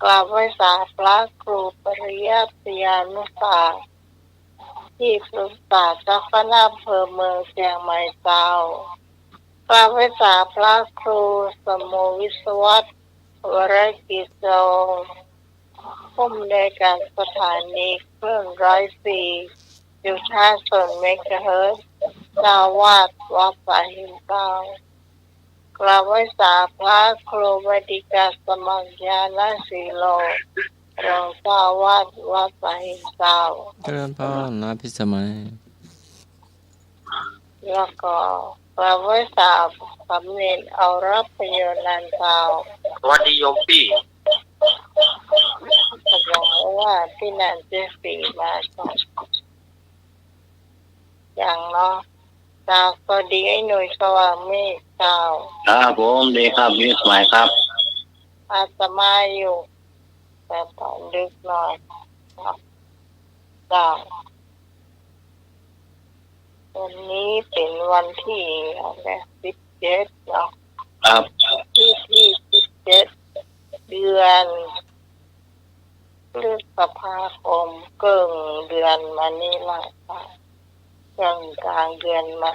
กราบไหว้สาพระครูปริยัติยานุศาสตร์ที่ปรึกษาเจ้าคณะอำเภอเมืองเชียงใหม่เจ้ากราบไหว้สาพระครูสมุวิศวัตวรกิจโจผู้อำนวยการสถานีคลื่น104.50 เมกะเฮิรตซ์เจ้าวาดวัดป่าหินเก้ากราบไหว้สาพระครูวดิกาสมัครญาณสีโลรองเจ้าวาดวัดป่าหินเก้าเจริญพรนะพิสมัยแล้วก็กราบไหว้สาสำเนียงเอารับประโยชน์นันเจ้าสวัสดีโยมพี่ก็บอกว่าที่นันเจสีมาอย่างเนาะเจ้าก็ดีไอ้หน่วยสว่างเมฆเจ้าครับผมดีครับมีสมัยครับอาตมาอยู่แต่ตอนดึกหน่อยเจ้าวันนี้เป็นวันที่17เนาะครับที่17เดือนพฤษภาคมเกิงเดือนมานี่ละค่ะกลางเดือนมา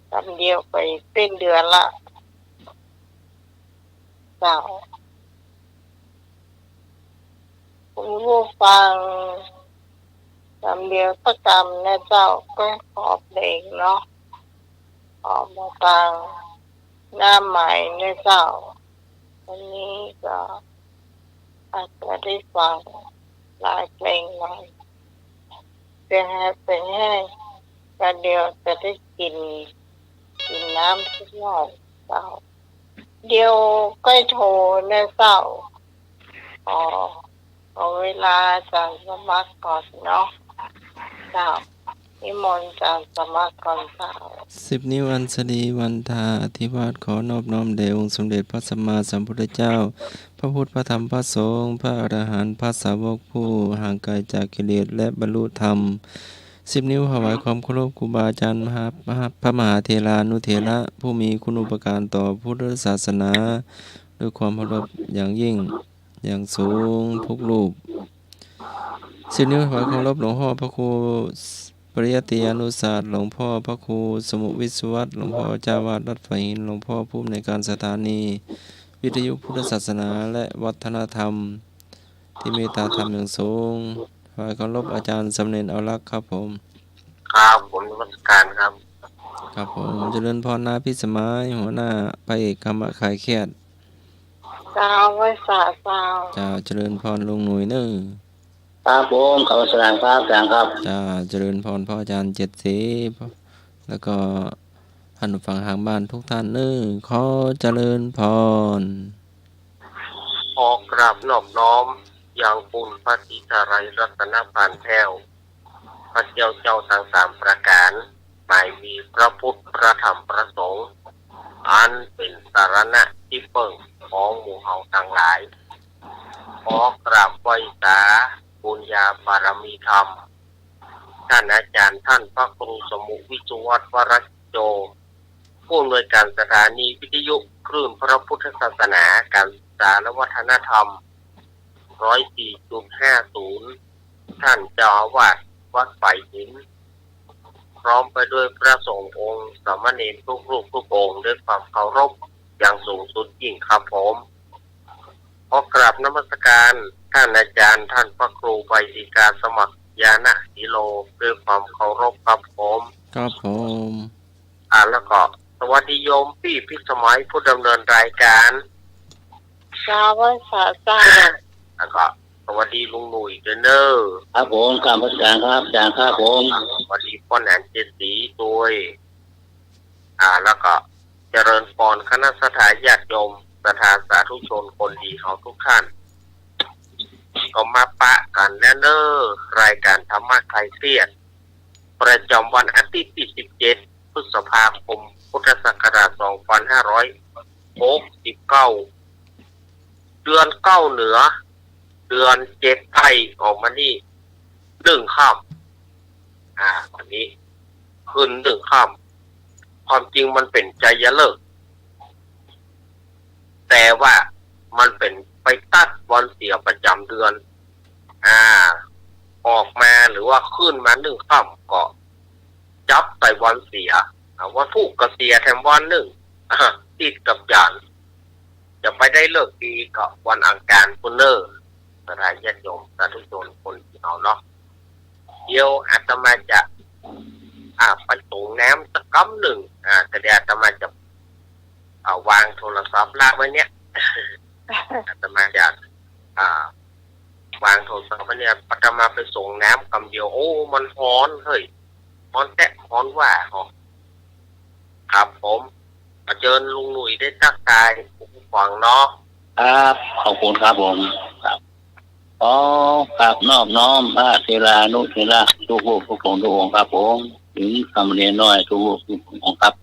คำเดียวไปเป็นเดือนละเจ้าคุณผู้ฟังคำเดียวประจำนะเจ้าก็ขอบเพลงเนาะขอบมาฟังหน้าใหม่นะเจ้าวันนี้ก็อาจจะได้ฟังหลายเพลงหน่อยเป็นให้กันเดียวจะได้กินน้ำสักหน่อยเจ้าเดี๋ยวก็โทรนะเจ้าเอาเวลาจะสมัครก่อนเนาะเจ้านิมนต์จะสมัครก่อนเจ้า10 นิ้วอัญชลีวันทาอธิวาทขอนอบน้อมแด่องค์สมเด็จพระสัมมาสัมพุทธเจ้าพระพุทธพระธรรมพระสงฆ์พระอรหันต์พระสาวกผู้ห่างไกลจากกิเลสและบรรลุธรรม10 นิ้วถวายความเคารพครูบาอาจารย์พระมหาเถรานุเถระผู้มีคุณูปการต่อพุทธศาสนาด้วยความเคารพอย่างยิ่งอย่างสูงทุกรูป10 นิ้วถวายความเคารพหลวงพ่อพระครูปริยัติยานุศาสตร์หลวงพ่อพระครูสมุวิศวัตหลวงพ่อเจ้าวาดวัดฝายหินหลวงพ่อผู้อำนวยการสถานีวิทยุพุทธศาสนาและวัฒนธรรมที่เมตตาธรรมอย่างสูงถวายเคารพอาจารย์สำเร็จเอาลักษ์ครับผมครับผมนมัสการครับครับผมเจริญพรนาพิสมัยหัวหน้าพระเอกคำว่าขายเครียดเจ้าไว้สาเจ้าจ้าเจริญพรลุงหนุ่ยเน้อครับผมขอแสดงครับอาจารย์ครับจ้าเจริญพรพ่ออาจารย์7 สีแล้วก็ท่านผู้ฟังทางบ้านทุกท่านเน้อขอเจริญพรขอกราบนอบน้อมอย่างบุญพระศรีสารัยรัตนปานแพ้วพระเจ้าทั้ง3ประการหมายมีพระพุทธพระธรรมพระสงฆ์อันเป็นสารณะที่เปิ่งของหมู่เฮาทั้งหลายขอกราบไหว้สาบุญญาบารมีธรรมท่านอาจารย์ท่านพระครูสมุวิศวัตวรกิจโจผู้อำนวยการสถานีวิทยุคลื่นพระพุทธศาสนาการศึกษาและวัฒนธรรม104.50 ท่านเจ้าอาวาสวัดไผ่หินพร้อมไปด้วยพระสงฆ์องค์สามเณรทุกรูปทุกองค์ด้วยความเคารพอย่างสูงสุดยิ่งครับผมขอกราบนมัสการท่านอาจารย์ท่านพระครูไวยดิกาสมัครญาณสีโลด้วยความเคารพครับผมครับผมแล้วก็สวัสดีโยมพี่พิสมัยผู้ดำเนินรายการเจ้าไว้สาเจ้าแล้วก็สวัสดีลุงหนุ่ยเด้อครับผมกราบนมัสการครับอาจารย์ครับผมสวัสดีพ่อแหนนเจสีด้วยแล้วก็เจริญพรคณะสถาญาติโยมสถาสาธุชนคนดีของทุกท่านก็มาปะกันแน่เนอรายการธรรมะคลายเครียดประจำวันอาทิตย์ที่17 พฤษภาคมพุทธศักราช2569เดือน9เหนือเดือน7ไทยออกมานี่1ค่ำวันนี้คืน1ค่ำความจริงมันเป็นใจยฤกษ์แต่ว่ามันเป็นไปตัด เดือนออกมาหรือว่าขึ้นมาหนึ่งค่ำก็จับไปวันเสียวันถูกก็เสียแถมวันหนึ่งติดกับยานจะไปได้เลิกดีกับวันอังคารพุนเนอร์สถานญาติโยมสาธุชนคนที่เอาเนาะเดี๋ยวอาตมาจะไปส่งน้ำสักก๊ำหนึ่งแต่เดี๋ยวอาตมาจะวางโทรศัพท์ลากไว้เนี้ย อาตมาจะวางโทรศัพท์ไว้เนี่ยอาตมาไปส่งน้ำกำเดียวโอ้มันฮ้อนเฮ้ยฮ้อนแตะฮ้อนว่าครับผมเชิญลุงหนุ่ยได้ทักทายผู้ฟังเนาะครับขอบคุณครับผมครับครับนอบน้อมพระเทรานุเทระทุกผู้ทุกคนทุกองค์ครับผมถึงคำเรียนน้อยทุกผู้ทุกองค์ครับ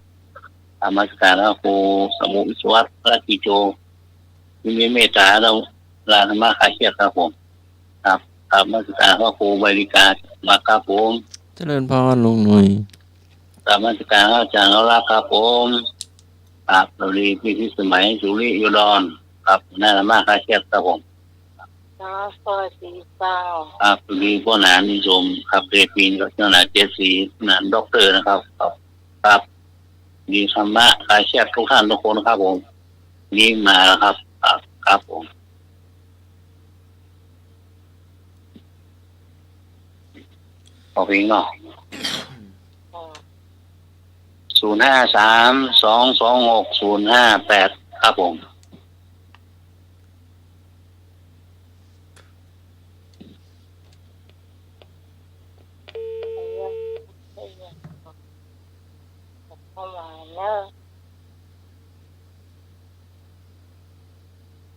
ธรรมสการครูสมุวิศวัตพระกิโจมีเมตตาเราลาธรรมะคาเชียครับผมครับธรรมสการพระครูบริการมาครับผมเจริญพรลุงหน่อยธรรมสการอาจารย์เราลักครับผมครับเราดีพี่สมัยสุริยุดรครับน่าธรรมะคาเชียครับผมสวัสดีเจ้าครับมีพวกนานนิยมครับเรปีนก็เจ้าหน้าเจสีนานด็อกเตอร์นะครับครับดีธรรมะคายเชียทุกท่านทุกคนครับผมนี่มาแล้วครับครับผมขอเพลงเนาะ053-226-058ครับผม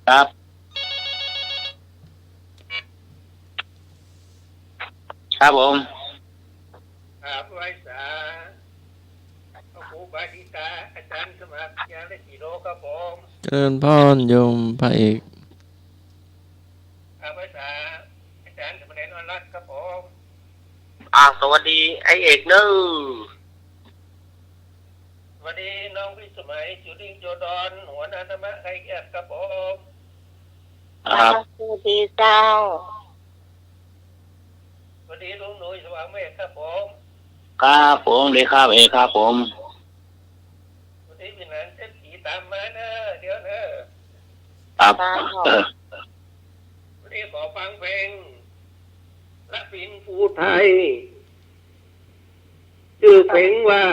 ครับครับผมไว้สาพระครูบาดิกาอาจารย์สมัครยาและกิโลครับผมเจริญพรโยมพระเอกไว้สาอาจารย์สมัยนวรัตน์ครับผมสวัสดีไอเอกเนอสวัสดีน้องพิสมัยจุลิงโจดอนหัวหน้าธรรมะไคแอบครับผมครับสวัสดีเจ้าสวัสดีลุงหนุ่ยสว่างเมฆครับผมครับผมเลยครับเอกครับผมสวัสดีพี่นันเจ็ดขี่ตามมาเนอะเดี๋ยวเนอะครับวันนี้ขอฟังเพลงละปินภูไทยชื่อเพลงว่า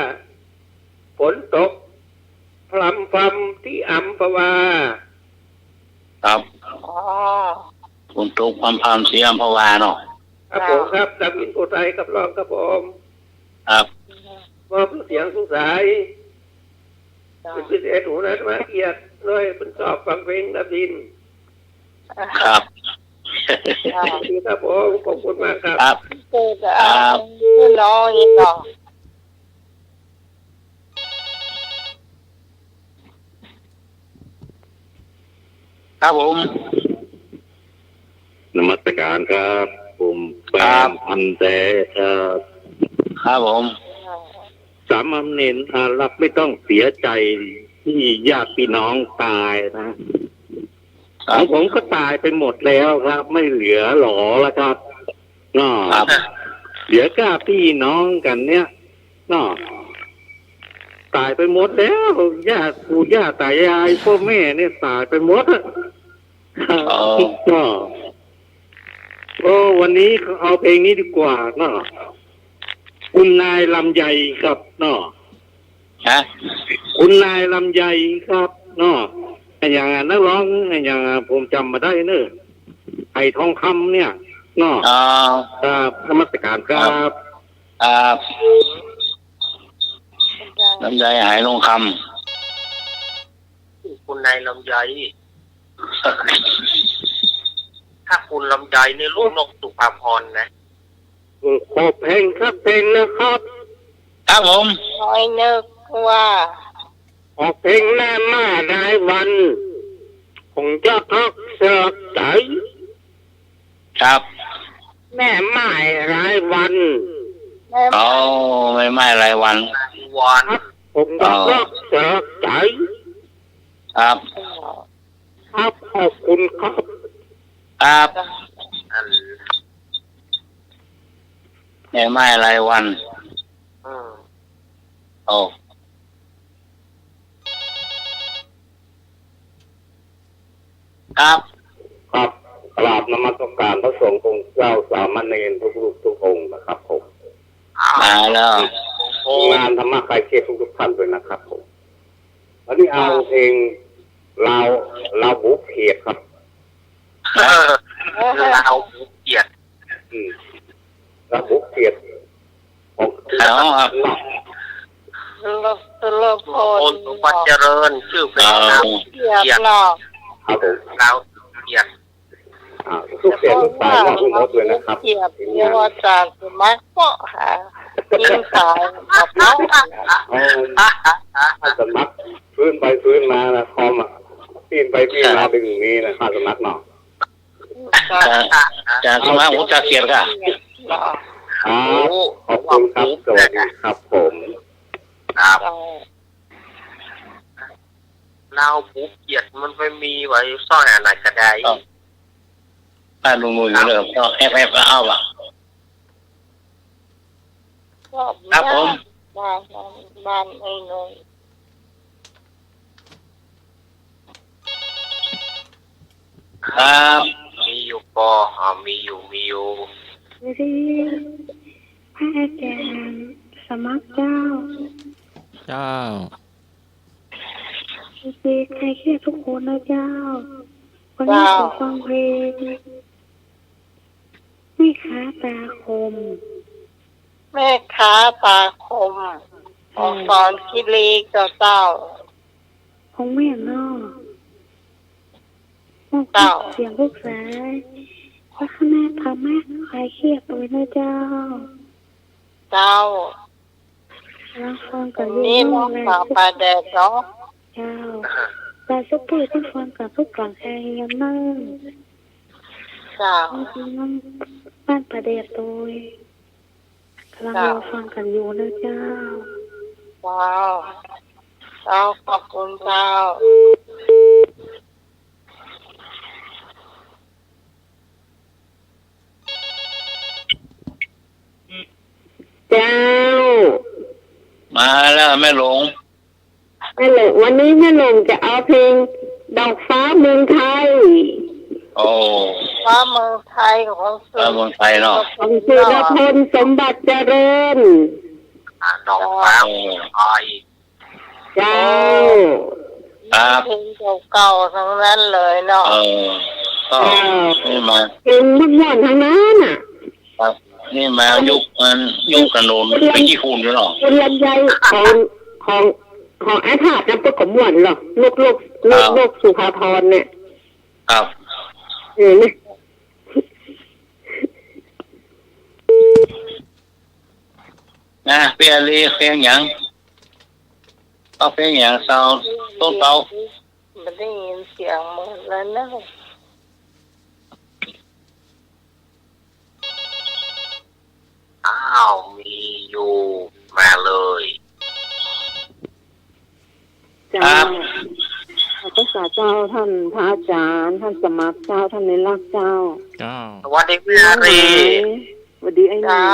ฝนตกพรำพรำที่อัมพวาครับฝนตกพรำพรำที่อัมพวาเนาะครับผมครับละปินภูไทยกับร้องครับผมครับมอบเสียงสุสายเป็นพิเศษหูนะมาเกียรติเลยเป็นชอบฟังเพลงละปินครับดีครับผมขอบคุณมากครับครับร้องอีกหรอครับผมนมัสการครับผมแปมพันเตครับครับผมสามเณรอารับไม่ต้องเสียใจที่ญาติพี่น้องตายนะของผมก็ตายไปหมดแล้วครับไม่เหลือหรอแล้วครับเนาะเหลือก้าพี่น้องกันเนี่ยเนาะตายไปหมดแล้วญาติปู่ย่าตายายพ่อแม่เนี่ยตายไปหมดก็วันนี้เอาเพลงนี้ดีกว่าเนาะคุณนายลำไยครับเนาะคุณนายลำไยครับเนาะอย่างนักร้องอย่างผมจำมาได้เนอะไอ้ทองคำเนี่ยเนาะครับนมัสการครับลำไยหายทองคำคุณนายลำไยถ้าคุณลำไยเนี่ยลูกนกสุภาพรนะขอเพลงครับเพลงนะครับครับผมน้อยนึกว่าออกเพลงแม่มาได้วันคงจะพักเสือกใจครับแม่ไม้รายวันไม่ไม้รายวันคงจะพักเสือกใจครับครับขอบคุณครับครับ ห่ไม้รายวัน อืม โอ้ครับ ครับกราบนมัสการพระสงฆ์องค์เจ้าสามเณรทุกรูปทุกองค์นะครับผม มาแล้ว งานธรรมะคลายเครียดทุกท่านด้วยนะครับผมวันนี้เอาเพลงลาวบุกเขียดครับ เราเกียรติ ลาวบุกเขียดของ แล้วครับ ลบพ โอนสุปัจเจริญชื่อเพลงเรา เกียบเนาะ ครับผม เราเกียรติ ทุกเสียงทุกสายมอบทุกมดเลยนะครับ เกียบเรียกว่าจานสมัครก็หายิงสายกับน้อง ข้าสมัครฟื้นไปฟื้นมานะคอมอ่ะปีนไปปีนมาดึงนี้นะข้าสมัครเนาะ จารย์สมาอุตเกียรติค่ะ ขอบคุณครับสวัสดีครับผม ครับเราบุกเกียรติมันไปมีไว้ซ่อนอะไรก็ได้ บ้านลุงลุยอยู่เลยก็แอบเอาอ่ะ ครับผม บ้านไอ้หนุ่ย ครับ มีอยู่ปอมีอยู่ สวัสดีพระอาจารย์สมัครเจ้า เจ้า สวัสดีใครเครียดทุกคนนะเจ้า วันนี้ขอฟังเพลงไม่ค้าตาคม แม่ค้าตาคมออกสอนคิรีเจ้า ของแม่นอเสียงลูกสายว่าข้างหน้าทำแม่ใครเครียดตัวนะเจ้า เจ้า แล้วฟังกั วั บ น ยู นี้น้องสาวปลาแดดเนาะ เจ้าแต่ซุปเปอร์ต้องฟังกับทุกกลางแหงยังนั่ง เจ้า บ้านประเดชตัวกำลังรอฟังกันอยู่นะเจ้า เจ้าขอบคุณเจ้า เจ้า มาแล้วแม่หลง แม่หลงวันนี้แม่หลงจะเอาเพลงดอกฟ้าเมืองไทย โอ้ ฟ้าเมืองไทยของสุ เมืองไทยเนาะ ของสุรพลสมบัติเจริญ ดอกฟ้าไทย เจ้า ครับ เพลงเก่าๆทั้งนั้นเลยเนาะ ก็นี่มา เป็นนักบอลทางนั้นน่ะ ครับนี่มายุคกระโนนไปกี่คูณอยู่เนาะ คุณลำไยของอาถาดน้ำปุ๊กขมวนหรอลูกสุภาพรเนี่ย ครับ เนี่ย นะเปียรีเพลงหยังก็เพลงหยังสาวต้นเตา มันได้ยินเสียงหมดแล้วนะ มีอยู่มาเลย เจ้าพระศาเจ้าท่านพระอาจารย์ท่านสมัครเจ้าท่านในรักเจ้า เจ้า สวัสดีพี่อารี สวัสดีไอ้หนุ่มเจ้า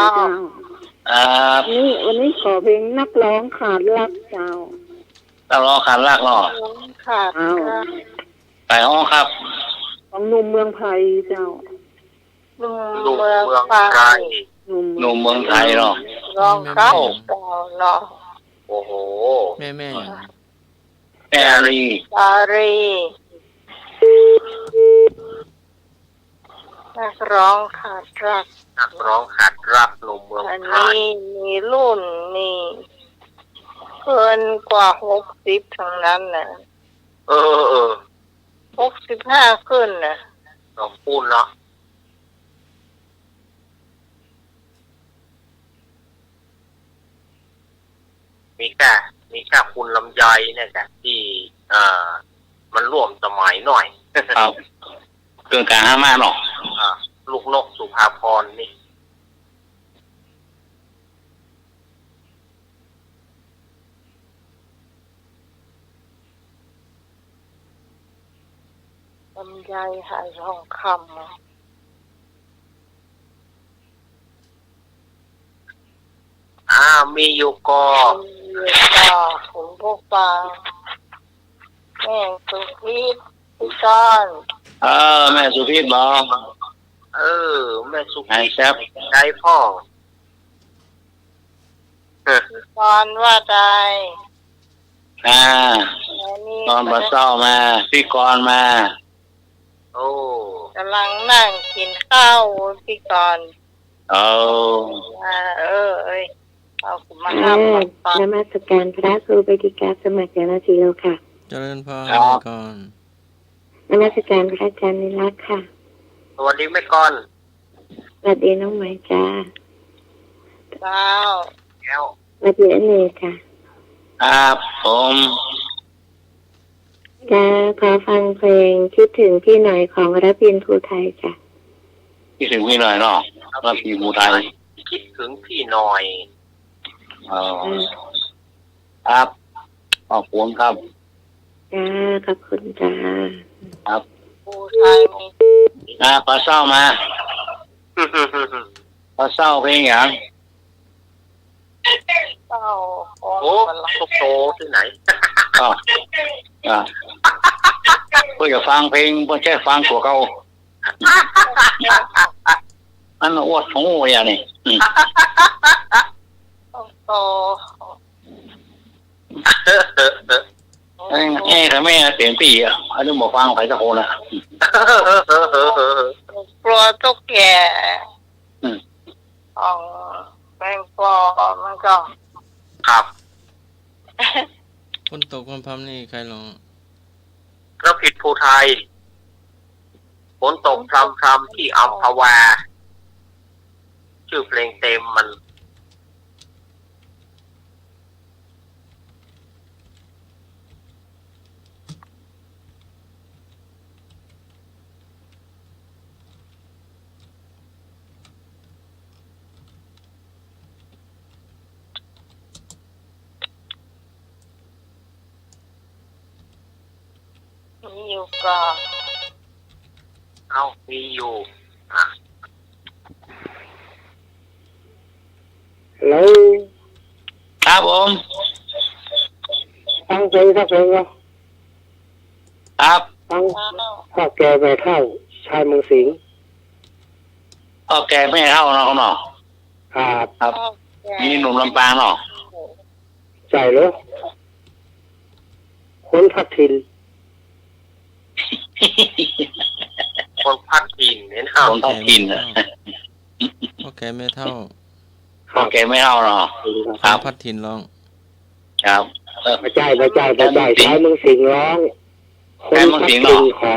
ครับ วันนี้ขอเพลงนักร้องขาดรักเจ้า ต้องรอขันลากเนาะ ขาด อ้าว ไปห้องครับ ของหนุ่มเมืองไทยเจ้า ลุง ลูก เมือง เมือง ไท ไท ย ย หนุ่ม หนุ่มเมืองไทยเนาะ รองเข้าเก่าเนาะ โอ้โห แม่อย่าง แม่รี ปารีนักร้องขาดรัก นักร้องขัดรับหนุ่มเมือง อัน ไทย นี้มีรุ่นนี่เกินกว่า60ทั้งนั้นน่ะ เออ 65ขึ้นน่ะ ลองพูดเนาะมีแค่คุณลำไยเนี่ยแหละที่มันร่วมสมัยหน่อย ครับเกินการห้ามาเนาะ ลูกนกสุภาพรนี่ ลำไยหายทองคำ มีอยู่ก็ คุณผู้ฟังแม่สุพิษพี่ก้อน แม่สุพิษบอก แม่สุ ไอ้ พิษ แซ่บ ใจพ่อ พี่ก้อนว่าใด ตอนมาเศร้ามาพี่กรมา โอ้ กำลังนั่งกินข้าวพี่ก้อน เอา เอ้ยเอามา ค่ะ ห้ามฟัง นมัสการพระครูไปฏิกาสมัครเจ้าหน้าที่แล้วค่ะ เจริญพรก่อน นมัสการพระอาจารย์นิรักษ์ค่ะ สวัสดีแม่ก่อน สวัสดีน้องไหมจ้า เจ้า แล้ว สวัสดีอเนกค่ะ ครับผม จะขอฟังเพลงคิดถึงพี่หน่อยของวรพินภูไทยค่ะ คิดถึงพี่หน่อยเนาะรับพี่บูไทย คิดถึงพี่หน่อย ครับขอบคุณครับ จ้าขอบคุณจ้า ครับ ผู้ชายมี ปลาเศร้ามาปลาเศร้าเพลงอย่าง เจ้าของ โอ้ มันละ โตที่ไหน อ๋อเพื่อจะฟังเพลงเพื่อแค่ฟังตัวเก่าอันอวดของโอ้ยนี่ โต ถ้าแม่เสียงปีอ่ะอันนี้บอกฟังใครสักคนอ่ะ กลัวตุ๊กแกของแมงปอมันก็ ครับ คนตกคนพำนี่ใครร้อง ก็ผิดภูไทยฝนตกพรำๆที่อัมพวา ชื่อเพลงเต็มมัน มีอยู่ก็ มีอยู่ แล้ว ครับผม ฟังเพลงสักเพลงวะ ครับ ฟังพ่อแกแม่เท่าชายเมืองสิงห์ พ่อแกไม่เท่าเนาะเขาเนาะ ครับ ครับมีหนุ่มลำปางเนาะ ใจเหรอคนทัดทิน คนพัดดินเนี่ยนะ คนท้องถิ่นนะ พ่อแกไม่เท่า พ่อแกไม่เท่าเนาะ ครับ พัดถิ่นร้อง ครับ ไม่ใช่ชายเมืองสิงห์ร้องคนทัดทินขอ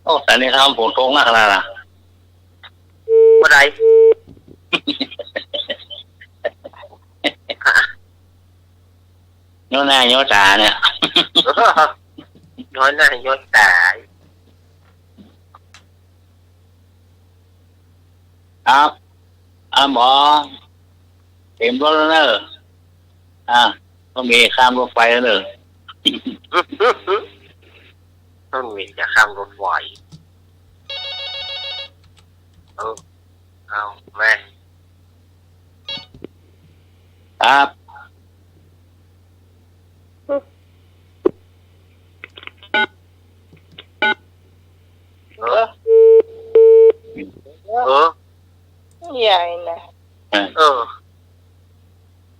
โอ้แต่นี่ทำผลตรงมากขนาดน่ะ เมื่อไร โยนหน้าโยนตาเนี่ย ย้อนหน้าย้อนตา ครับหมอเต็มรถแล้วเนอะก็มีข้ามรถไฟแล้วเนอะ ต้องมีจะข้ามรถไฟเอาแม่ ครับ ใหญ่นะ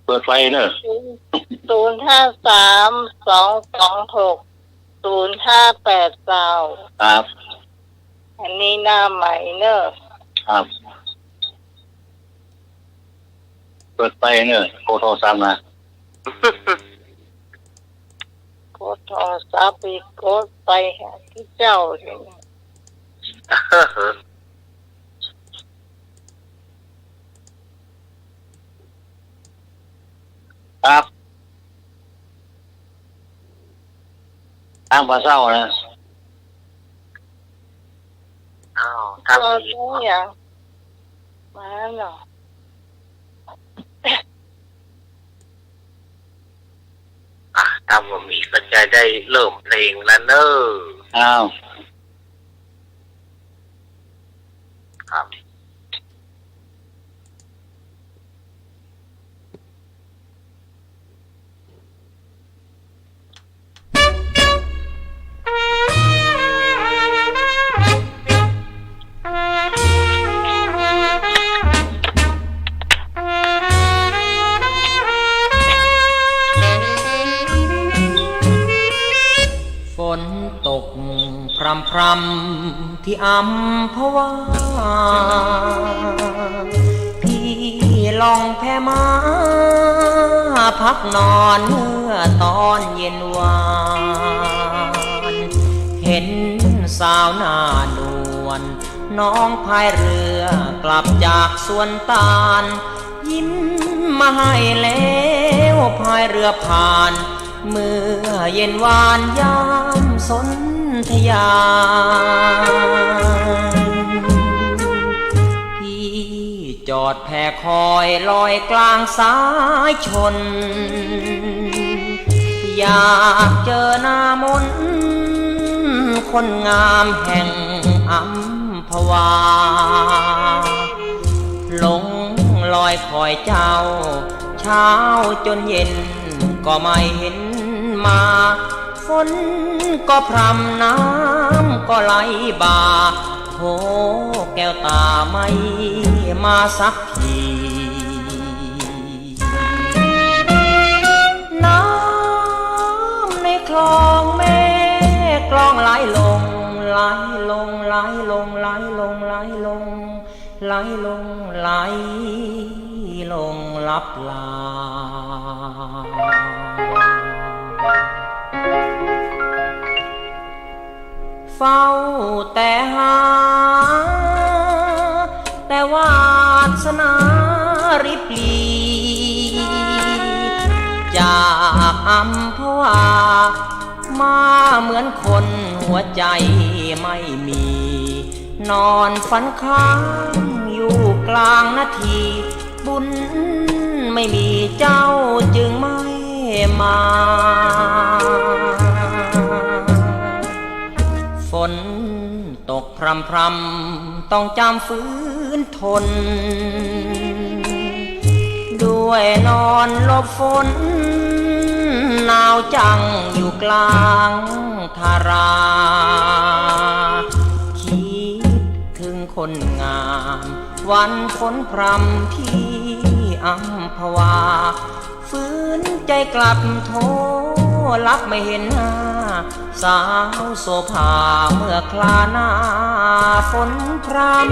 เปิดไฟเนอะ 053-226-0589ครับ อันนี้หน้าใหม่เนอะ ครับ เปิดไฟเนอะโทรศัพท์นะ กดโทรศัพท์ไปกดไปหาที่เจ้าเลย ครับตามภาษานะ ถ้า ก็ มี ทุกอย่างมาเนาะ ถ้าว่ามีก็จะได้เริ่มเพลงแล้วเนอะ อ้าว ครับ ฝนตกพรำพรำที่อัมพวาพี่ลองแพมาพักนอนเมื่อตอนเย็นวานเห็นสาวหน้านวลน้องพายเรือกลับจากสวนตาลยิ้มมาให้แล้วพายเรือผ่านเมื่อเย็นวานยามสนธยาพี่จอดแพคอยลอยกลางสายชนอยากเจอหน้ามนคนงามแห่งอัมพวาหลงลอยคอยเจ้าเช้าจนเย็นก็ไม่เห็นมาฝนก็พรำน้ำก็ไหลบ่าโธ่แก้วตาไม่มาสักทีน้ำในคลองแม่กลองไหลลงไหลลงไหลลงไหลลงไหลลงไหลลงไหลลงลับลาเฝ้าแต่หาแต่วาสนาริบลีจากอัมพวามาเหมือนคนหัวใจไม่มีนอนฝันค้างอยู่กลางนาทีบุญไม่มีเจ้าจึงไม่มาฝนตกพรำพรำต้องจำฝืนทนด้วยนอนหลบฝนหนาวจังอยู่กลางทาราคิดถึงคนงามวันฝนพรำที่อัมพวาฝืนใจกลับโทรรับไม่เห็นหน้าสาวโสภาเมื่อคลาหน้าฝนพรำ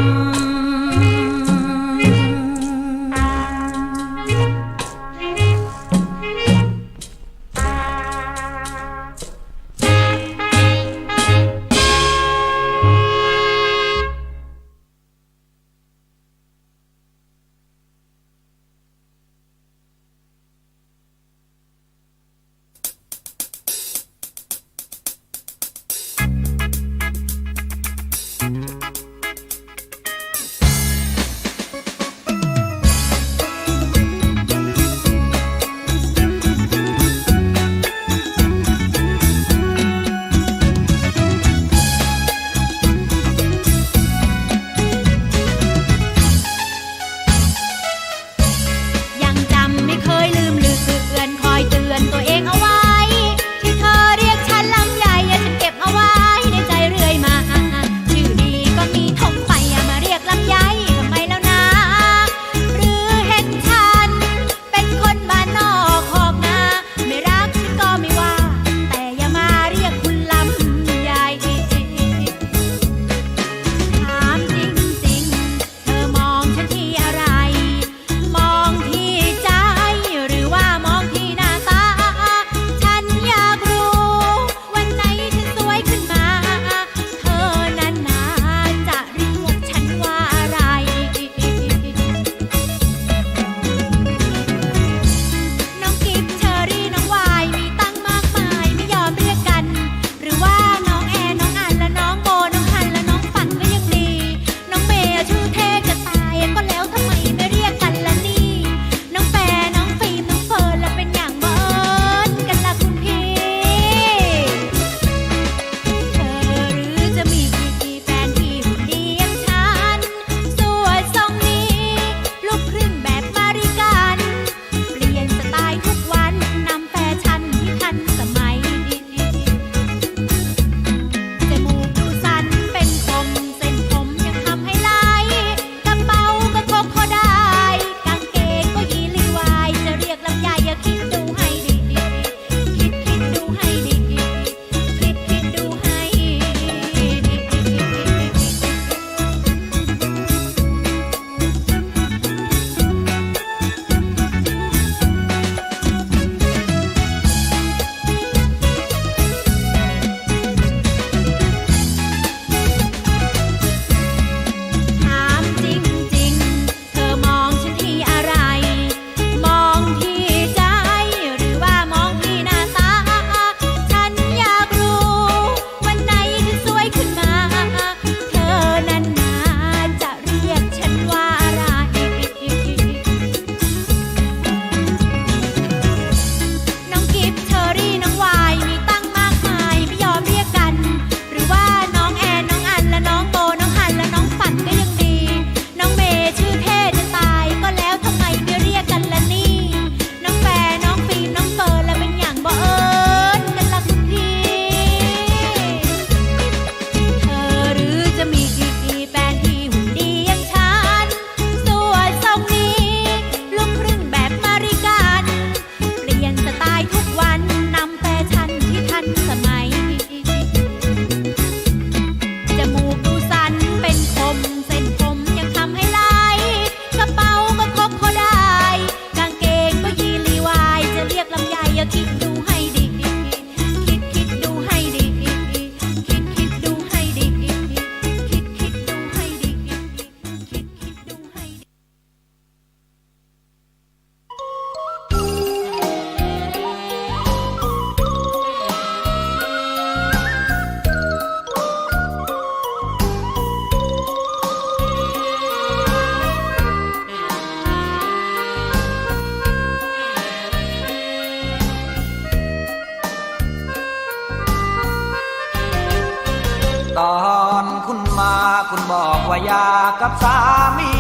ตอนคุณมาคุณบอกว่าอยากกับสามี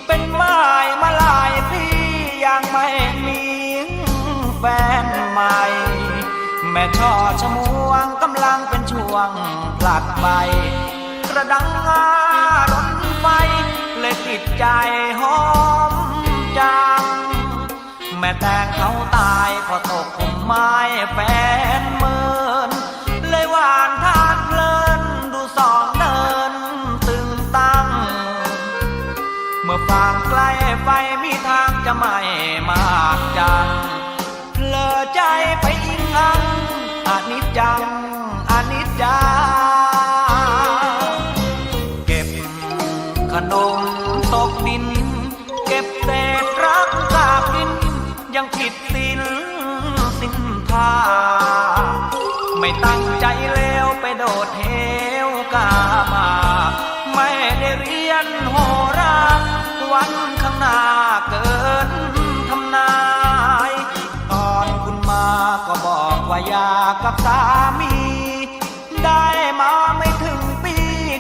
เป็นไม้มาหลายปียังไม่มีแฟนใหม่แม่ช่อชะมวงกำลังเป็นช่วงผลัดใบกระดังงารถไฟเลยติดใจหอมจังแม่แต่งเขาตายพอตกผมไม้แฟนเมินเลยหวานทานเพลินดูสองเดินตึงตั้งเมื่อฟางใกล้ไฟมีทางจะไม่มากจังเพลอใจไปอิงอังอนิจจังอนิจจาเก็บขนมตกดินเก็บเศษรักกากินยังผิดศีลสินทาไม่ตั้งใจเลวไปโดดเหวกามาไม่ได้เรียนโหราวันข้างหน้าเกินทำนายตอนคุณมาก็บอกว่าอยากกับสามีได้มาไม่ถึงปี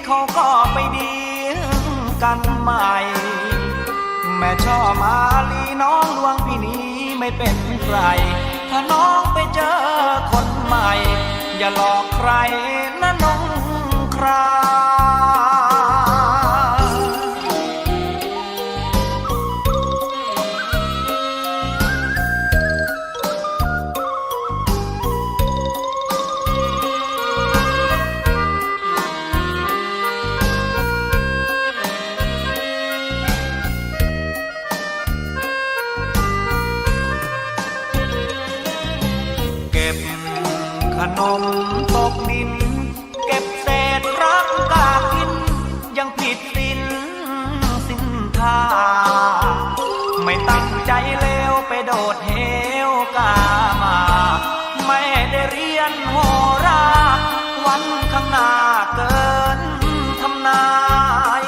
เขาก็ไปดีกันใหม่แม่ช่อมาลีน้องลวงพี่นี้ไม่เป็นใครถ้าน้องไปเจอคนใหม่อย่าหลอกใครนะน้องคราขนมตกดินเก็บเศษรักกากินยังผิดศีลสินทาไม่ตั้งใจเลวไปโดดเหวกามาไม่ได้เรียนโหราวันข้างหน้าเกินทำนาย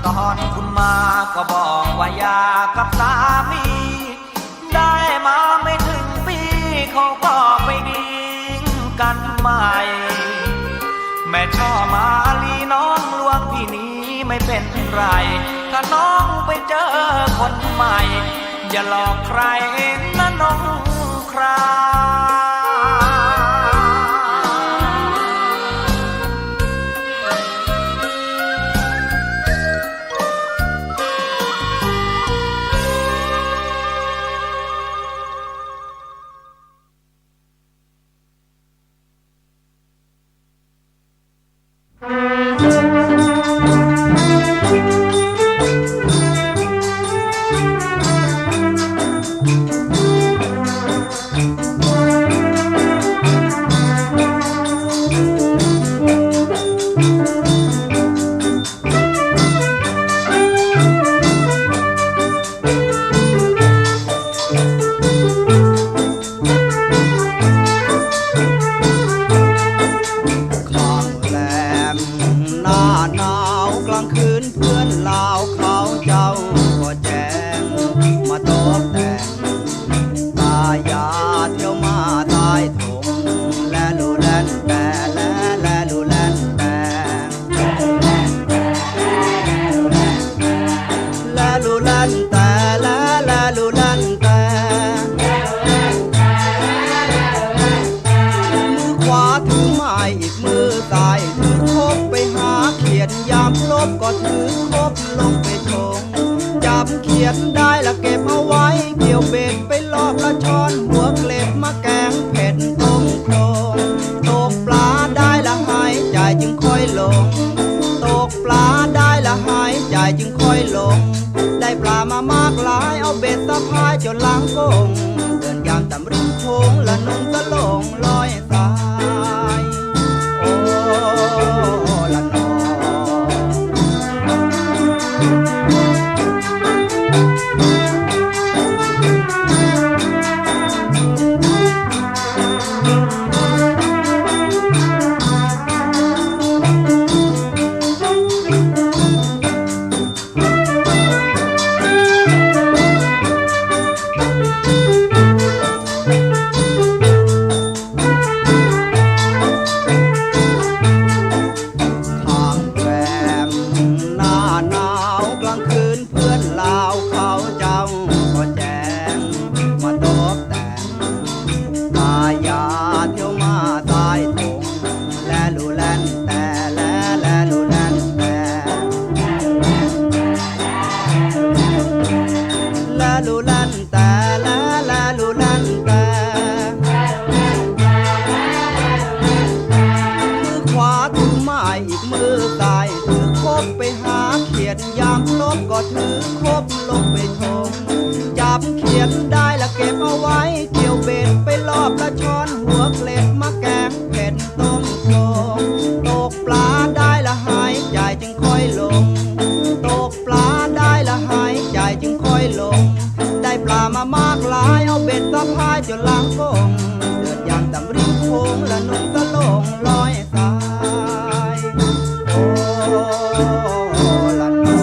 ตอนคุณมาก็บอกว่าอยากกับสามีได้มาไม่ถึงปีเขาก็ไปดีกันใหม่แม่ช่อมาลีน้องลวงพี่นี้ไม่เป็นไรถ้าน้องไปเจอคนใหม่อย่าหลอกใครนะน้องคราหน้า เล็ดมาแกงเผ็ดต้มโครงตกปลาได้ละหายใจจึงค่อยลงตกปลาได้ละหายใจจึงค่อยลงได้ปลามามากหลายเอาเบ็ดสะพายจนล้างกงเดินอย่างตำริมโค้งและนุ่งสลงลอยสายโอ้ละนอ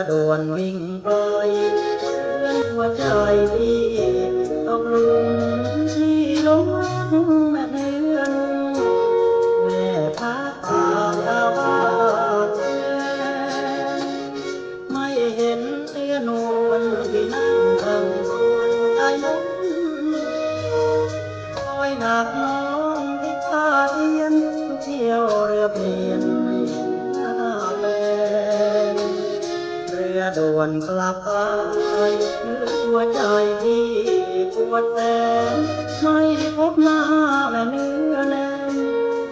ด่วนวิ่งไปเพื่อนหัวใจพี่ต้องลุงที่ลงแม่เนื้อแม่พาป่าดาวบ้านไม่เห็นเนื้อนวลที่นั่งข้างคนใจล้นคอยหนักน้องที่ท่าเทียนเที่ยวเรือเปลี่ยนหน้าแลเรือด่วนกลับไปหัวใจที่ปวดแสนไม่พบหน้าแม่เนื้อแล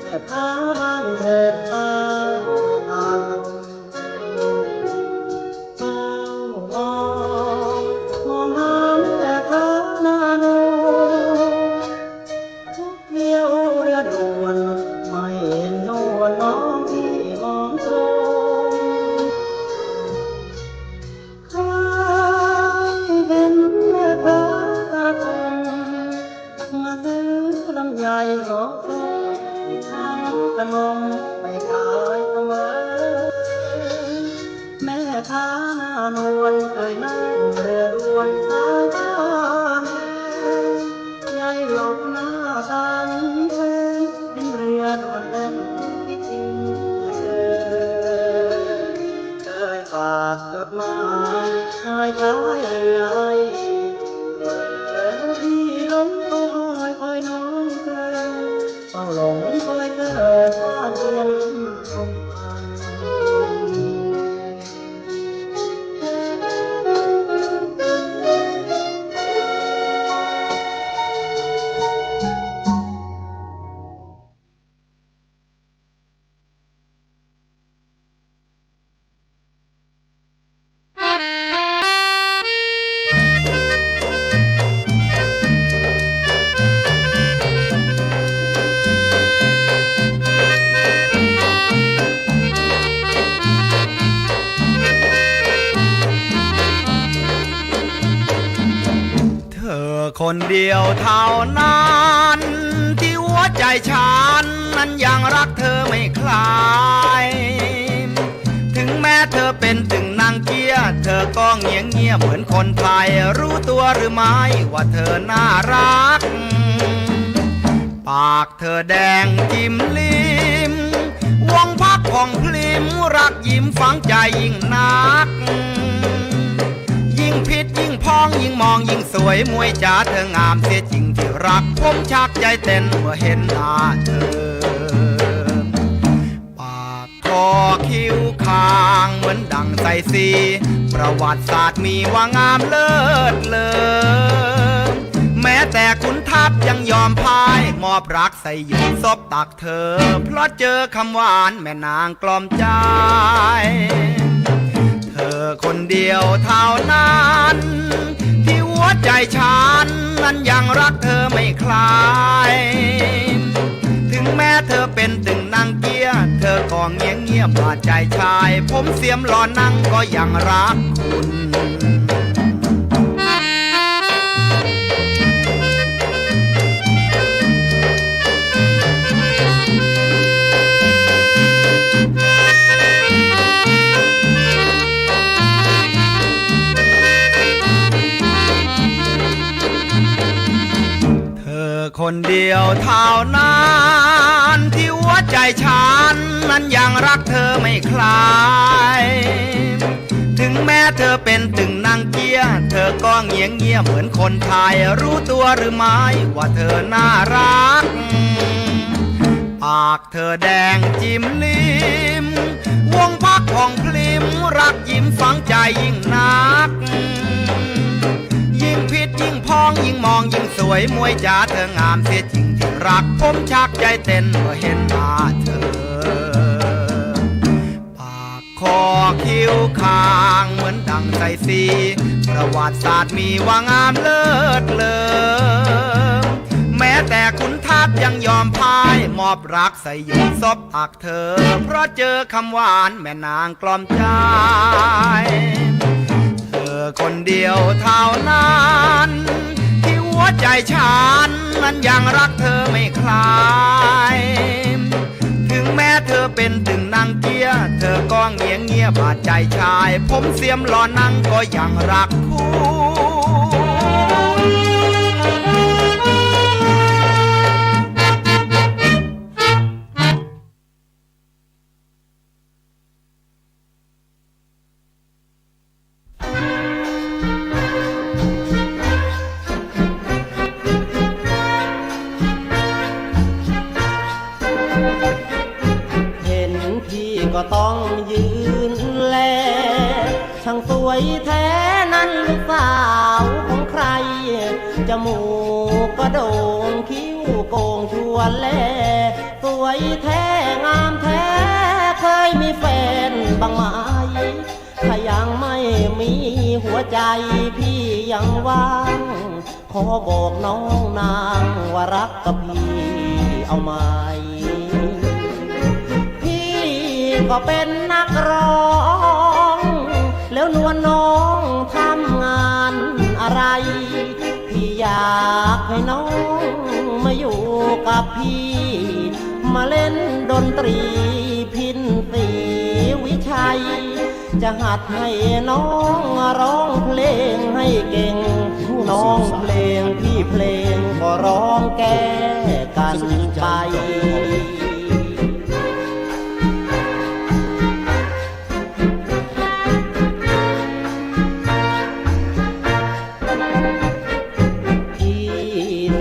แม่พาบ้านเถิดตามองหาแม่พาหน้าโนทุกเที่ยวเรือด่วนไม่เห็นนวลน้องที่มองตรงเห็นแม่พาตาคงมาซื้อลำไยหอมทางกระนงไม่ขายเสมอแม่พาหน้านวลเคยนั่งเรือด่วนสายบ้านยายหลบหน้าทางเพลงเป็นเรือด่วนเล่นที่จริงเคยฝากจดหมายชายท้ายเรือให้ที่ลงคอยน้องเธอเฝ้าหลงคอยเธอว่าเทียนคงพันคนเดียวเท่านั้นที่หัวใจฉันนั้นยังรักเธอไม่คลายถึงแม้เธอเป็นถึงนางเกี้ยเธอก็เงียบเงียบเหมือนคนไทยรู้ตัวหรือไม่ว่าเธอน่ารักปากเธอแดงจิ้มลิ้มวงพักของพลิมรักยิ้มฝังใจยิ่งนักยิ่งพิษยิ่งพองยิ่งมองยิ่งสวยมวยจ๋าเธองามเสียจริงที่รักผมชักใจเต้นเมื่อเห็นหน้าเธอปากคอคิ้วคางเหมือนดังใส่สีประวัติศาสตร์มีว่างามเลิศเลอแม้แต่ขุนทัพยังยอมพ่ายมอบรักใส่หยุดซบตักเธอเพราะเจอคำหวานแม่นางกล่อมใจเธอคนเดียวเท่านั้นที่หัวใจฉันนั้นยังรักเธอไม่คลายถึงแม้เธอเป็นถึงนางเกี้ยเธอก็เงียบว่าใจชายผมเสียมหล่อนั่งก็ยังรักคุณ คนเดียวเท่านั้นที่หัวใจ ฉันนั้นยังรักเธอไม่คลายถึงแม้เธอเป็นตึงนางเกี้ยเธอก็เงียงเงียเหมือนคนไทยรู้ตัวหรือไม่ว่าเธอน่ารักปากเธอแดงจิ้มลิ้มวงพักผ่องพลิมรักยิ้มฝังใจยิ่งนักยิ่งผิดยิ่งพองยิ่งมองยิ่งสวยมวยจ๋าเธองามเสียจริงที่รักผมชักใจเต้นเมื่อเห็นหน้าเธอปากคอคิ้วคางเหมือนดังใสสีประวัติศาสตร์มีว่างามเลิศเลอแม้แต่คุณทัพยังยอมพ่ายมอบรักใส่หยุดซบอักเธอเพราะเจอคำหวานแม่นางกล่อมใจเธอคนเดียวเท่านั้นที่หัวใจฉันนั้นยังรักเธอไม่คลายถึงแม้เธอเป็นตึงนางเกี้ยเธอก็เงียงเงียบาดใจชายผมเสียมหล่อนังก็ยังรักคู่ก็ต้องยืนแลช่างสวยแท้นั้นลูกสาวของใครจมูกก็โด่งคิ้วโก่งชวนแลสวยแท้งามแท้เคยมีแฟนบ้างไหมถ้ายังไม่มีหัวใจพี่ยังว่างขอบอกน้องนางว่ารักกับพี่เอาไหมก็เป็นนักร้องแล้วนวลน้องทำงานอะไรพี่อยากให้น้องมาอยู่กับพี่มาเล่นดนตรีพินสีวิชัยจะหัดให้น้องร้องเพลงให้เก่งน้องเพลงพี่เพลงก็ร้องแก้กันไป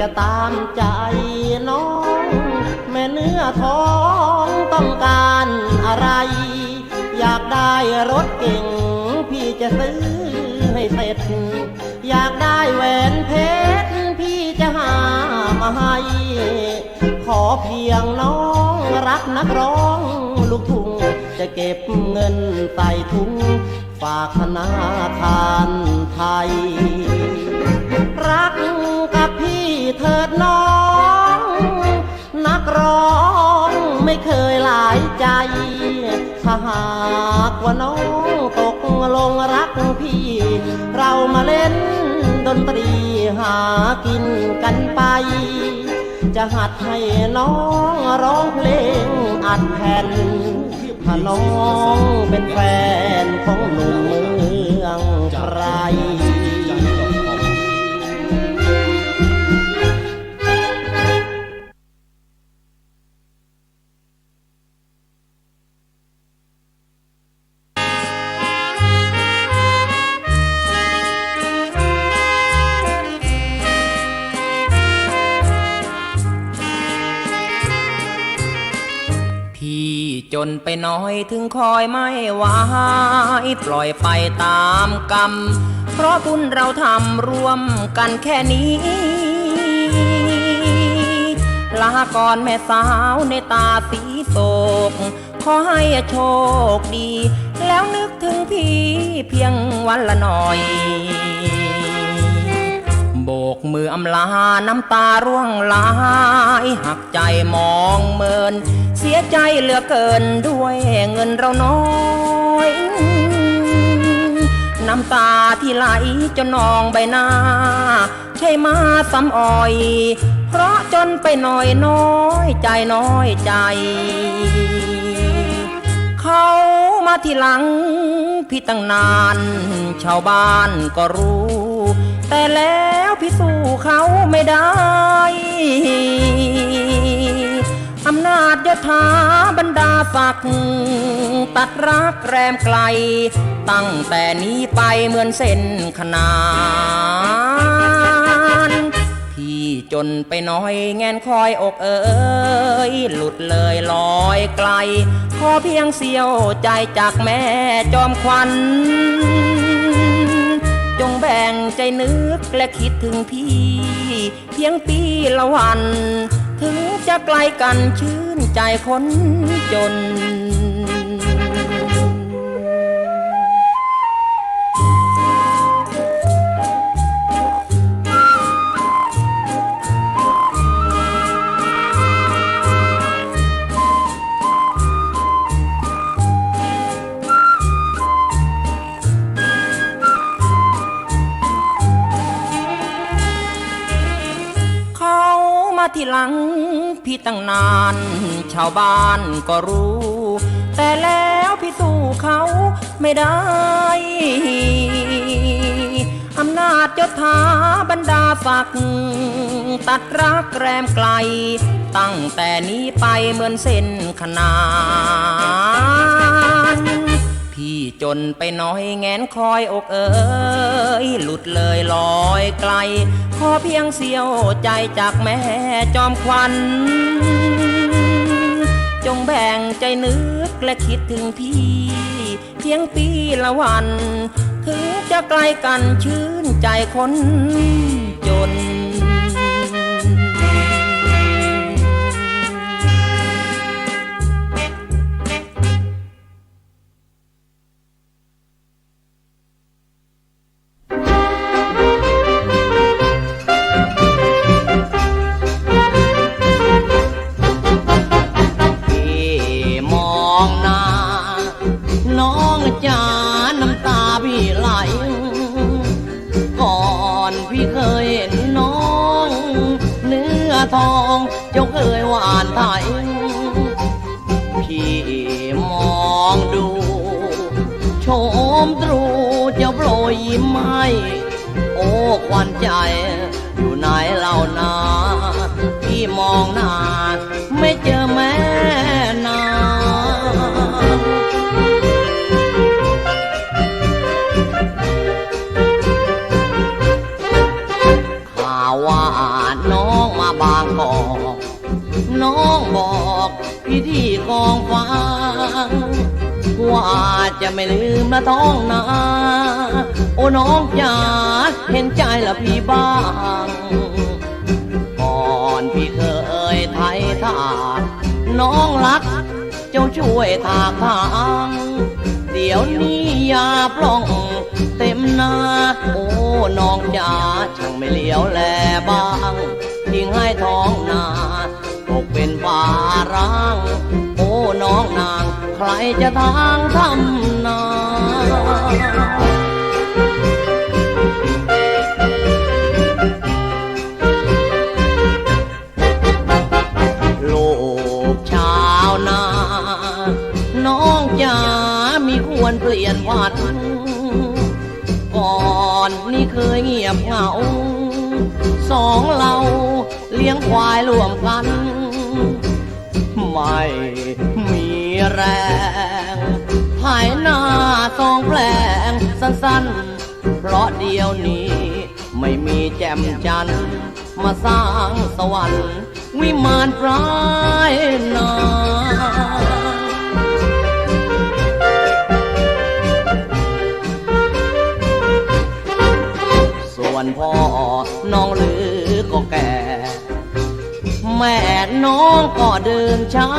จะตามใจน้องแม่เนื้อท้องต้องการอะไรอยากได้รถเก่งพี่จะซื้อให้เสร็จอยากได้แหวนเพชรพี่จะหามาให้ขอเพียงน้องรักนักร้องลูกทุ่งจะเก็บเงินใส่ถุงฝากธนาคารไทยรักกับพี่เถิดน้องนักร้องไม่เคยหลายใจถ้าหากว่าน้องตกลงรักพี่เรามาเล่นดนตรีหากินกันไปจะหัดให้น้องร้องเพลงอัดแผ่นถ้าน้องเป็นแฟนของหนุ่มเมืองไทยจนไปน้อยถึงคอยไม่ไหวปล่อยไปตามกรรมเพราะบุญเราทำร่วมกันแค่นี้ลาก่อนแม่สาวในตาสีโศกขอให้โชคดีแล้วนึกถึงพี่เพียงวันละหน่อยโบกมืออำลาน้ำตาร่วงไหลหักใจมองเมินเสียใจเหลือเกินด้วยเงินเราน้อยน้ำตาที่ไหลจนนองใบหน้าใช่มาซ้ำอ้อยเพราะจนไปหน่อยน้อยใจน้อยใจเขามาทีหลังพี่ตั้งนานชาวบ้านก็รู้แต่แล้วพี่สู้เขาไม่ได้อ อำนาจยศถาบรรดาศักดิ์ตัดรักแรมไกลตั้งแต่นี้ไปเหมือนเส้นขนานพี่จนไปน้อยแงนคอยอกหลุดเลยลอยไกลขอเพียงเสี้ยวใจจากแม่จอมขวัญจงแบ่งใจนึกและคิดถึงพี่เพียงปีละวันถึงจะไกลกันชื่นใจคนจนที่หลังพี่ตั้งนานชาวบ้านก็รู้แต่แล้วพี่สู้เขาไม่ได้อำนาจยศถาบรรดาศักดิ์ตัดรักแรมไกลตั้งแต่นี้ไปเหมือนเส้นขนานพี่จนไปน้อยแงนคอยอกหลุดเลยลอยไกลขอเพียงเสี้ยวใจจากแม่จอมขวัญจงแบ่งใจนึกและคิดถึงพี่เพียงปีละวันถึงจะไกลกันชื่นใจคนจนทองเจ้าเคยหวานไทยพี่มองดูชมตรูเจ้าโปรยยิ้มให้โอ้ควันใจอยู่ไหนเล่านาพี่มองหน้าไม่เจอแม่นาข่าวว่าน้องมาบางกอกน้องบอกพี่ที่กองฟ้าว่าจะไม่ลืมละท้องนาโอ้น้องจ๋าเห็นใจละพี่บ้างก่อนพี่เคยไทยทาน้องรักเจ้าช่วยทางทางเดี๋ยวนี้ยาปล้องเต็มนาโอ้น้องจ๋าช่างไม่เหลียวแลบ้างทิ้งให้ท้องนาตกเป็นป่าร้างโอ้น้องนางใครจะทางทำนาลูกชาวนาน้องจ๋ามีควรเปลี่ยนวัดก่อนนี่เคยเงียบเหงาสองเราเลี้ยงควายรวมกันไม่มีแรงภายหน้าสองแปลงสั้นๆเพราะเดียวนี้ไม่มีแจ่มจันทร์มาสร้างสวรรค์วิมานปลายนาส่วนพ่อน้องลือก็แก่แม่น้องก็เดินช้า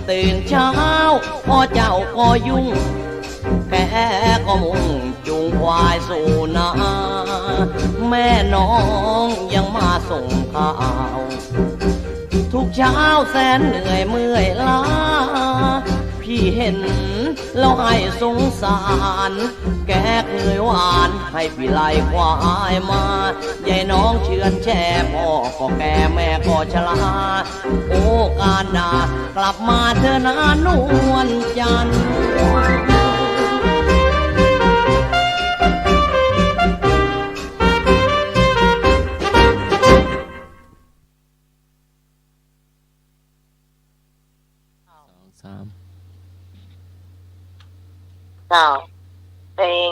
ตื่นเช้าพ่อเจ้าก็ยุ่งแกก็มุ่งจูงควายสู่นาแม่น้องยังมาส่งข่าวทุกเช้าแสนเหนื่อยเมื่อยล้าพี่เห็นแล้วให้สงสารแกเคยหวานให้พี่ไล่ควายมายายน้องเชื่อนแช่พ่อก็แก่แม่ก็ชราโอ้การดากลับมาเธอนะนวลจันทร์ เจ้าเพลง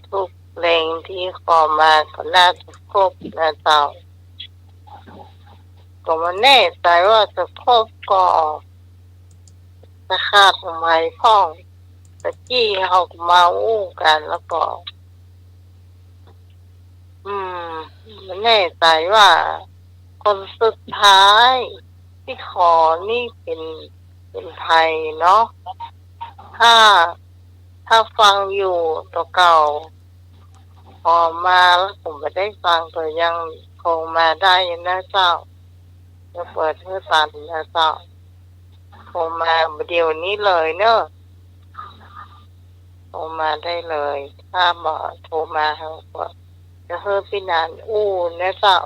ทุกเพลงที่ขอมาก็น่าจะครบนะเจ้าก็ไม่แน่ใจว่าจะครบก็จะขาดไหมพ่องตะกี้เขามาอู้กันแล้วก็ไม่แน่ใจว่าคนสุดท้ายที่ขอนี่เป็นไทยเนาะถ้าฟังอยู่ตัวเก่าพอมาแล้วผมไม่ได้ฟังก็ยังคงมาได้นะเจ้าจะเปิดเพื่อฟังนะเจ้าคงมาเดี๋ยวนี้เลยเนอะโทรมาได้เลยถ้าบอกโทรมาเขาก็จะเฮ้พี่นานอู้นะเจ้า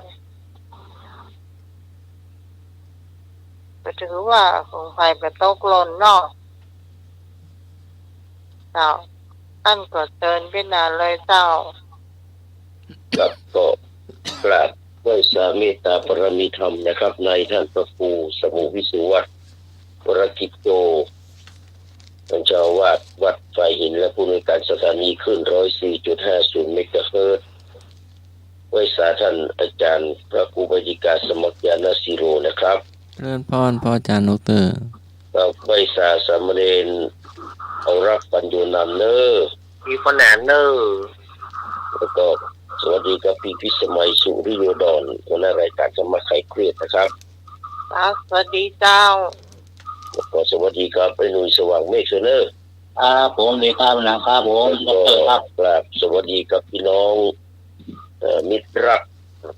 ก็ถือว่าคงไปไปตกหล่นเนาะเจ้าท่านก็เชิญพี่นานเลยเจ้าครับก็กราบด้วยสาเมตตาปรมีธรรมนะครับในท่านพระครูสมุวิสุวัฒน์วรกิจโตท่านเจ้าอาวาสวัดไฟหินและผู้ในวยการสถานีขึ้น 104.50 เมกะเฮิรตซ์ไว้สาท่านอาจารย์พระครูบดิกาสมัครญาณศิโรนะครับเริ่มพรพ่ออาจารย์ดร.ครับไว้สาสามเณรเอารักปัญโยนำเนอมีขนานเนอแล้วก็สวัสดีกับพี่พิสมัยสุริโยดรหัวหน้ารายการสมัครไขเครียดนะครับสวัสดีเจ้าแล้วก็สวัสดีครับไอ้หนุ่ยสว่างเมฆเนอผมดีครับนะครับผมครับครับสวัสดีกับพี่น้องมิตรรัก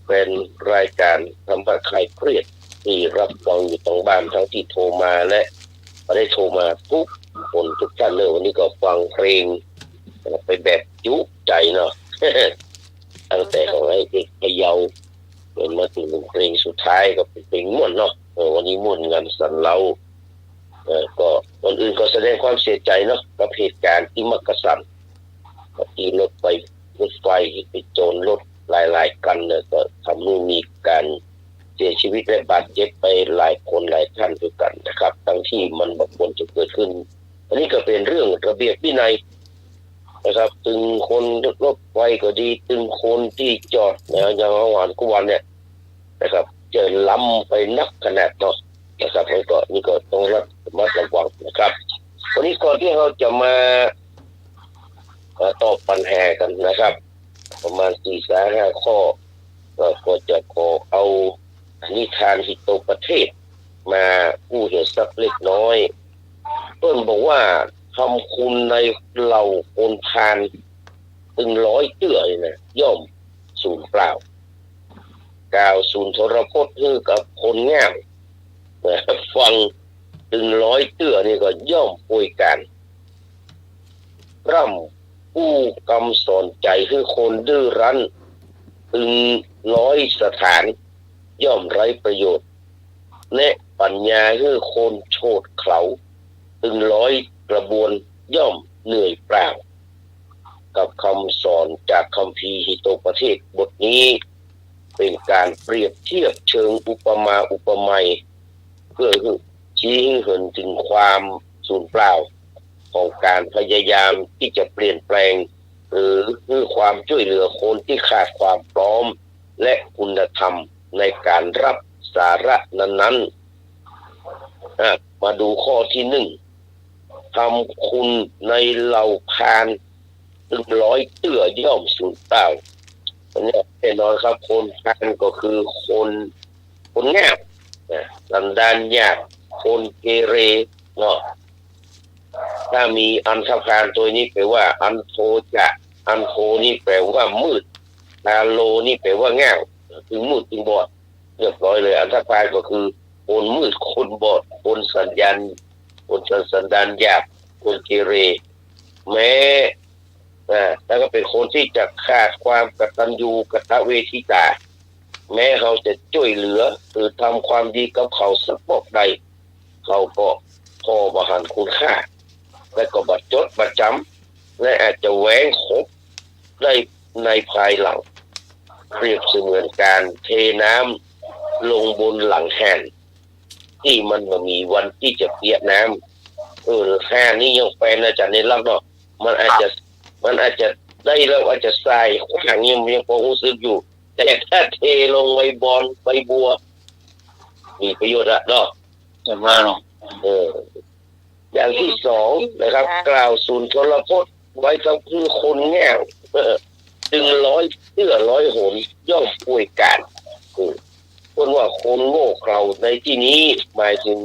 เป็นรายการสมัครไขเครียดที่รับฟังอยู่ตรงบ้านทั้งที่โทรมาและไม่ได้โทรมาทุกคนทุกท่านเลยวันนี้ก็ฟังเพลงไปแบบจุใจเนาะ ตั้งแต่ของไอ้เด็กพะเยาเป็นมาถึงเพลงสุดท้ายก็เป็นเพลงม่วนเนาะวันนี้ม่วนงานสันเล้าก็คนอื่นก็แสดงความเสียใจเนาะกับเหตุการณ์ที่มักกะสันที่รถไฟไปโจรรถหลายๆกันเนี่ยก็ทำให้มีการเสียชีวิตและบาดเจ็บไปหลายคนหลายท่านด้วยกันนะครับทั้งที่มันบ่ควรจะเกิดขึ้นอันนี้ก็เป็นเรื่องระเบียบวินัยนะครับตึงคนรถไฟก็ดีตึงคนที่จอดนะอย่างวันกุวันเนี่ยนะครับจะล้ำไปนักขนาดเนาะนะครับนี่ก็ต้องระมัดระวังนะครับวันนี้ก่อนที่เราจะมาตอบปัญหากันนะครับประมาณ 4-5 ข้อก็จะขอเอานิทานหิโตประเทศมาพูดเหตุสักเล็กน้อยต้นบอกว่าทำคุณในเหล่าคนทานตึงร้อยเตื้อนะย่อมสูญเปล่ากล่าวสูญทรพจน์คือกับคนง่ามฟังตึงร้อยเตื้อนี่ก็ย่อมป่วยการร่ำผู้กำสอนใจคือคนดื้อรั้นตึงร้อยสถานย่อมไร้ประโยชน์แนะปัญญาคือคนโฉดเขลาตึงร้อยกระบวนย่อมเหนื่อยเปล่ากับคำสอนจากคัมภีร์หิโตประเทศบทนี้เป็นการเปรียบเทียบเชิงอุปมาอุปไมยเพื่อชี้ให้เห็นถึงความสูญเปล่าของการพยายามที่จะเปลี่ยนแปลงหรือความช่วยเหลือคนที่ขาดความพร้อมและคุณธรรมในการรับสาระนั้นๆมาดูข้อที่ 1ทำคุณในเหล่าพานตึงร้อยเตื้อย่อมสูญเปล่าอันนี้แน่นอนครับคนพานก็คือคนง่ายสันดานยากคนเกเรเนาะถ้ามีอันธพาลตัวนี้แปลว่าอันโทจะอันโทนี่แปลว่ามืดอาโลนี่แปลว่าง่ายถึงมืดถึงบอดเรียบร้อยเลยอันธพาลก็คือคนมืดคนบอดคนสัญญาณคนสันดานยากคนเกเรแม้แล้วก็เป็นคนที่จะขาดความกตัญญูกตเวทิตาแม้เขาจะช่วยเหลือหรือทำความดีกับเขาสักบอกใดเขาก็พอบหันคุณค่าและก็บัดจดบัดจำและอาจจะแหวงคบได้ในภายหลังเปรียบเสมือนการเทน้ำลงบนหลังแห่นที่มันมีวันที่จะเปียกน้ำแห่นี่ยังเป็นอาจารย์ในลักเนาะ มันอาจจะได้แล้วอาจจะทรายขวางยังพอรู้สึกอยู่แต่ถ้าเทลงใบบอนใบบัวมีประโยชน์อะเนาะ แต่ว่าเนาะ อย่างที่สองนะครับ กล่าวศูนย์ชลพจน์ไว้ทั้งคือคนแง่วจึงร้อยหนย่อมป่วยการคนว่าคนโง่เขลาในที่นี้หมายถึง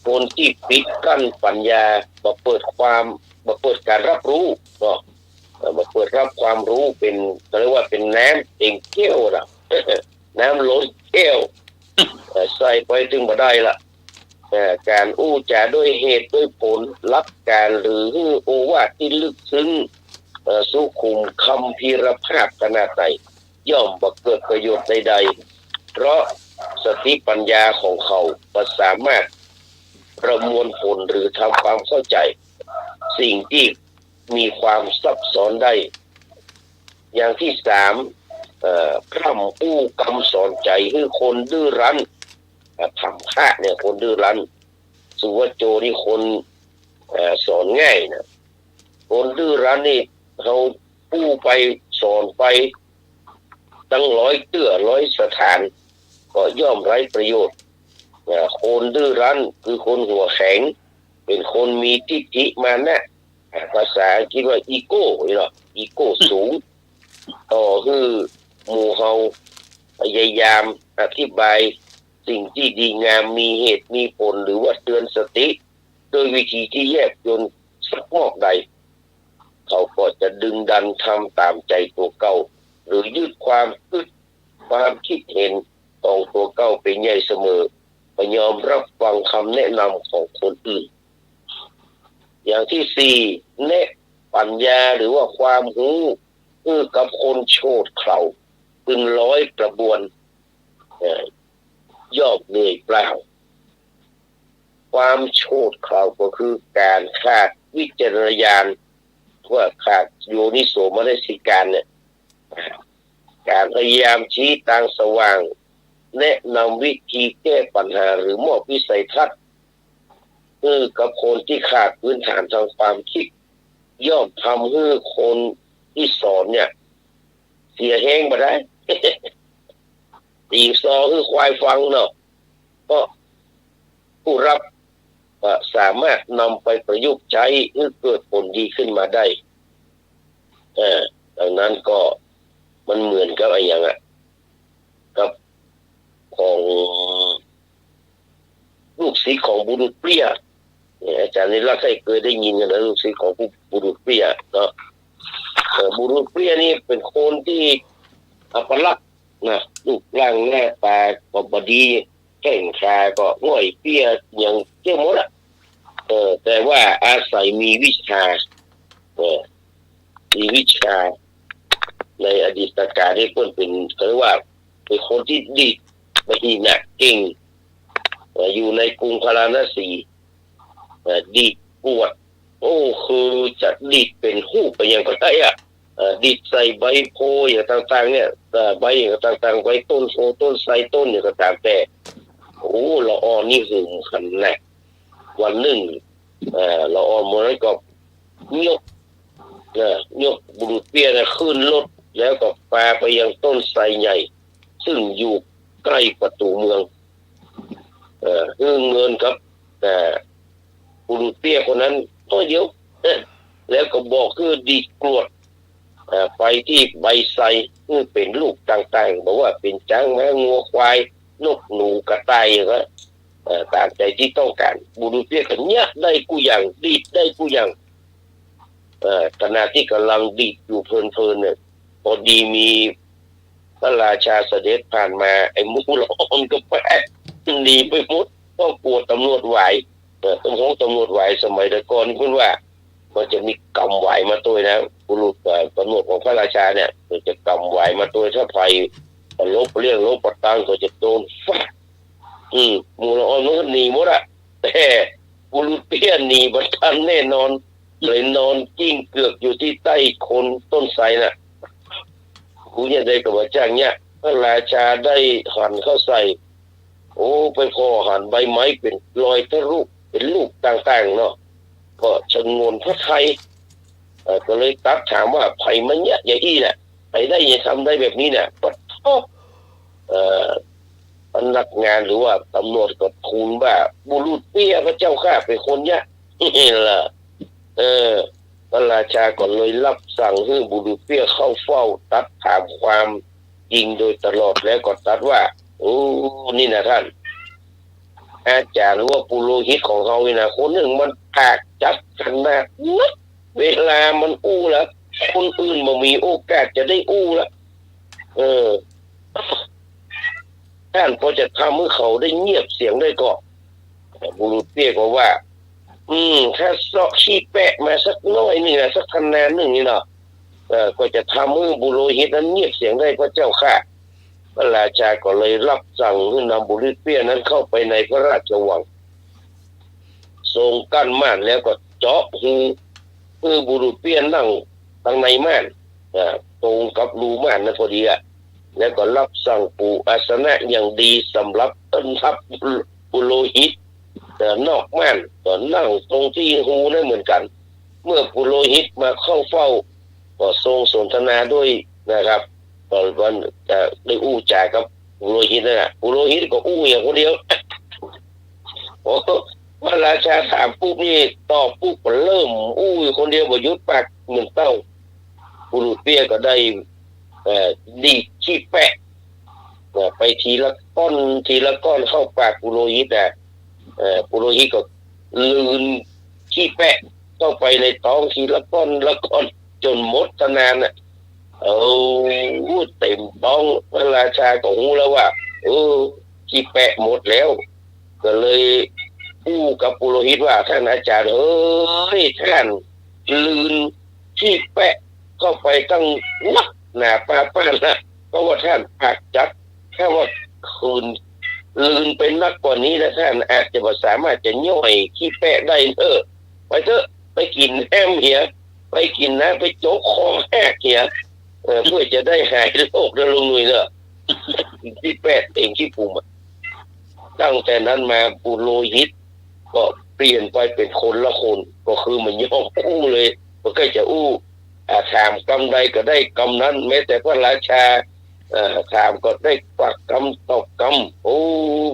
คนที่ปิดกั้นปัญญามาเปิดการรับรู้เนาะมาเปิดรับความรู้เป็นเรียกว่าเป็นน้ำเต็มแก้วนะน้ำล้นแก้วใส่ไปถึงมาได้ละการอู้จาด้วยเหตุด้วยผลรับการหรือโอวาทที่ลึกซึ้งสุขุมคำพีรภาพขนาดไหนย่อมบ่เกิดประโยชน์ใดๆเพราะสติปัญญาของเขาบ่สามารถประมวลผลหรือทำความเข้าใจสิ่งที่มีความซับซ้อนได้อย่างที่สามพร่ำอู้คำสอนใจคือคนดื้อรั้นทำพระเนี่ยคนดื้อรั้นสุวัจโจนี่คนสอนง่ายนะคนดื้อรั้นนี่เขาอู้ไปสอนไปตั้งร้อยสถานก็ย่อมไร้ประโยชน์คนดื้อรั้นคือคนหัวแข็งเป็นคนมีทิฏฐิมานะภาษาอังกฤษว่าอีโก้เนาะอีโก้สูงคือหมู่เฮาพยายามอธิบายสิ่งที่ดีงามมีเหตุมีผลหรือว่าเตือนสติโดยวิธีที่แยบยลสักมอกใดเขาก็จะดึงดันทำตามใจตัวเก่าหรือยึดความคิดเห็นของตัวเก่าเป็นใหญ่เสมอไม่ยอมรับฟังคำแนะนำของคนอื่นอย่างที่สี่แนะปัญญาหรือว่าความรู้กับคนโฉดเขลาพึงร้อยกระบวนย่อมเหนื่อยเปล่าความโฉดเขลาก็คือการขาดวิจารณญาณว่าขาดโยนิโสมนสิการเนี่ยการพยายามชี้ทางสว่างแนะนำวิธีแก้ปัญหาหรือมอบวิสัยทัศน์กับคนที่ขาดพื้นฐานทางความคิดย่อมทำให้คนที่สอนเนี่ยเสียแห้งมาได้ ตีซอคือควายฟังเนาะก็ผู้รับสามารถนำไปประยุกต์ใช้ให้เกิดผลดีขึ้นมาได้ดังนั้นก็มันเหมือนกับอะไรอย่างกับของลูกศิษย์ของบุรุษเปรี้ยอาจารย์นิรักษ์เคยได้ยินกันนะลูกศิษย์ของบุรุษเปรี้ยเนาะบุรุษเปรี้ยนี่เป็นคนที่อัปลักษณ์นะรูปร่างหน้าตาก็บดีแข้งขาก็ง่อยเปรี้ยอย่างเจ้าหมดแต่ว่าอาศัยมีวิชาในอดีตการที่เพิ่นเป็นเขาเรียกว่าเป็นคนที่ดีไม่หีหนักเก่งอยู่ในกรุงพาราณสีดีปวดคือจะดีเป็นหู้ไปอย่างก็ได้ดีใส่ใบโพอย่างต่างๆเนี่ยใบอย่างต่างๆใบต้นโพต้นไทรต้นอย่างต่างๆแต่ละออนี่หึงขันแหลกวันหนึ่งละออมันก็ยกบุรุษเปี้ยนะขึ้นรถแล้วก็พาไปยังต้นไทรใหญ่ซึ่งอยู่ใกล้ประตูเมืองเงินครับบุรุษเปี้ยคนนั้นก็เดียวแล้วก็บอกคือดีกรวดไปที่ใบไทรเป็นลูกต่างๆบอกว่าเป็นช้างม้างัวควายนกหนูกระต่ายก็ตามใจที่ต้องการบุรุษเปี้ยก็เนี่ยได้กูอย่างดีได้กูอย่างขณะที่กำลังดีอยู่เพลินๆเนี่ยพอดีมีพระราชาเสด็จผ่านมาไอ้มูละออนก็ไปหนีไปหมดก็กลัวตำรวจไหวตำรวจไหวสมัยแต่ก่อนพูดว่ามันจะมีกำไหวมาตัวนะบุรุษตำรวจของพระราชาเนี่ยมันจะกำไหวมาตัวถ้าไฟลบเรื่องลบประตังก็จะโดนฟาดมูละออนมันก็หนีหมดอะแต่บุรุษเปี้ยหนีบัดทันแน่นอนเลยนอนกิ้งเกือกอยู่ที่ใต้โคนต้นไทรน่ะกูเนี่ยได้กับว่าจ้างเนี่ยพระราชาได้หั่นเข้าใส่ไปพอหั่นใบไม้เป็นรอยทะลุเป็นลูกต่างๆเนาะก็ชงนพระไทย ก็เลยตัดถามว่าไผมันเนี่ยอย่างอี้เนี่ยไปได้ยังทำได้แบบนี้เนี่ยก็พนักงานหรือว่าตำรวจก็ทูลว่าบุรุษเปี้ยพระเจ้าข้าเป็นคนเนี่ยนี่ล่ะพระราชาก็เลยรับสั่งให้บุรุษเปี้ยเข้าเฝ้าตัดถามความจริงโดยตลอดแล้วก็ตัดว่าโอ้นี่นะท่านอาจารย์หรือว่าปุโรหิตของเขาเนี่ยนะคนหนึ่งมันปากจัดขนาดนักเวลามันอู้แล้วคนอื่นบ่มีโอกาสจะได้อู้แล้วท่านพอจะทำให้เขาได้เงียบเสียงได้ก็บุรุษเปี้ยก็ว่าถ้าเสาะขี้แปะมาสักน้อยนี่นะสักคะแนนหนึ่งนี่เนาะก็จะทำให้บุโรหิตนั้นเงียบเสียงได้พระเจ้าค่ะพระราชาก็เลยรับสั่งให้นำบุรุษเปี้ยนั้นเข้าไปในพระราชวังทรงกั้นม่านแล้วก็เจาะหูบุรุษเปี้ยนั่งทางในม่านตรงกับรูม่านนั่นพอดีแล้วก็รับสั่งปูอาสนะอย่างดีสำหรับต้นทัพปุโรหิตแต่นอกม่านก็นั่งตรงที่หูได้เหมือนกันเมื่อปุโรหิตมาเข้าเฝ้าก็ทรงสนทนาด้วยนะครับตอนวันได้อู้จากับปุโรหิตนะปุโรหิตก็อู้อย่างคนเดียวพระราชาถามปุ๊บนี่ตอบปุ๊บก็เริ่มอู้คนเดียวบ่หยุดปากเหมือนเต้าปุโรหิตเปี้ยก็ได้ดีขี้แปะไปทีละก้อนเข้าปากปุโรหิตปุโรหิตก็ลืนขี้แปะเข้าไปในท้องทีละก้อนจนหมดทนานเต็มท้องพระราชาก็รู้แล้วว่าขี้แปะหมดแล้วก็เลยพูดกับปุโรหิตว่าท่านอาจารย์ท่านลืนขี้แปะเข้าไปตั้งนักหนาป้านะเพราะว่าท่านปากจัดแค่ว่าคืนลืนเป็นนักกว่านี้แล้วท่านอาจจะสามารถจะย่อยขี้แปะได้ไปเถอะไปกินแฮมเหียไปกินนะไปโจ๊กคอแหกเหียเพื่อจะได้หายโรคแล้วลงหน่วยขี้แปะเองขี้ปุ่มตั้งแต่นั้นมาปุโรหิตก็เปลี่ยนไปเป็นคนละคนก็คือมันย่อมอู้เลยมันก็จะอู้ถามกำใดก็ได้กำนั้นแม้แต่พระราชาถามก็ได้ปักกำตกกำ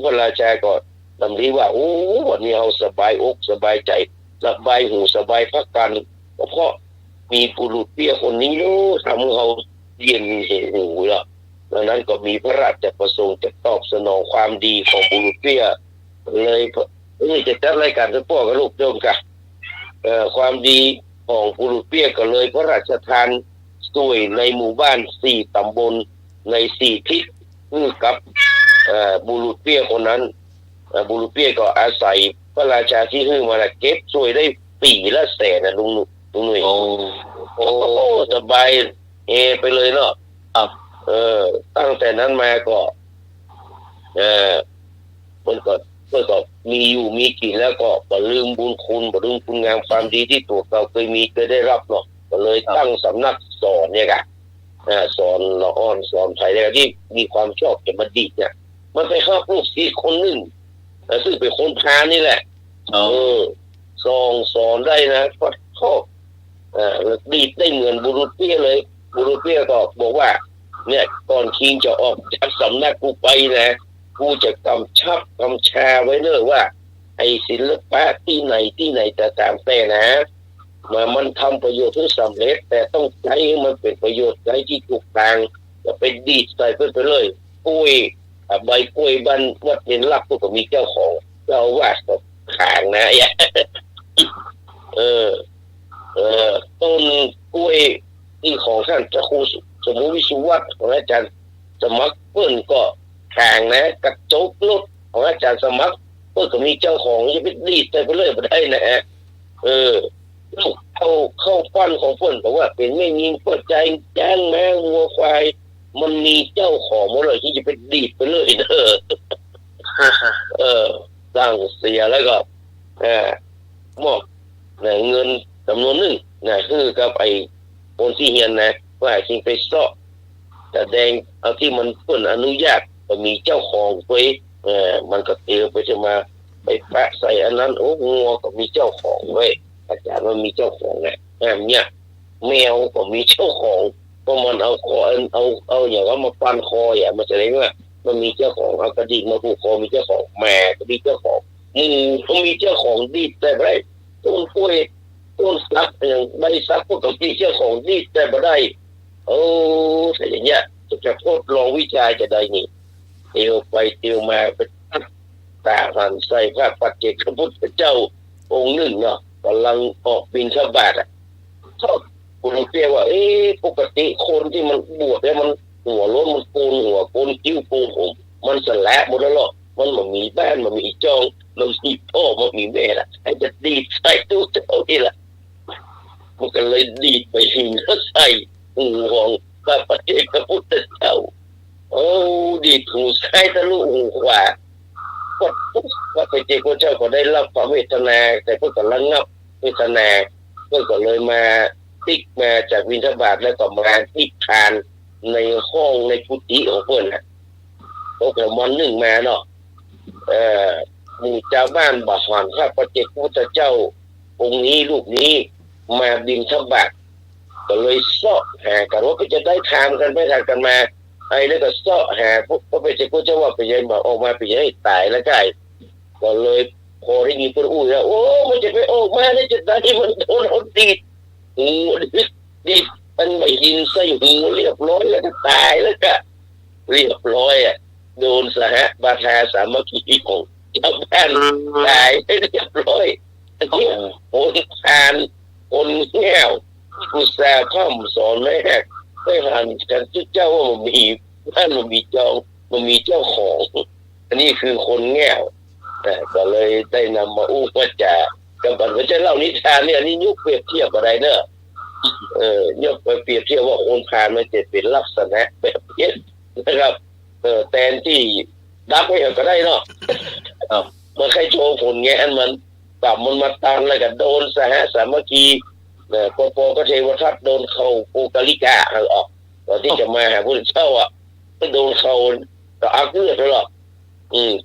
พระราชาก็ดำริว่าวันนี้เราสบายอกสบายใจสบายหูสบายพักกันเพราะมีปุรุษเปี้ยคนนี้ทำเราเย็นหูแล้วดังนั้นก็มีพระราชประสงค์จะตอบสนองความดีของปุรุษเปี้ยเลยจะจัดรายการสักพวกกับลูกโยมกันความดีของปุรุษเปี้ยก็เลยพระราชทานสวยในหมู่บ้าน4 ตำบลใน4 ทิศกับบุรุษเปี้ยคนนั้นบุรุษเปี้ยก็อาศัยพระราชาที่มาเก็บสวยได้ปีละแสนลุงหนุ่ยสบายไปเลยเนาะตั้งแต่นั้นมาก็มันก็มีอยู่มีกินแล้วก็บ่ลืมบุญคุณบ่ลืมคุณงามความดีที่ตัวเราเคยได้รับเนาะก็เลยตั้งสำนักสอนเนี่ยค่ะสอนละอ่อนสอนไทยแล้วที่มีความชอบจะมาดีเนี่ยมันไปเข้าลูกศิษย์คนหนึ่งซึ่งเป็นคนพาลนี่แหละสอนได้นะก็ชอบดีได้เหมือนบุรุษเปี้ยเลยบุรุษเปี้ยก็บอกว่าเนี่ยก่อนคิงจะออกจากสำนักกูไปนะกูจะกำชาไว้เนอะว่าไอ้ศิลปะที่ไหนแต่ตามแต่นะมันทำประโยชน์ที่สำเร็จแต่ต้องใช้ให้มันเป็นประโยชน์ใช้ที่ถูกทางจะไปดีดใส่ไปเลยกล้วยใบกล้วยบ้านวัดเย็นลักก็มีเจ้าของเจ้าว่าขางนะต้นกล้วยที่ของท่านพระครูสมุวิสุวัตของอาจารย์สมัครเปิ้นก็ขางนะกระจกรถของอาจารย์สมัครเปิ้นก็มีเจ้าของจะไปดีดใส่ไปเลยไม่ได้นะลูกเข้าปั้นของเปิ้นบอกว่าเป็นไม่ยิงเปิดใจจ้างแม่วัวควายมันมีเจ้าของหมดเลยที่จะไปดีดไปเลยตั้งเสียแล้วก็มอบเงินจำนวนหนึ่งคือกับไอ้คนที่เฮียนนะว่าจริงไปเสาะแต่แดงเอาที่มันเปิ้นอนุญาตก็มีเจ้าของไว้มันก็ไปจะมาไปแปะใส่อันนั้นงัวก็มีเจ้าของไว้อาจารย์มันมีเจ้าของเนี่ย แมวก็มีเจ้าของเพราะมันเอาคอเอาอย่างว่ามาฟันคออย่างมันแสดงว่ามันมีเจ้าของเอากระดิ่งมาผูกคอมีเจ้าของแม่ก็มีเจ้าของก็มีเจ้าของดีแต่ไม่ได้ต้นกล้วยต้นสักอย่างใบสักพวกก็มีเจ้าของดีแต่ไม่ได้แต่อย่างเงี้ยจะทดลองวิจัยจะได้นี่เตียวไปเตียวมาเป็นตาหันใส่ผ้าปัจเจกพระพุทธเจ้าองค์หนึ่งเนาะกำลังออกบิณฑบาตชอบคุณเรียกว่าปกติคนที่มันบวชแล้วมันหัวล้นมันโกนหัวโกนคิ้วโกนผมมันสละหมดแล้วหรอกมันมีบ้านมันมีจองมันมีพ่อมันมีแม่ละไอ้จะดีดใส่ตู้เจ้านี่แหละมันก็เลยดีดไปหินก็ใส่หูของพระปัจเจกพระพุทธเจ้าดีดหูซ้ายทะลุหูขวาก็พระปัจเจกพระเจ้าก็ได้รับความเวทนาแต่เพื่อก็ระงับเวทนาเพื่อก็เลยมาติ๊กมาจากบิณฑบาตแล้วก็มานิพพานในห้องในกุฏิของเพื่อนนะโอ้โหมันหนึ่งมาเนาะหมู่เจ้าบ้านบอกหอนพระปัจเจกพุทธเจ้าองค์นี้ลูกนี้มาบิณฑบาตก็เลยเสาะหากันว่าก็จะได้ทางกันไปทางกันมาไอ้แล้วก็เสาะหาพระปัจเจกพุทธเจ้าว่าไปยังบอกออกมาไปยังให้ตายแล้วก็ก็เลยพอได้ยินคนอู้แล้วโอ้มันจะไปออกมาได้จะได้มันโดนเขาดีดหูดีมันไม่ยินใส่หูเรียบร้อยแล้วก็ตายแล้วก็เรียบร้อยโดนสหบาทาสามัคคีของชาวบ้านตายเรียบร้อยเนี่ยคนทานคนแง่วกุศลพ่อมสอนไม่แหกไม่หันกันเจ้าว่ามันมีบ้านมันมีจองมันมีเจ้าของอันนี้คือคนแง่วก็เลยได้นำมาอู้ว่าจะกับบันว่าจะเล่านิทานเนี่ยนี่ยุคเปรียบเทียบอะไรเนอะยกไปเปรียบเทียบว่าองค์พานมันจะเป็นลักษณะแบบนี้นะครับแทนที่ดักไว้ก็ได้เนาะมันใครโชว์ผลแงนมันปรับมันมาตันแล้วก็โดนสหสามัคคีปปก็เทวทัตโดนเขาโอกาลิกาออกตอนที่จะมาหาพระเจ้าก็โดนเขาก็อักเลือดแล้วหรอก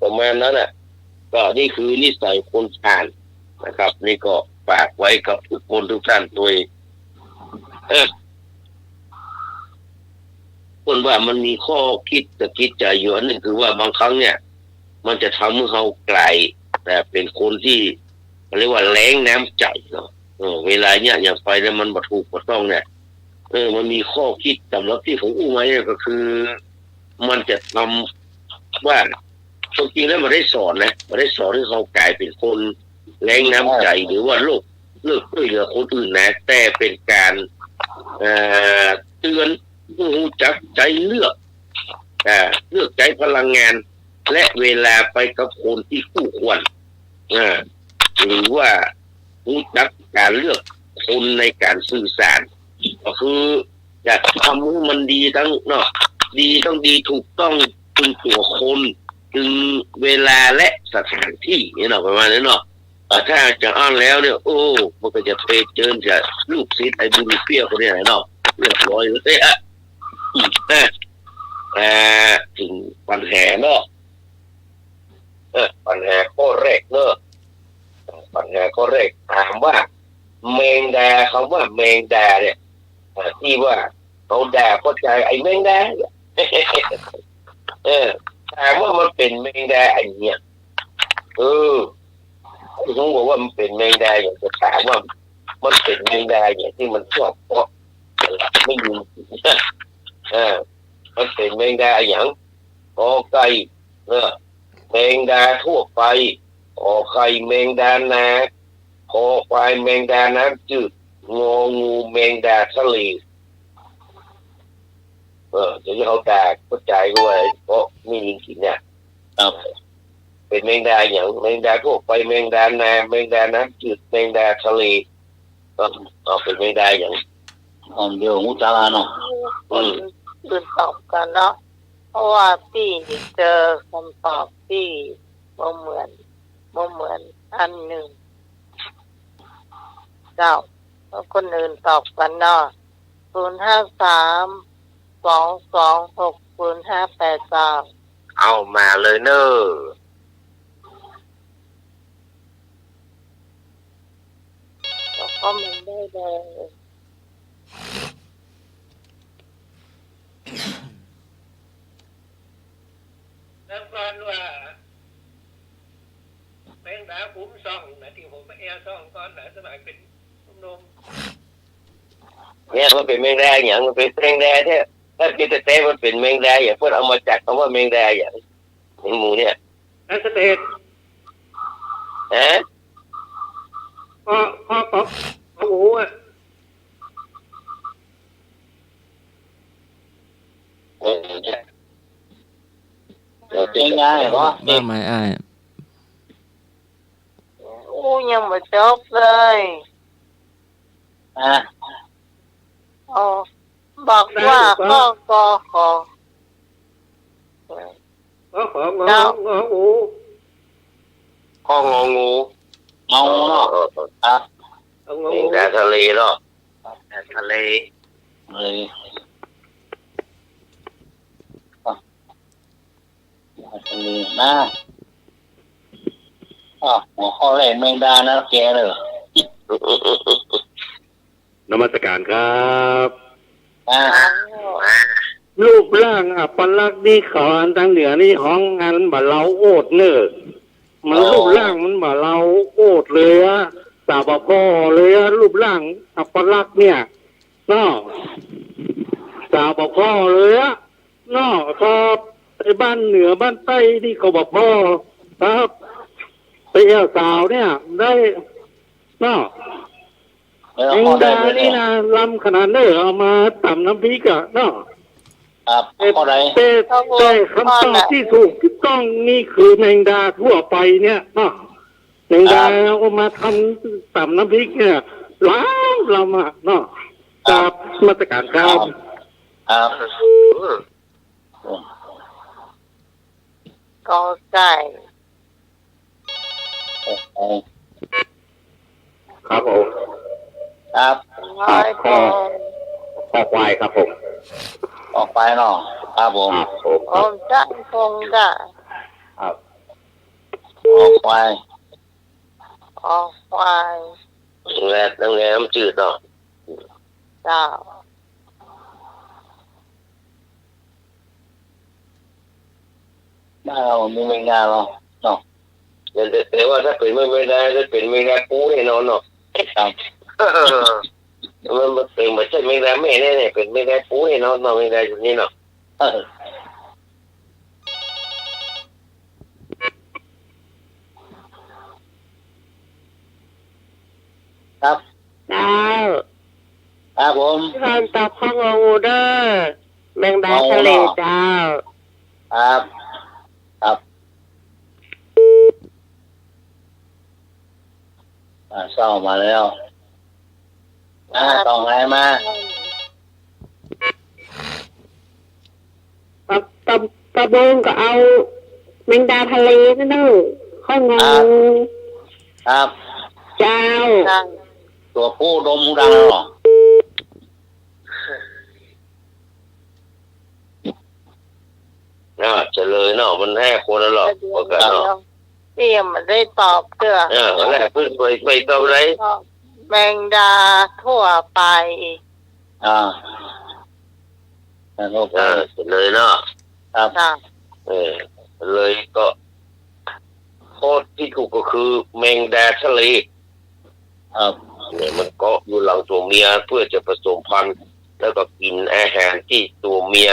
ประมาณนั้นก็นี่คือนิสัยคนพาลนะครับนี่ก็ฝากไว้กับทุกคนทุกท่านโดยคนว่ามันมีข้อคิดจะคิดใจอยู่อันหนึ่งคือว่าบางครั้งเนี่ยมันจะทำให้เขาไกลแต่เป็นคนที่เรียกว่าแรงน้ำใจเนาะเวลาเนี่ยอย่างไปแล้วมันบ่ถูกบ่ต้องเนี่ยมันมีข้อคิดสำหรับที่ผมอู้มาเนี่ยก็คือมันจะทำว่าจริงๆแล้วมันได้สอนนะมันได้สอนให้เขากลายเป็นคนแรงน้ำใจหรือว่าเลิกช่วยเหลือคนอื่นนะแต่เป็นการเตือนรู้จักใจเลือกใจพลังงานและเวลาไปกับคนที่คู่ควรหรือว่ารู้จักการเลือกคนในการสื่อสารก็คืออยากทำให้มันดีทั้งเนาะดีต้องดีถูกต้องถึงตัวคนถึงเวลาและสถานที่นี่เนาะประมาณนั้นเนาะถ้าจะอ้อนแล้วเนี่ยมันก็จะไปเจอจะลูกศิษย์ไอ้บุญเปรี้ยวคนนี้เนาะเรียบร้อยเลยถึงปัญหาเนาะปัญหาข้อแรกเนาะปัญหาข้อแรกถามว่าแมงดาคำว่าแมงดาเนี่ยที่ว่าเขาด่าเข้าใจไอ้แมงดาถามว่ามันเป็นแมงดาไอ้เนี่ยผมบอกว่ามันเป็นแมงดาอย่างจะถามว่ามันเป็นแมงดาอย่างที่มันชอบเพราะไม่ยินมันเป็นแมงดาอย่างกอไก่แมงดาทั่วไปขอไข่แมงดานาคอควายแมงดาน้ำจืดงองูแมงดาทะเลเดี๋ยวเขาด่าเข้าใจด้วยเพราะมีจริงๆเนี่ยเป็นแมงดาอย่างแมงดาทั่วไปแมงดานาแมงดาน้ำจืดแมงดาทะเลก็เป็นแมงดาอย่างเดียวมุจาราเนาะตื่นตอบกันเนาะเพราะว่าพี่เจอคำตอบที่บ่เหมือนอันหนึ่งเจ้าแล้วคนอื่นตอบกันเนาะ053-226-0589เอามาเลยเนอะแล้วก็มันได้เลย ก่อนว่าแมงดาบุ้มซ่องนะที่ผมไปแอร์ซ่องก่อนนะสมัยเป็นนมเนี่ยมันเป็นแมงดาอย่างมันเป็นแมงดาเนี่ยถ้ากินแต่มันเป็นแมงดาอย่างเพื่อนเอามาจากคำว่าแมงดาอย่างหมูเนี่ยนั่นสเตทฮะพ่อหมูอ่ะเป็นไงเหรอบ้าไหมอ้ายโอ้ยังไม่จบเลย อ๋อบอกว่าข้อกอของูข้ององูเอาเนาะครับแมงดาทะเลเนาะทะเลนะหัวข้อแรกแมงดานะแกเลยนมัสการครับรูปร่างอัปลักษณ์นี่ขอนทางเหนือนี่ของงานบ่เราโอดเนอะมันรูปร่างมันบ่เราโอดเลยอะสาวพ่อเลยอะรูปร่างอัปลักษณ์เนี่ยเนาะสาวพ่อเลยอะเนาะครับไอ้บ้านเหนือบ้านใต้ที่เขาบอกพ่อครับไปเอวสาวเนี่ยได้เนาะแมงดานี่นะลำขนาดนี้เอามาตำน้ำพริกอะเนาะแต่คำตอบที่ถูกที่ต้องนี่คือแมงดาทั่วไปเนี่ยเนาะแมงดาเอามาทำตำน้ำพริกเนี่ยล้างลำอะเนาะกับมาตรการครับกอไก่ครับผมครับร้อยคอควายครับผมออกไปเนาะครับผมอมจังคงจ้ะครับออกไปออกควายตั้งแต่น้ำจืดเนาะเจ้าบ้านเรามีแมงดาเนาะแต่ว่าถ้าเป็นไม่ได้ถ้าเป็นแมงดาปูแน่นอนเนาะครับมันเป็นไม่ใช่แมงดาแม่แน่ๆเป็นแมงดาปูแน่นอนเนาะแมงดาอยู่นี่เนาะครับครับผมทานตับข้องงูเด้อแมงดาทะเลเจ้าครับเศร้ามาแล้วต้องอะไรมาตะบงก็เอาแมงดาทะเลนั่นเด้อข้องงูครับเจ้าตัวผู้ดมดังหรอเฉลยเนาะมันแค่คนละหรอกโอกาสเนาะเตรียมได้ตอบเด้อแรกพึ่งไปตอบไรแมงดาทั่วไปเฉลยเนาะครับเลยก็ข้อที่ถูกก็คือแมงดาทะเลครับเนี่ยมันเกาะอยู่หลังตัวเมียเพื่อจะผสมพันธุ์แล้วก็กินอาหารที่ตัวเมีย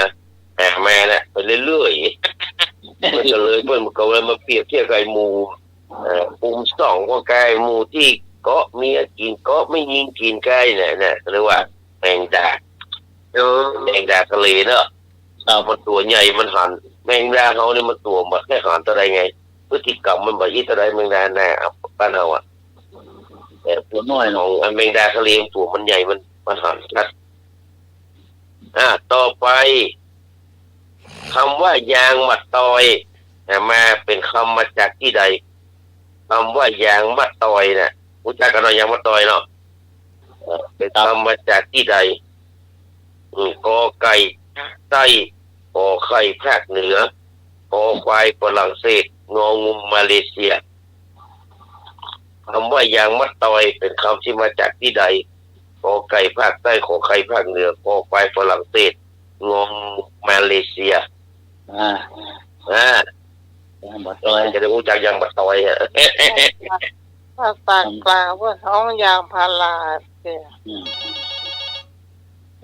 หามาเนี่ยไปเรื่อยๆมันจะเลยเพื่อนมันก็เลยมาเปรียบเทียบกับหมูปุ่มสองก็ไก่หมูที่เกาะเมียกินเกาะไม่ยิงกินไก่เนี่ยเรียกว่าแมงดาแมงดาทะเลเนาะมันตัวใหญ่มันหันแมงดาเขาเนี่ยมันตัวมันแค่หันตัวใดไงพฤติกรรมมันแบบยี่ตัวใดแมงดาแน่บ้านเราอ่ะแต่ตัวน้อยของแมงดาทะเลตัวมันใหญ่มันหันชัดต่อไปคำว่ายางมัดตอยมาเป็นคำมาจากที่ใดคำว่ายางมัดตอยเนี่ยรู้จักกันหน่อยยางมัดตอยเนาะเป็นคำมาจากที่ใดกอไก่ใต้กอไข่ภาคเหนือกอควายฝรั่งเศสงองูมาเลเซียคำว่ายางมัดตอยเป็นคำที่มาจากที่ใดกอไก่ภาคใต้ขอไข่ภาคเหนือกอควายฝรั่งเศสงองูมาเลเซีย ยางบัดต้อย จะได้รู้จักยางบัดตอยอ่ะ ภาษากลางว่าท้องยางพาราเนี่ย อืม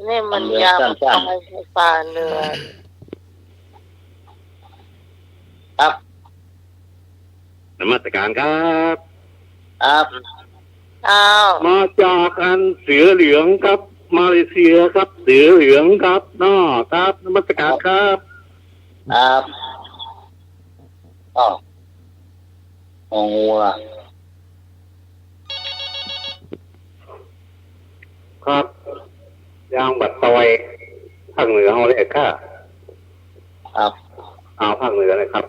นี่มันยางพาราภาษาเหนือ ครับ นมัสการครับ ครับ อ้าว มาจากอันเสือเหลืองครับมาเลเซียครับเสือเหลืองครับน้อครับนมัสการครับ ครับอ๋องูล่ะ ครับยางบัดตอยภาคเหนือเขาเรียกค่ะ ครับ เอาภาคเหนือเลยครับ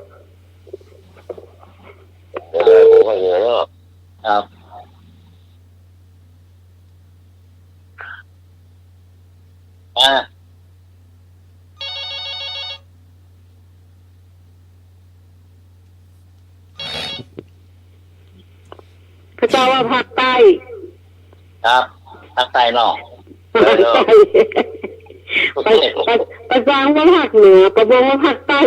ผมก็เหนื่อยแล้ว ครับอ่า พระเจ้าว่าภาคใต้ ครับทางใต้เนาะ ประจางว่าภาคเหนือประบงว่าภาคใต้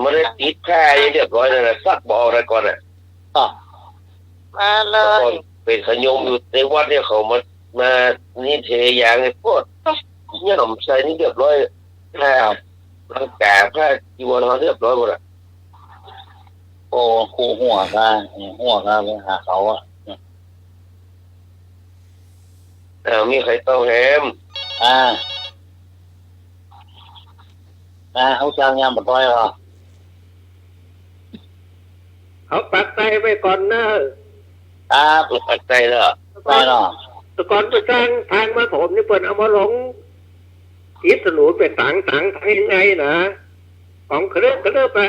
มันได้ติดแค่เรียบร้อยเลยนะซักบออะไรก่อนอ่ะ อ๋อ มาเลย เป็นขยมอยู่ในวัดเนี่ยเขามานี่เทยางไอ้พวกเนี่ยหน่อมใส่นี่เรียบร้อยแค่ร่างกายแค่จีวรเขาเรียบร้อยหมดอ่ะ โอ้คู่หัวกันหัวกันไปหาเขาอ่ะ มีใครต้องแฮม เอาจางยางบัดต้อยเหรอ เอาปักใต้ไปก่อนนะครับ ปัจใจแล้ว ใต้เนาะ แต่ก่อนไปสร้างทางมาผมนี่เปิดเอามาลงอิสรูเป็นต่างทางยังไงนะของเคลื่อนไป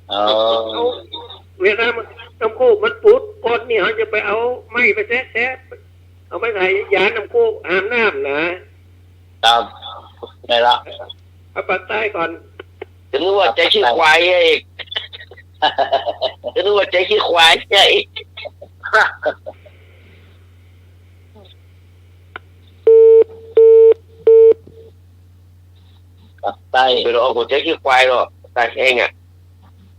เอาเวลามันน้ำโคกมันปุดก้อนนี่เขาจะไปเอาไม้ไปแทะเอาไปใส่ยาน้ำโคกอาบน้ำนะครับ ได้ละ เอาปักใต้ก่อน จะนึกว่าใจขี้ควายอีกจะนึกว่าใจขี้ควายใช่ ปักใต้ ไปรอคนใจขี้ควายหรอกตากแห้งอ่ะ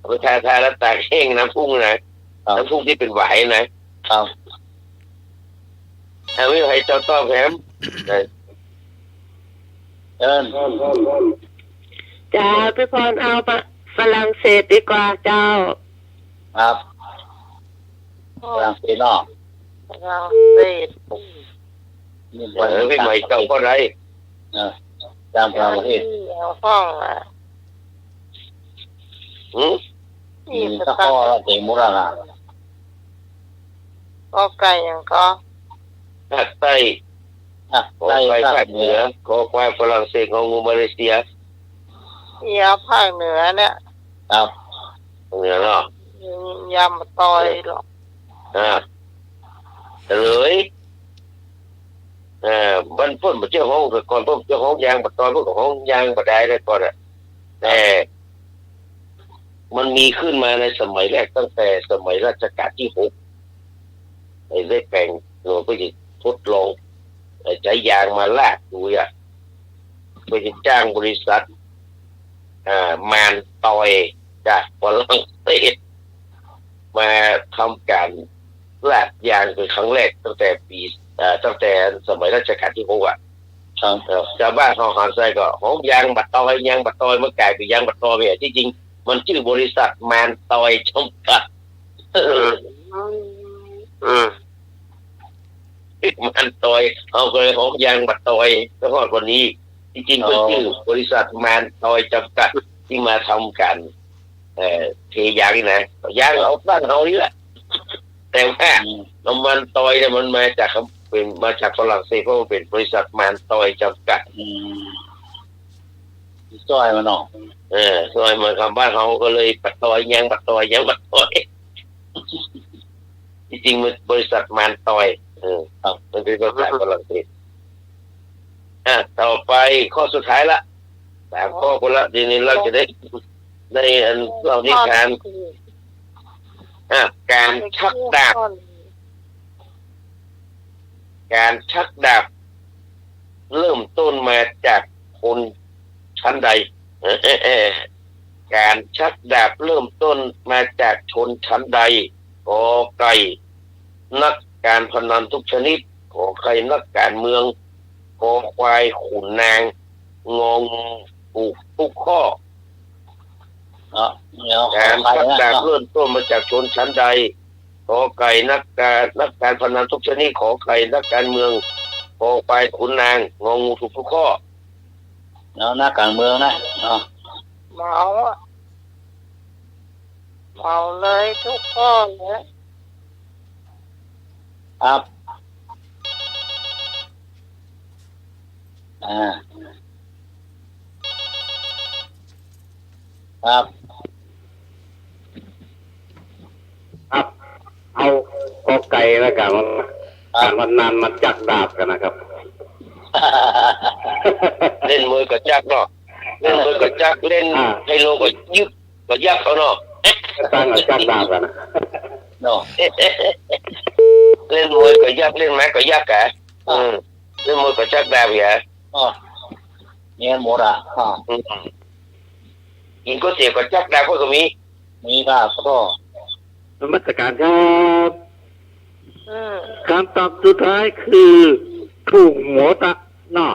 ไปทาแล้วตากแห้งน้ำพุ่งนะน้ำพุ่งที่เป็นหวายนะครับ ไม่ให้เจ้าต้อแฮม เอิ้น จ้าพี่พรเอาฝรั่งเศสดีกว่าเจ้า ครับฝรั่งเศสเนาะ เราเศษ นี่บ ไม่ใหม่เจ้าก็ไร จามประเทศ ห้องอ่ะ มีตะข้อละเตมุระละ ก็ไก่ยังก็ ภาคใต้ ขอ ใต้ ควาย ภา ภา ค ค เห เห นื นื อ อขอควายฝรั่งเศสของงูมาเลเซีย ยาภาคเหนือเนี่ย ครับ เหนือเนาะ ยำตอยหรอก เลยบ้านพ่นมาเจ้าห้องก่อนพ่นเจ้าห้องยางบัดตอนพวกของยางบัดได้ได้ก่อนอ่ะแต่มันมีขึ้นมาในสมัยแรกตั้งแต่สมัยรัชกาลที่6ได้แปลงหน่วยไปทดลองใช้ยางมาลากดูอ่ะไปจ้างบริษัทมานตอยจากฝรั่งเศสมาทำการลากยางเป็นครั้งแรกตั้งแต่สมัยรัชกาลที่6อ่ะชาวบ้านเขาหาใส่ก็ของยางบัดตอยยางบัดตอยมันกลายเป็นยางบัดตอยเนี่ยที่จริงมันชื่อบริษัทมานตอยจำกัดมันตอยเอาเลยของยางบัดตอยแล้วก็วันนี้จริงๆเป็นชื่อบริษัทมานตอยจำกัดที่มาทำกันเทยางนี่นะยางเอาบ้านเอานี่แหละแต่ว่าน้ำมันตอยเนี่ยมันมาจากฝรั่งเศสเพราะมันเป็นบริษัทมานตอยจำกัดซอยมันเนาะซอยมันคำบ้านเขาก็เลยบัดตอยยางบัดตอยยางบัดตอยจริงๆมันบริษัทมานตอยมันเป็นบริษัทฝรั่งเศสต่อไปข้อสุดท้ายละ3 ข้อคนละทีนี้เราจะได้อันเรานิทานการชักดาบ เริ่มต้นมาจากคนชั้นใด การชักดาบเริ่มต้นมาจากชนชั้นใดกอไก่นักการพนันทุกชนิดขอไข่นักการเมืองคอควายขุนนางงงปลูกทุกข้อการชักดาบเริ่มต้นมาจากชนชั้นใดขอไก่นักการพนันทุกชนิดขอไข่นักการเมืองคอควายขุนนางงงถูกทุกข้อแล้วนักการเมืองนะเมาเมาเลยทุกข้อเลยครับครับครับเอากอไก่แล้วกันการพนันมาจักดาบกันนะครับ เล่นมวยกับจักเนาะเล่นมวยกับจักเล่นไฮโลกับยึกกับยักษ์เขาเนาะตั้งกับจักดาบกันนะเนาะเล่นมวยกับยักษ์เล่นไม้กับยักษ์อะเล่นมวยกับจักดาบเหรอเนี่ยหมดอ่ะกินก๋วยเตี๋ยวกับจักดาบก็มีครับก็นมัสการครับคำตอบสุดท้ายคือถูกหมดอ่ะเนาะ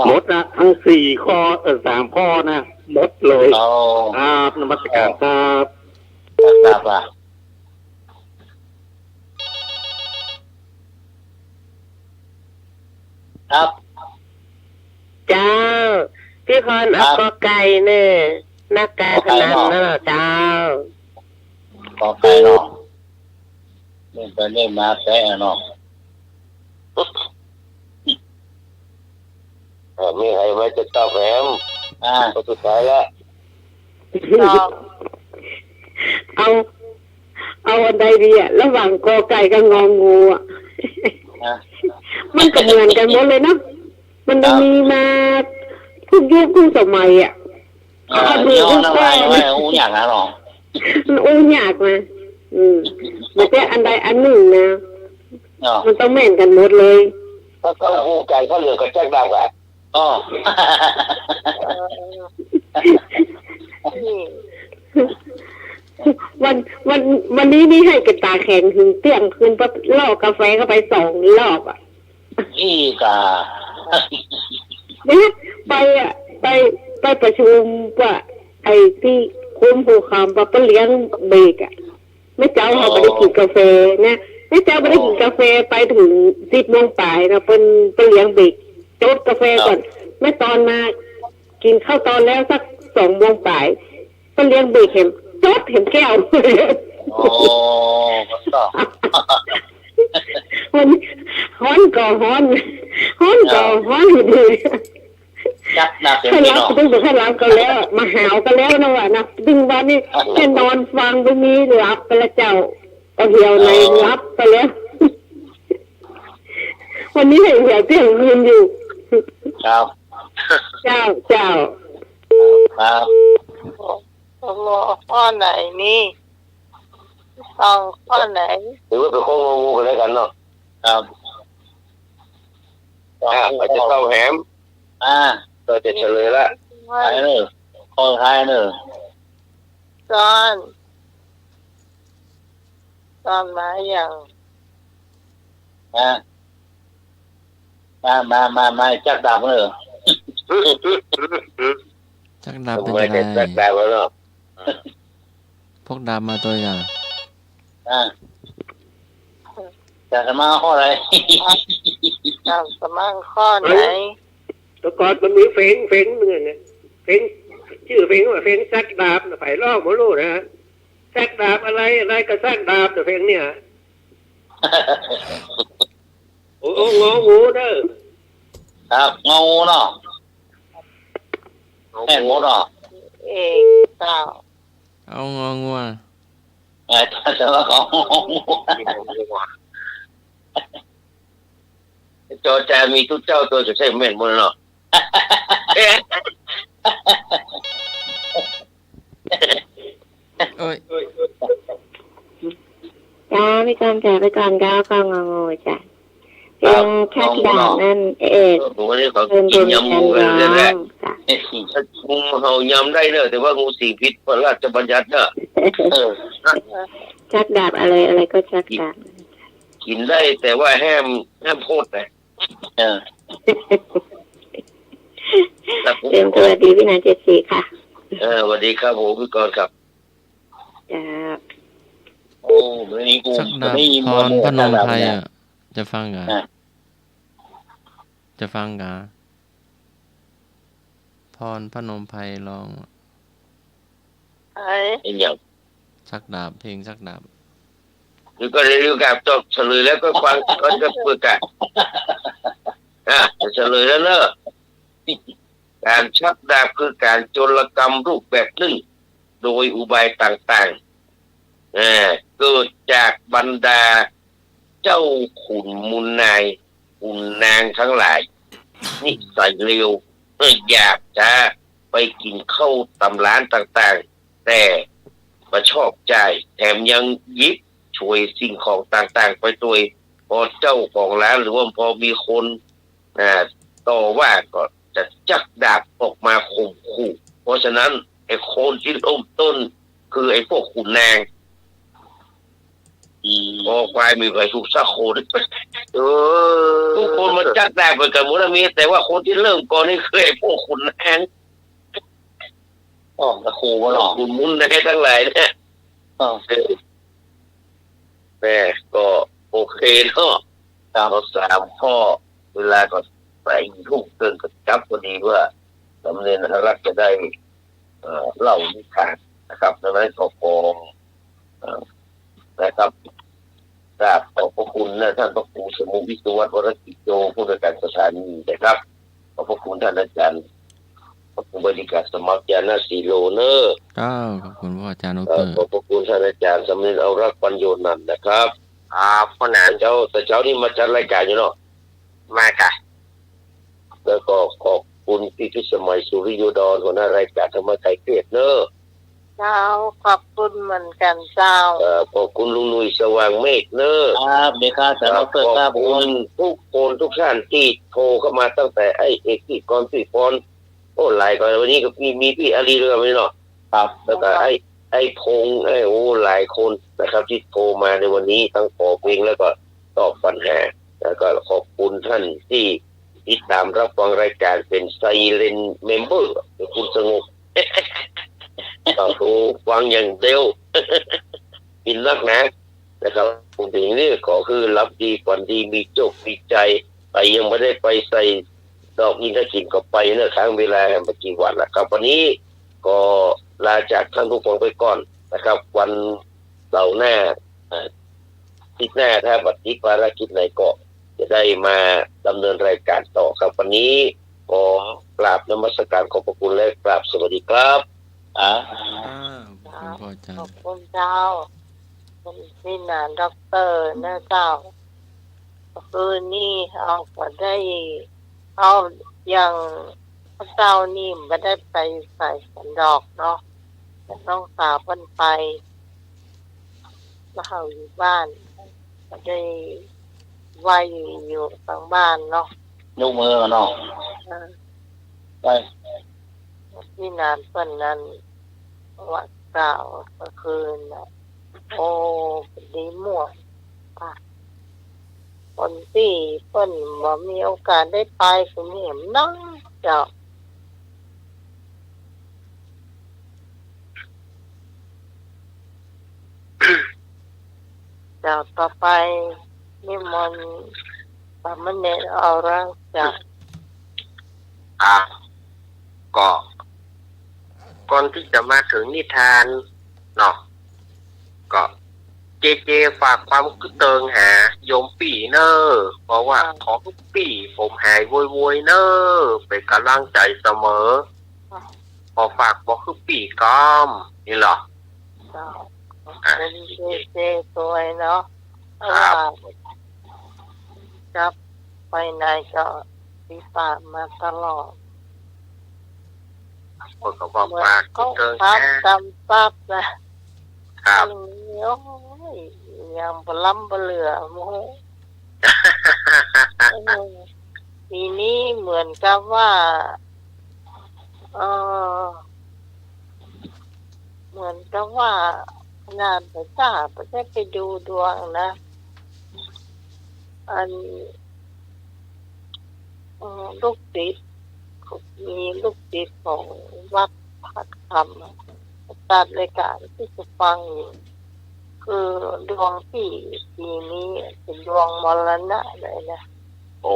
หมดอ่ะทั้ง4 ข้อ3 ข้อนะหมดเลยครับนมัสการครับครับเจ้าพี่พรเอากอไก่เนี่ยนักการพนันนั่นเหรอเจ้ากอไก่เนาะเล่นไปเล่นมาแตะเนาะมีใครไม่จะตอบแหมก็สุดท้ายแล้วเอาอันใดดีอ่ะระหว่างกอไก่กับงองูอ่ะมันก็เหมือนกันหมดเลยเนาะมันมีมาทุกยุคทุกสมัยอ่ะดูทุกข้ออู้อยากนะหรออู้อยากนะไม่ใช่อันใดอันหนึ่งนะมันต้องแม่นกันหมดเลยถ้าเขาอู้ไก่เขาเหลือกับแจ้งดาวกันวันนี้นี่ให้กันตาแข็งถึงเตี้ยงคืนลอกกาแฟเข้าไป2 รอบอ่ะอีกาเนี่ยไปประชุมว่าไอ้ที่คุ้มผู้คำว่าเลี้ยงเบรกอ่ะไม่เจ้าเขาไม่ได้กินกาแฟนะไม่เจ้าไม่ได้กินกาแฟไปถึง10 โมงป่ายนะเป็นเลี้ยงเบรกจดกาแฟก่อนไม่ตอนมากินข้าวตอนแล้วสัก2 โมงป่ายเป็นเลี้ยงเบรกเห็นจดเห็นแก้ววันนี้ฮ้อนก่อฮ้อนเลยจักนักเต็มที่เนาะดึงให้รับกันแล้วมาหาวกันแล้วนะวะนะดึงวันนี้แค่นอนฟังตรงนี้หลับไปแล้วเจ้าก็เหี่ยวในรับไปแล้ววันนี้เหี่ยวเที่ยงคืนอยู่ครับเจ้าครับข้อไหนนี่ต้องข้อไหนหรือว่าเป็นข้องูกันแล้วกันเนาะครับอาจจะเข้าแหมเราจะเฉลยละท้ายเนอะข้อท้ายเนอะตอนมาอย่างมาจักดาบเนอะจักดาบเป็นยังไงจักดาบเนาะพกดาบมาตัวอย่างจะสมาข้ออะไรจะสมาข้อไหนแต่ก่อนมันมีเฟ้งเนี่ยเฟ้งชื่อเฟ้งว่าเฟ้งซักดาบนะไผ่ลอกมาลูกนะฮะซักดาบอะไรก็ซักดาบแต่เฟ้งเนี่ยโอ้งองูเด้อครับงองูเนาะแม่งงูเนาะเจ้าเอางองูถ้าจะว่าของจอจามีทุกเจ้าตัวจะใช่แม่นหมดเนาะจ้าพี่กอนจ้าไปก่อนก้าวข้างงอจ้ะ เพลงชักดาบนั่นผมว่าเขากินยำงูกันเลยแหละงูเห่ายำได้เนอะแต่ว่างูสีพิษพระราชบัญญัติเนอะชักดาบอะไรก็ชักดาบกินได้แต่ว่าห้ามพูดนะสวัสดีพี่นาย74ค่ะสวัสดีครับผมพี่กรณ์ครับโอ้ไม่มีกูสักดาบพรพนมไพรอ่ะจะฟังกะพรพนมไพรลองเป็นอย่างสักดาบเพลงสักดาบหรือก็เรียกกับจบเฉลยแล้วก็ฟังก็จะเปิดกันจะเฉลยแล้วเนอะการชักดาบคือการโจรกรรมรูปแบบหนึ่งโดยอุบายต่างๆเกิดจากบรรดาเจ้าขุนมูลนายขุนนางทั้งหลายนิสัยเร็วอยากจะไปกินข้าวตำร้านต่างๆแต่มาชอบใจแถมยังยิบช่วยสิ่งของต่างๆไปตัวพอเจ้าของร้านหรือว่าพอมีคนต่อว่าก็จะจักดาบออกมาข่มขู่เพราะฉะนั้นไอ้คนที่เริ่มต้นคือไอ้พวกขุนนางพอควายมีใครถูกสักคนทุกคนมันจักดาบไปกันหมดมีแต่ว่าคนที่เริ่มก่อนนี่คือไอ้พวกขุนนางตะโขว่าหรอขุนมุนในทั้งหลายเนี่ยแต่ก็โอเคเนาะตาม3ข้อเวลาก็ไปทุ่งเกินกับจับพอดีว่าสำเร็จรักจะได้เล่านิทานนะครับดังนั้นก็ขอนะครับกราบขอบพระคุณนะท่านพระครูสมุวิศวรวรกิจโยผู้ในการสถานีนะครับขอบพระคุณท่านอาจารย์ขอบคุณบริการสมัครยานาสีโลเนอร์ขอบคุณพ่ออาจารย์นพเตอร์ขอบพระคุณท่านอาจารย์สำเร็จเอารักปัญโยนันท์นะครับพ่อหนานเจ้านี่มาจัดรายการอยู่เนาะมาค่ะแล้วก็ขอบคุณพี่พิสมัยสุริโยดรหัวหน้ารายการธรรมไทยเกตเนอร์เจ้าขอบคุณเหมือนกันเจ้าขอบคุณลุงนุ้ยสว่างเมฆเนอร์ครับเด็กค่ะแต่เราเปิดครับขอบคุณทุกคนทุกท่านที่โทรเข้ามาตั้งแต่ไอ้เอกที่ก่อนพี่พรโอ้หลายก่อนวันนี้ก็มีพี่อารีเรือไม่เนาะครับแล้วก็ไอ้พงโอ้หลายคนนะครับที่โทรมาในวันนี้ทั้งขอเพลงแล้วก็ตอบปัญหาแล้วก็ขอบคุณท่านที่ติดตามรับฟังรายการเป็นไซเลนเมมเบอร์คุณสงบต่อโทรฟังอย่างเดียวกินนักนะครับผมถึงนี่ก็คือรับดีฝันดีมีโชคมีใจไปยังไม่ได้ไปใส่ดอกอินทรีย์ก็ไปเนื่อค้างเวลาเมื่อกี่วันแล้วครับวันนี้ก็ลาจากท่านผู้ฟังไปก่อนนะครับวันเสาร์หน้าทิศหน้าถ้าบัดนี้ภารกิจไหนก็จะได้มาดำเนินรายการต่อครับวันนี้ขอกราบนมัสการขอบพระคุณและกราบสวัสดีครับขอบคุณเจ้าคุณพี่นานด็อกเตอร์นะเจ้าคืนนี้เอาก็ได้เอาอย่างเจ้านี่ไม่ได้ไปใส่สันดอกเนาะน้องสาวเพิ่นไปแล้วเขาอยู่บ้านก็ได้ไหวอยู่ทางบ้านเนาะยกมือเนาะไปที่นานเพิ่นนั้นวัดเก่าเมื่อคืนน่ะโอ้ดีม่วงคนที่เพิ่นบ่มีโอกาสได้ไปคือเห็นน้องเจ้าต่อไปนิมนต์สามเณรเอาร่างจากก็ก่อนที่จะมาถึงนิทานเนาะก็เจฝากความคิดเติงหาโยมปี่เนอเพราะว่าขอทุกปีผมหายโวยเนอเป็นกำลังใจเสมอขอฝากบอกคือปีก้อมนี่หรอเป็นเจสวยเนาะจับไปไหนก็ติดตามมาตลอดคนก็บอกฝากคิดเติงหาจำปั๊บนะครับโอ้ยยังบล้ำบเหลือโม ปีนี้เหมือนกับว่าเหมือนกับว่างานพระเจ้าประเทศไปดูดวงนะอันลูกศิษย์มีลูกศิษย์ของวัดพัดคำตัดรายการที่จะฟังอยู่คือดวงที่ปีนี้เป็นดวงมรณะเลยนะโอ้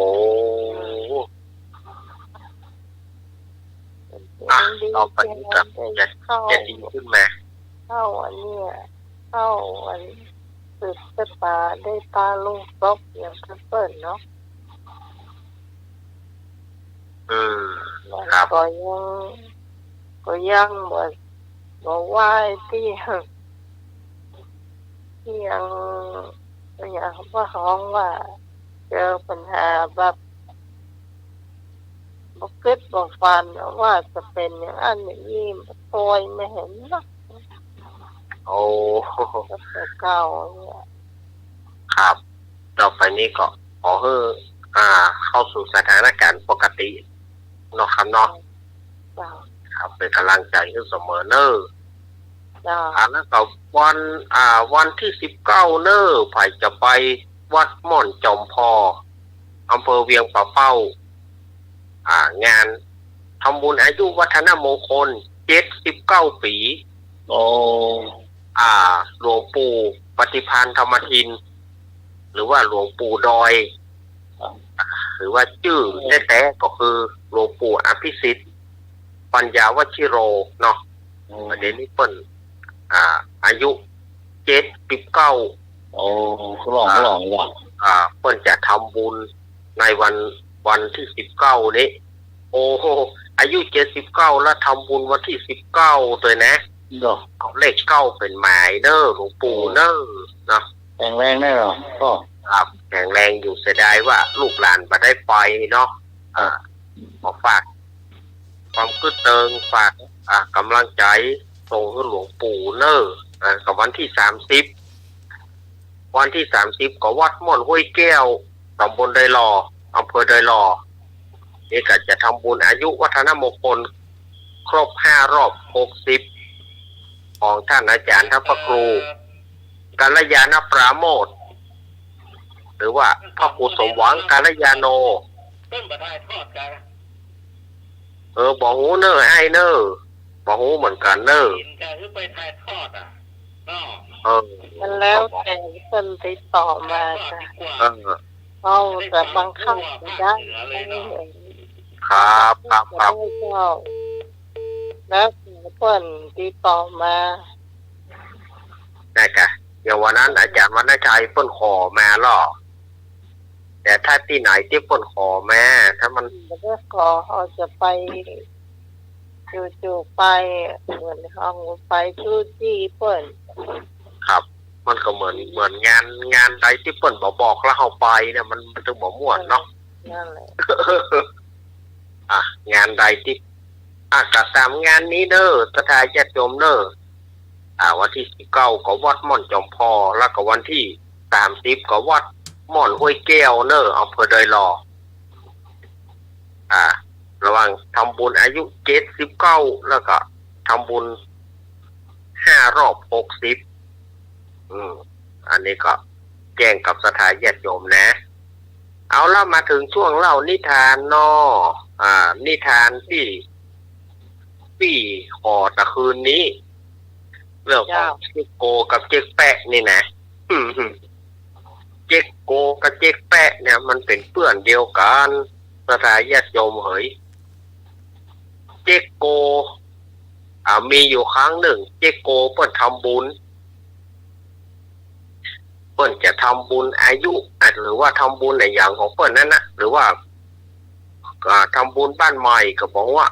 ต่อไปนี้จะดีขึ้นไหมเข้าอันเนี้ยเข้าอันสืบสปาได้ตาลุงซบอย่างเปิ้ลเนาะครับก็ยังบอกว่าที่ยังว่าห้องว่าเจอปัญหาแบบบอกคิดบอกฟันว่าจะเป็นอย่างอันนี้โอยไม่เห็นหรอกโอ้เก่าเนี่ยครับต่อไปนี้ก็ขอให้เข้าสู่สถานการณ์ปกติเนาะครับเนาะครับเป็นกำลังใจให้เสมอเนอะแล้วก็วันที่19เนอะไผ่จะไปวัดม่อนจอมพออำเภอเวียงป่าเป้างานทำบุญอายุวัฒนมงคล79ปีโอ้หลวงปู่ปฏิภาณธรรมทินหรือว่าหลวงปู่ดอยหรือว่าชื่อแท้ๆก็คือหลวงปู่อภิสิทธิ์ปัญญาวชิโรเนาะเดี๋ยวนี้เปิ้นอายุ79โอ้เขาลองว่าเปิ้นจะทำบุญในวันที่19นี้โอ้โหอายุ79แล้วทำบุญวันที่19เลยนะเอาเลข9เป็นหมายเด้อหลวงปู่เด้อนะแข็งแรงได้หรอก็ครับแข็งแรงอยู่เสียดายว่าลูกหลานมาได้ไปเนาะขอฝากความกึศเติงฝากกำลังใจส่งให้หลวงปู่เด้อกับวันที่30ก็วัดม่อนห้วยแก้วตำบลไดหล่ออำเภอไดหล่อนี่ก็จะทำบุญอายุวัฒนมงคลครบ5 รอบ60ของท่านอาจารย์ท่านพระครูกัลยาณปราโมทย์หรือว่าพระครูสมหวังกัลยาโนต้นประทายทอดกันบอกหูเนอไอ้เนอบอกหูเหมือนกันเนอจะคือไปทายทอดมันแล้วแต่คนติดต่อมาจ้ะเอาแต่บางครั้งไม่ได้ครับแล้วเพิ่นติดต่อมาได้กะอย่างวันนั้นอาจารย์วรรณชัยเพิ่นขอมาหรอแต่ถ้าที่ไหนที่เพิ่นขอมาถ้ามันก็ขอเขาจะไปจู่ๆไปเหมือนห้องไปที่เพิ่นครับมันก็เหมือนงานใดที่เปิ้นบอกแล้วเฮาไปเนี่ยมันถึงบ่ม่วนเนาะนั่นแหละงานใดที่ก็ตามงานนี้เด้อสถานญาติโยมเด้อวันที่19ก็วัดม่อนจอมพอแล้วก็วันที่30ก็วัดม่อนห้วยแก้วเด้ออำเภอไดหล่อระหว่างทำบุญอายุ79แล้วก็ทำบุญ5 รอบ60อันนี้ก็แจ้งกับสถานญาติโยมนะเอาล่ะมาถึงช่วงเล่านิทานเนาะนิทานที่ปี่ขอตะคืนนี้เรื่องของเจ๊กโกกับเจ๊กแปะนี่นะเจ๊กโกกับเจ๊กแปะเนี่ยมันเป็นเพื่อนเดียวกันสถานญาติโยมเฮ้ยเจ๊กโกมีอยู่ครั้งหนึ่งเจ๊กโกเพิ่นทำบุญเปิ้นจะทำบุญอายุหรือว่าทำบุญในอย่างของเปิ้นนั่นนะหรือว่าทำบุญบ้านใหม่ก็บอกว่า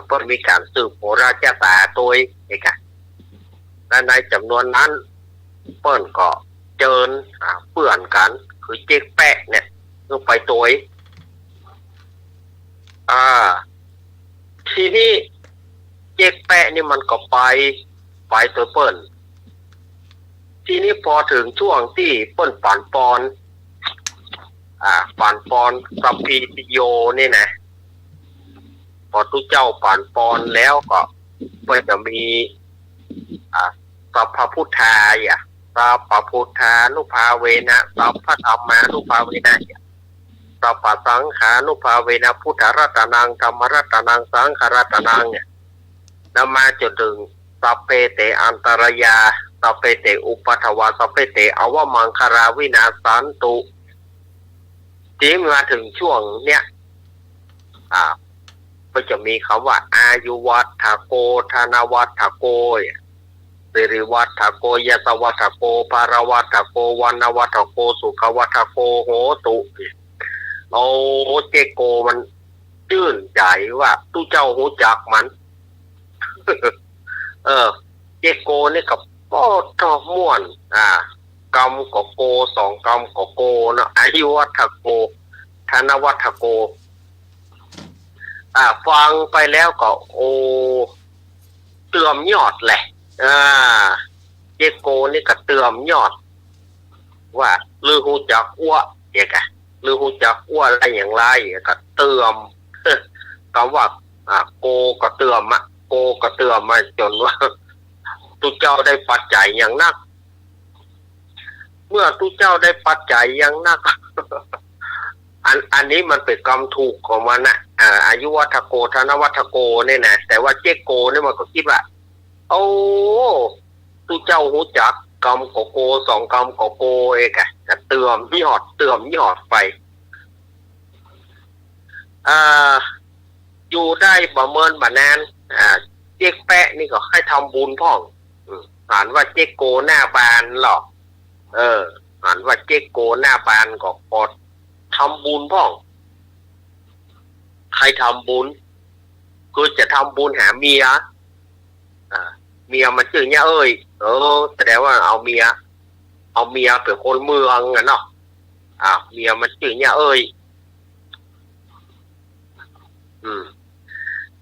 เปิ้นมีการสืบโหราชศาสตร์ตัวเองและในจำนวนนั้นเปิ้นก็เจิญเพื่อนกันคือเจ๊กแปะเนี่ยคือไปตัวทีนี้เจ๊กแปะนี่มันก็ไปตัวเปิ้นทีนี้พอถึงช่วงที่เปิ้นปั่นปอน ป่านปอนสัพพิติโยนี่นะพอตุเจ้าป่านปอนแล้วก็จะมีสัพพพุทธาสัพพพุทธานุภาเวนะสัพพธรรมานุภาเวนะสัพพสังขานุภาเวนะพุทธรัตนังธรรมรัตนังสังฆรัตนังเนี่ยนำมาจนถึงสัพเพเตอันตรยาสัพเพเตอุปัฏฐวาสัพเพเตอวมังคาราวินาสันตุที่มาถึงช่วงเนี้ยก็จะมีคำว่าอายุวัฏฐโกธนวัฏฐโกสิริวัฏฐโกยสวัฏฐโกภารวัฏฐโกวันวัฏฐโกสุขวัฏฐโกโหตุโอ้เจโกมันชื่นใจว่าตู้เจ้าหูจักมันเจโกนี่กับป้อทอม่วนกรรมก็โกสองกรรมก็โกเนาะอายุวัฏฐโกธนวัฏฐโกฟังไปแล้วก็โอ้เตื่อมยอดแหละเจโกนี่ก็เตื่อมยอดว่าลือหูจักอ้วเอกลือหูจักอ้วอะไรอย่างไรก็เตื่อมคำว่าโกก็เตื่อมโกก็เตื่อมมาจนว่าตุเจ้าได้ปัจจัยอย่างนักเมื่อตุเจ้าได้ปัจจัยอย่างนักอันนี้มันเป็นกรรมถูกของมันนะอายุวัฏโกธนวัฏโกเนี่ยนะแต่ว่าเจโกเนี่ยมันก็คิดว่าโอ้ตุเจ้าหูจักกรรมโกสองกรรมโกเอกจะเตื่อมยอดไปอยู่ได้ประเมินบานานเจ๊กแปะนี่ก็ให้ทำบุญพ่องอ่านว่าเจ๊กโกหน้าบานหรอกอ่านว่าเจ๊กโกหน้าบานก็กดทำบุญพ่องใครทำบุญคือจะทำบุญหาเมียเมียมันชื่อเนี่ยแสดงว่าเอาเมียเป็นคนเมืองเนาะเมียมันชื่อเนี่ย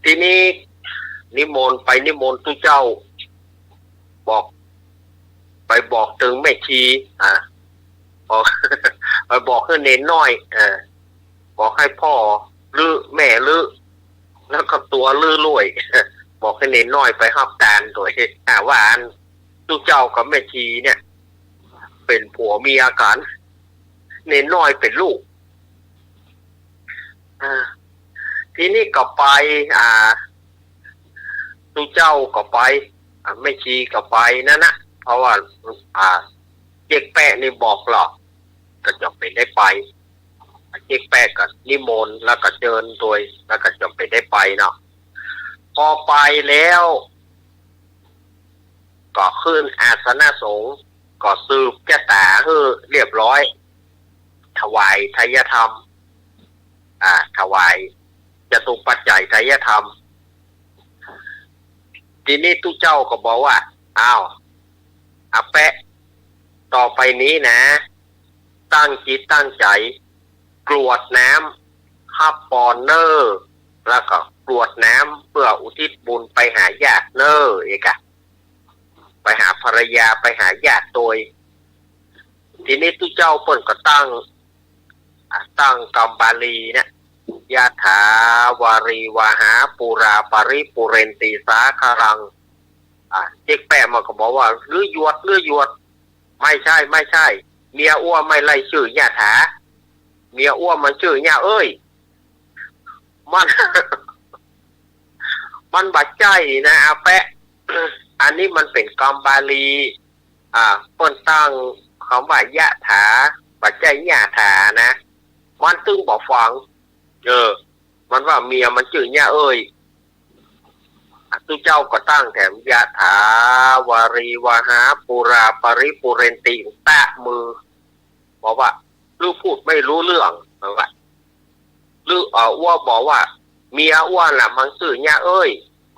ทีนี้นิมนต์ตุเจ้าบอกถึงแม่ชีบอกให้เน้นน้อยบอกให้พ่อลือแม่ลือแล้วก็ตัวลือรวยบอกให้เน้นน้อยไปหับตานตัวว่าอันตุเจ้ากับแม่ชีเนี่ยเป็นผัวเมียกันเน้นน้อยเป็นลูกทีนี้ก็ไปตุเจ้าก็ไปแม่ชีก็ไปนั่นนะเพราะว่าเจ๊กแปะนี่บอกหรอกก็จะเป็นได้ไปเจ๊กแปะก็นิมนต์แล้วก็เชิญตัวแล้วก็จะเป็นได้ไปเนาะพอไปแล้วก็ขึ้นอาสนะสงฆ์ก็สืบแก้ตาเรียบร้อยถวายไทยธรรมถวายจตุปัจจัยไทยธรรมทีนี้ตุเจ้าก็บอกว่าอาแปะต่อไปนี้นะตั้งจิตตั้งใจกรวดน้ำฮับปอนเนอร์แล้วก็กรวดน้ำเพื่ออุทิศบุญไปหาญาติเนอร์เอกไปหาภรรยาไปหาญาติโดยทีนี้ตุเจ้าเปิ้นก็ตั้งกรรมบาลีเนี่ยยะถาวารีวาหาปุราปริปุเรนติสาคารังเจ๊กแปะมาก็บอกว่าเลือหยวดไม่ใช่เมียอ้วไม่ไล่ชื่อยะถาเมียอ้วมันชื่อยะมันบาดใจนะอาแปะอันนี้มันเป็นกรรมบาลีเปิ้นตั้งคำว่ายะถาบาดใจยะถานะมันตึงบอกฟังมันว่าเมียมันชื่อยะตุเจ้าก็ตั้งแถมยะถาวารีวาหาปุราปริปุเรนติแตะมือบอกว่าลูกพูดไม่รู้เรื่องว่าลูกอ้วบอกว่าเมียอ้วนน่ะมันชื่อยะ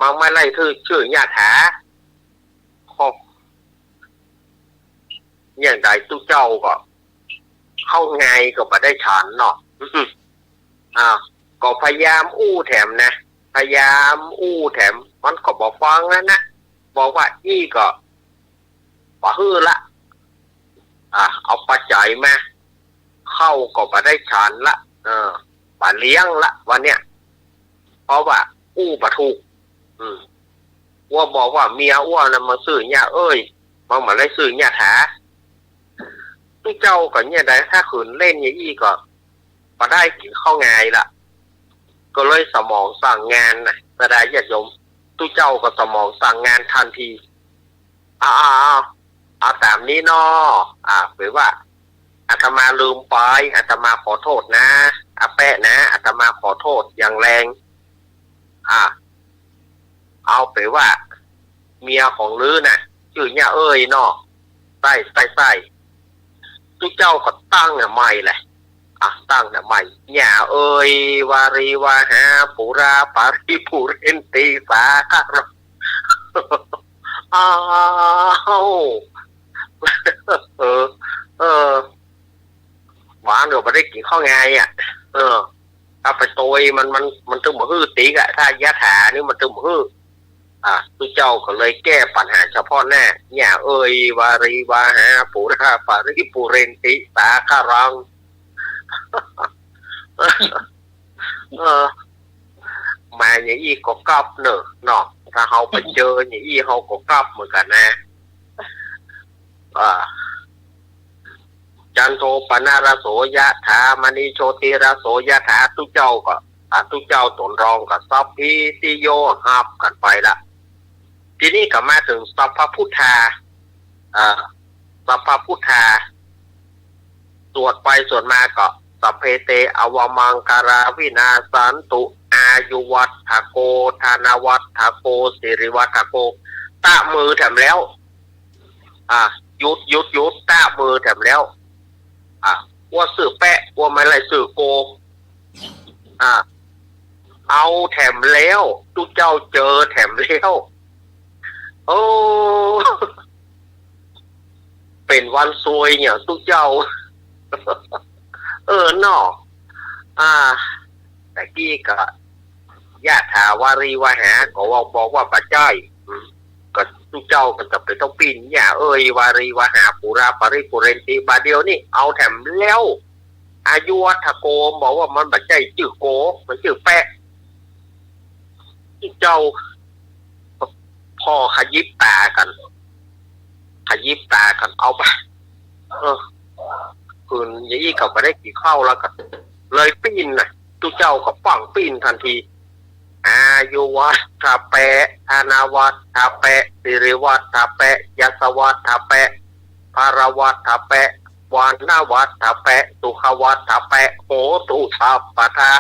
มันไม่ไล่ชื่อยะถาอย่างใดตุเจ้าก็เข้าไงก็ไม่ได้ฉันเนาะก็พยายามแถมนะพยายามแถมมันก็บอกฟังแล้วนะบอกว่าก็ปะฮือละเอาปัจจัยมา เข้าก็มาได้ฉันละป่าเลี้ยงละวันเนี้ยเพราะว่าอู้ปะถูกว่าบอกว่าเมียอ้วนน่ะมาซื้อเนี่ยเอ้ยมันมาได้ซื้อเนี่ยแท้ตู้เจ้าก็เนี่ยได้ถ้าขืนเล่นอย่างอี้ก็มาได้กินข้าวงายละก็เลยสมองสั่งงานนะแต่ได้ญาติโยมตู้เจ้าก็สมองสั่งงานทันทีเอาตามนี้เนาะหรือว่าอาตมาลืมไปอาตมาขอโทษนะอาแปะนะอาตมาขอโทษอย่างแรงเอาไปว่าเมียของลือน่ะชื่อเนี่ยเอ้ยเนาะใส่ทุกเจ้าก็ตั้งเนี่ยใหม่แหละตั้งเนี่ยใหม่เนี่ยเอ้ยวารีวาหาปุราปาริปุเรนติสาคาระหวานเดี๋ยวมาได้กินข้าวไงถ้าไปโตยมันตึงมาฮื้อตีกะถ้ายะถานี่มันตึงมาฮื้อทุกเจ้าก็เลยแก้ปัญหาเฉพาะหน้าเนี่ยเอ้ยวารีวาหาปุราปาริปุเรนติสาคารังมาอย่างอี้ก็กลับเนอะเนาะถ้าเขาไปเจออย่างอี้เขาก็กลับเหมือนกันนะจันโทปนาราโสยะถามณีโชติราโสยะถาทุกเจ้าก็ทุกเจ้าตนรองกับซัพพิติโยหับกันไปละทีนี้ก็มาถึงสัพพพุทธาสัพพพุทธาสวดไปสวดมาก็สัพเพเตอวมังการาวินาสันตุอายุวัฏฐโกธานวัฏฐโกสิริวัฏฐโกตะมือแถมแล้วยุดตะมือแถมแล้วว่าสื่อแปะว่าไม่ไรสื่อโกเอาแถมแล้วทุกเจ้าเจอแถมแล้วโอ้เป็นวันซวยเนี่ยทุกเจ้าเนาะแต่กี้ก็ญาติถาวารีวาหาก็บอกว่าปัจจัยก็ทุกเจ้าก็จะไปต้องปีนเนี่ยเอ้ยวารีวาหาปุราปาริปุเรนติบาเดียวนี่เอาแถมแล้วอายุวัฏโกบอกว่ามันปัจจัยชื่อโกมันชื่อแปะที่เจ้าพ่อขยิบตากันเอาไปคืนอย่างนี้เขาไปได้กี่เข้าแล้วกันเลยปีนน่ะทุกเจ้าก็ปังปีนทันทีอายุวัฏฐาแปะธานาวัฏฐาแปะสิริวัฏฐาแปะยัสวัฏฐาแปะภารวัฏฐาแปะวานาวัฏฐาแปะสุขวัฏฐาแปะโหตุสัพพทา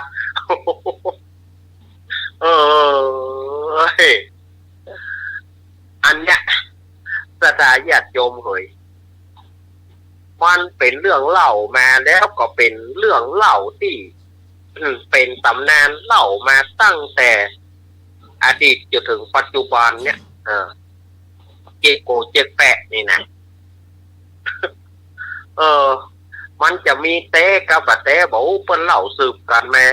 อันเนี้ยสถาญาติโยมเฮ้ยมันเป็นเรื่องเล่ามาแล้วก็เป็นเรื่องเล่าที่เป็นตำนานเล่ามาตั้งแต่อดีตจนถึงปัจจุบันเนี่ยเจโกเจแปะนี่นะมันจะมีเต้กับบัดเต้บอกเปิ้นเล่าสืบกันมา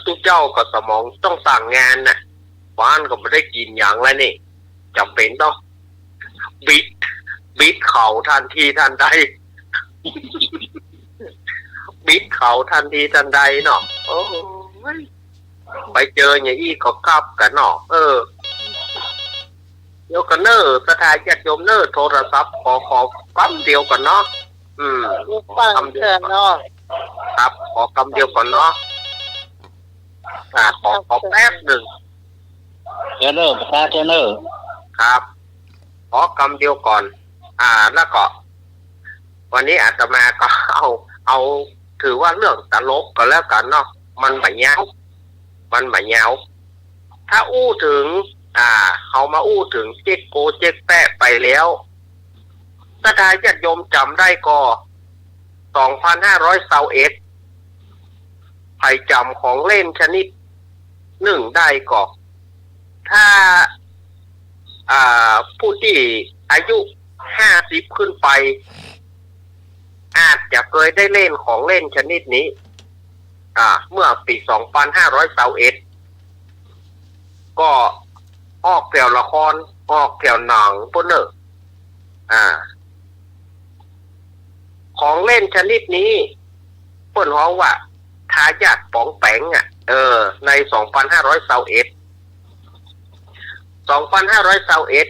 ทุกเจ้าก็สมองต้องสั่งงานน่ะบ้านก็ไม่ได้กินอย่างไรนี่จำเป็นต้องบิดเข่าทันทีทันใดบิดเข่าทันทีทันใดเนาะไปเจออย่างอี้ก็กลับกันเนาะเดี๋ยวกันเนอสถานญาติโยมเนอโทรศัพท์ขอคำเดียวกันเนาะคำเดียวเนาะครับขอคำเดียวก่อนเนาะขอแป๊บหนึ่งเทเนอร์ประธานเทเนอร์ครับขอคำเดียวก่อนแล้วก็วันนี้อาตมาก็เอาถือว่าเรื่องตลกก็แล้วกันเนาะมันไม่ยาวถ้าอู้ถึงเขามาอู้ถึงเจ๊กโกเจ๊กแปะไปแล้วถ้าทายญาติโยมจำได้ก็2521ไผ่จำของเล่นชนิดหนึ่งได้ก็ถ้าผู้ที่อายุ50ขึ้นไปอาจจะเคยได้เล่นของเล่นชนิดนี้เมื่อปี2521ก็ออกแถวละครออกแถวหนังพวกเนอะ ของเล่นชนิดนี้เปิ้นฮ้องว่าทายาทป๋องแปงอ่ะใน2521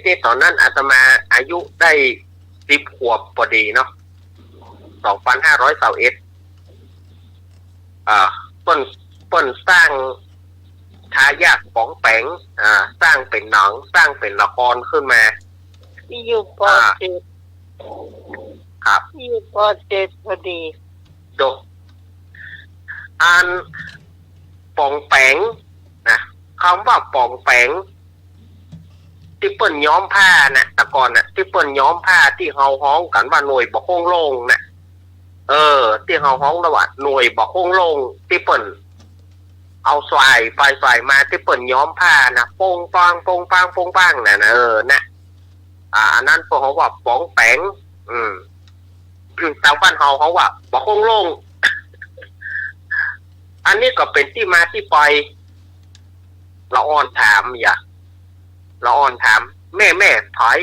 นี่ตอนนั้นอาตมาอายุได้10 ขวบพอดีเนาะ2521เปิ้นสร้างทายาทป๋องแปงสร้างเป็นหนังสร้างเป็นละครขึ้นมาที่อยู่ปอเจ็ดครับอยู่ปอเจ็ดพอดีจบอันป๋องแปงนะคำว่าป๋องแปงที่เปิ้นย้อมผ้านะแต่ก่อนนะที่เปิ้นย้อมผ้าที่เฮาฮ้องกันว่าหน่วยบ่โค้งโลงนะที่เฮาฮ้องระว่าหน่วยบ่โค้งโลงที่เปิ้นเอาสายไฟมาที่เปิ้นย้อมผ้านะโป่งปังโป่งปังโป่งปังนะนะอันนั้นพวกเขาว่าป๋องแปงทางบ้านเฮาเขาว่าบ่โค้งโลงอันนี้ก็เป็นที่มาที่ไปละอ่อนถามแม่ถอย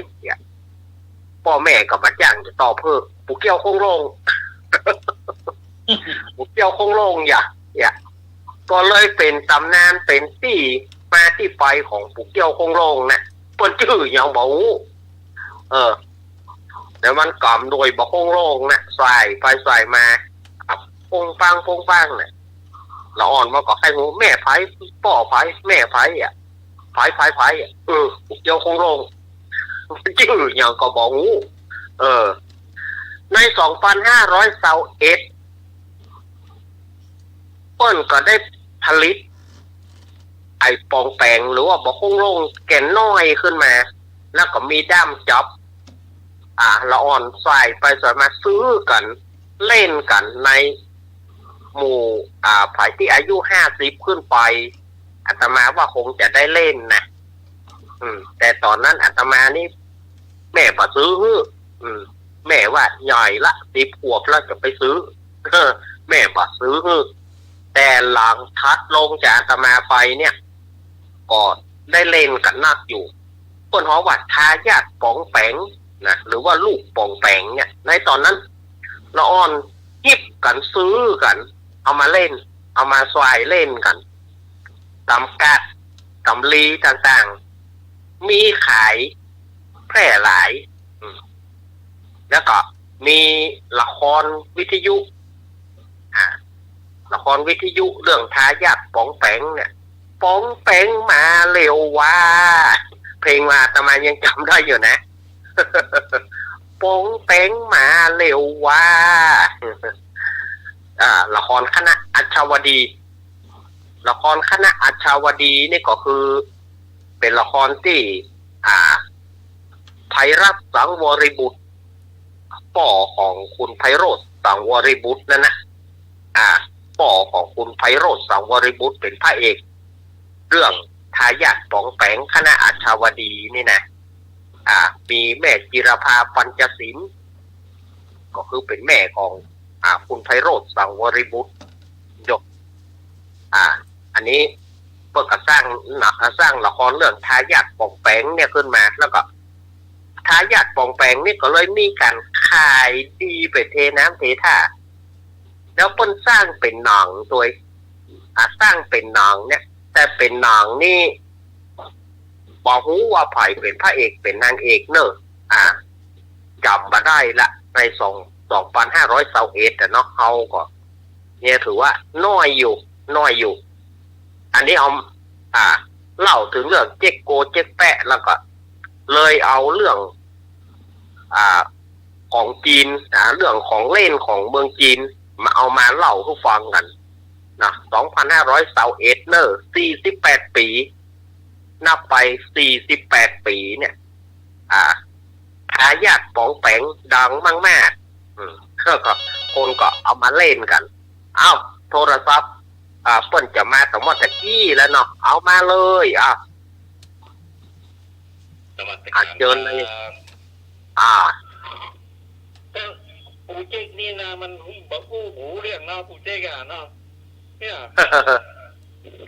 พ่อแม่ก็มาจ้างจะต่อเพิ่มปู่เกี้ยวโค้งโลงปู่เกี้ยวโค้งโลงก็เลยเป็นตำนานเป็นที่มาที่ไปของปู่เกี้ยวโค้งโลงนะเปิ้นชื่อยังบ่ฮู้แต่มันกล่อมโดยบ่โค้งโลงนะใส่ไฟใส่มาโป่งปังน่ะละอ่อนมาก็ให้งูแม่ไผพ่อไผแม่ไผไผปู่เกี้ยวโค้งโลงชื่อยังก็บ่ฮู้ใน2521เปิ้นก็ได้ผลิตไอ้ปองแปงหรือว่าบ่โค้งโลงแก่นน้อยขึ้นมาแล้วก็มีด้ามจับละอ่อนใส่ไปใส่มาซื้อกันเล่นกันในหมู่ฝ่ายที่อายุ50ขึ้นไปอาตมาว่าคงจะได้เล่นนะแต่ตอนนั้นอาตมานี่แม่บ่ซื้อแม่ว่าใหญ่ละ10 ขวบแล้วจะไปซื้อแม่บ่ซื้อแต่หลังทัดลงจากอาตมาไปเนี่ยก็ได้เล่นกันนักอยู่เพิ่นฮ้องว่าทายาทป๋องแปงนะหรือว่าลูกป๋องแปงเนี่ยในตอนนั้นละอ่อนฮิบกันซื้อกันเอามาเล่นเอามาสวายเล่นกันตำกัดตำลีต่างๆมีขายแพร่หลายแล้วก็มีละครวิทยุละครวิทยุเรื่องทายาทป๋องแปงเนี่ยป๋องแปงมาเร็วว่าเพลงมาอาตมายังจำได้อยู่นะป๋องแปงมาเร็วว่าละครคณะอัชวดีละครคณะอัชวดีนี่ก็คือเป็นละครที่ไพรัตน์สังวริบุตรป่อของคุณไพโรจน์สังวริบุตรนั่นนะป่อของคุณไพโรจน์สังวริบุตรเป็นพระเอกเรื่องทายาทป๋องแปงคณะอัชวดีนี่นะมีแม่จิรภาปัญจศิลป์ก็คือเป็นแม่ของคุณไพโรจน์สังวริบุตรยกอันนี้เพื่อสร้างละครเรื่องทายาทป๋องแปงเนี่ยขึ้นมาแล้วก็ทายาทป๋องแปงนี่ก็เลยมีการขายดีไปเทน้ำเทท่าแล้วเพิ่นสร้างเป็นหนังโดยสร้างเป็นหนังเนี่ยแต่เป็นหนังนี่บอกฮู้ว่าไผเป็นพระเอกเป็นนางเอกเนอะจำมาได้ละใน2521แต่เนาะเขาก็เนี่ยถือว่าน้อยอยู่อันนี้เอาเล่าถึงเรื่องเจ๊กโกเจ๊กแปะแล้วก็เลยเอาเรื่องของจีนเรื่องของเล่นของเมืองจีนมาเอามาเล่าให้ฟังกันนะ2521เนอะ48 ปีนับไป48 ปีเนี่ยทายาทป๋องแปงดังมากก็คนก็เอามาเล่นกันโทรศัพท์เปิ้นจะมาแต่ว่าตะกี้แล้วเนาะเอามาเลยเชิญเลยปู่เจ๊กนี่นะมันบอกหูเรื่องนะปู่เจ๊กเนาะเนี่ย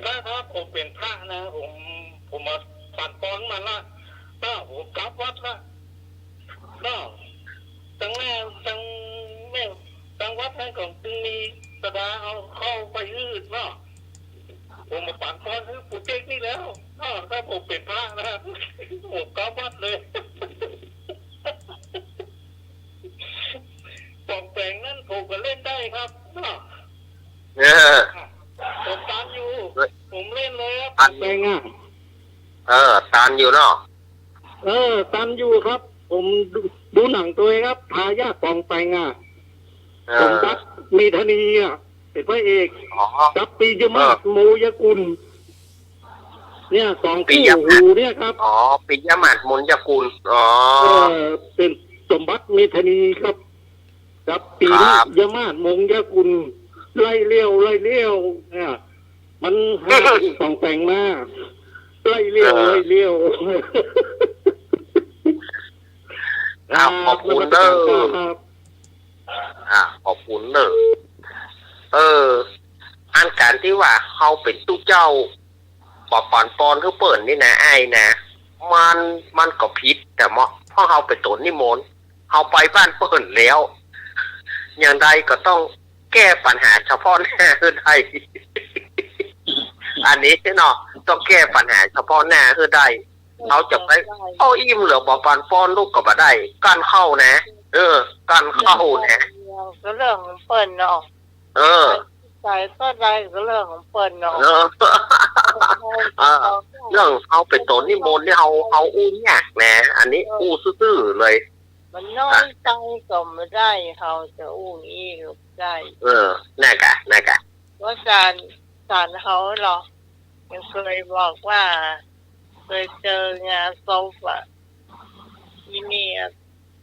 ถ้าผมเป็นพระนะผมมาปัดปอนมาละผมกลับวัดละตั้งแม่ ตั้งวัดให้ของตึงมีสดาเอาเข้าไปยืดเนาะผมมาปั่นก้อนคือปู่เจ๊กนี่แล้วถ้าผมเป็นพระนะครับผมก้าววัดเลยปองแปลงนั่นผมก็เล่นได้ครับเนาะผมตามอยู่ผมเล่นเลยครับปองแปลงตามอยู่เนาะตามอยู่ครับผมดูหนังตัวเองครับทายาทปองแปงผมรักมีธนีเป็นพระเอกกับปียมาศโมยกุลเนี่ยสองคู่หูเนี่ยครับปียมาศโมยกุลเป็นสมบัติมีธนีครับกับปียมาศโมยกุลไล่เลี้ยวเนี่ยมันปองแปงมาไล่เลี้ยวขอบคุณเด้อขอบคุณเด้ออันการที่ว่าเขาเป็นตู้เจ้าปอนคือเปิดนี่นะไอ้นะมันก็ผิดแต่เพราะเขาไปตนนิมนต์เขาไปบ้านเปิดแล้วอย่างใดก็ต้องแก้ปัญหาเฉพาะหน้าคือได้อันนี้เนาะต้องแก้ปัญหาเฉพาะหน้าคือได้เขาจะไปอิ่มเหลือบ่ปานป้อนลูกก็บ่ได้การเข้านะการเข้านะก็เรื่องของเปิ้นเนาะใจก็ได้ก็เรื่องของเปิ้นเนาะเรื่องเขาเป็นตนนิมนต์ที่เขาอู้ยากนะอันนี้อู้ซื่อๆเลยมันน้อยใจก็ไม่ได้เขาจะอู้อีกได้น่ากะว่าการเขาหรอยังเคยบอกว่าเคยเจองานศพที่นี่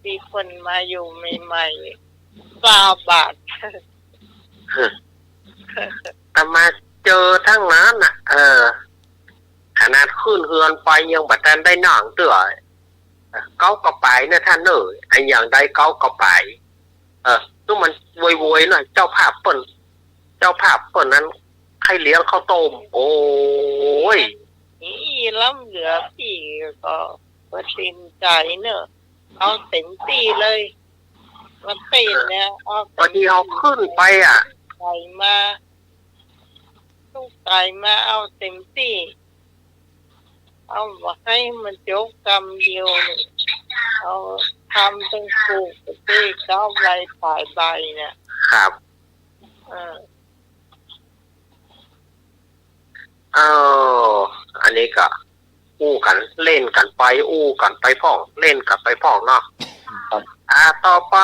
มีคนมาอยู่ใหม่ๆ20 บาทแต่มาเจอทั้งนั้นขนาดขึ้นเฮือนไปยังบัดนั้นได้หนังเตือเก้าก็ไปนะท่านไอ้อย่างใดเก้าก็ไปต้องมันโวยๆหน่อยเจ้าภาพเปิ้นนั้นใครเลี้ยงข้าวต้มโอ้ยนี่ล้ำเหลือพี่ก็ตัดสินใจเนอะเอาเต็มที่เลยมันเป็นเนี่ยพอดีเขาขึ้นไปไก่มาลูกไก่มาเอาเต็มที่เอาให้มันจบกรรมเดียวเอาทำเป็นสูกที่เข้าใบฝ่ายใบเนี่ยครับอันนี้ก็อู้กันเล่นกันไปอู้กันไปพ่องเล่นกันไปพ่องเนาะต่อไป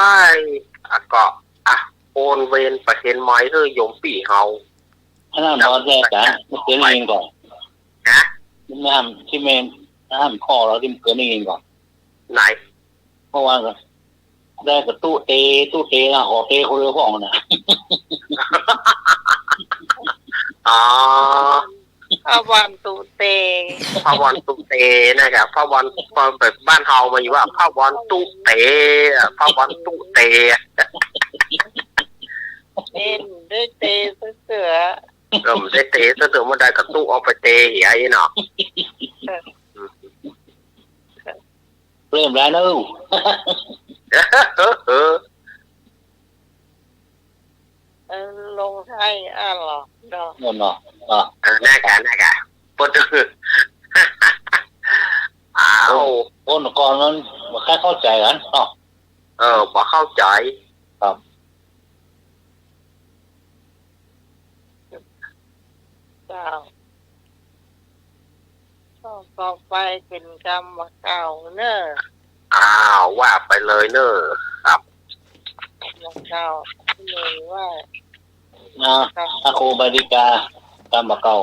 ก็โอนเวนประเห็นไม้โยมปี่เฮาอันนั้นบอสแรกจ้ะมันเกิดเองก่อนนะน้ำที่เมนน้ำข้อเราที่มันเกิดเองก่อนไหนเพราะว่าได้กับตู้เตนะขอเตคนเรือพ่องนะพระวันตุเตนะครับพระวันแบบบ้านเฮามาอยู่ว่าพระวันตุเตเล่นด้วยเตเสือได้เตเสือมาได้กับตู้เอาไปเตใหญ่เนาะเริ่มแล้วนู้ลงให้หรอเนาะน่ากะปดคนก่อนนั้นบ่ค่อยเข้าใจกันบ่เข้าใจครับต่อไปเป็นกรรมเก่าเนอะว่าไปเลยเนอะครับกรรมเก่าเลยว่าอาโคบาดิกากรรมเก่า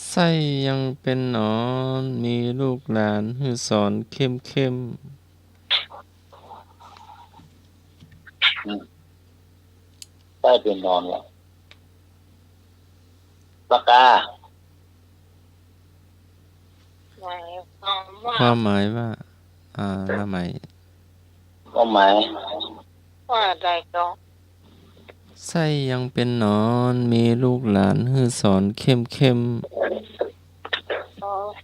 ไส้ยังเป็นนอนมีลูกหลานหือสอนเข้มไส้เป็นนอนวะปากกาความหมายว่าละไหมความหมายว่าใดก็ ไส้ยังเป็นหนอนมีลูกหลานฮือสอนเข้มเข้ม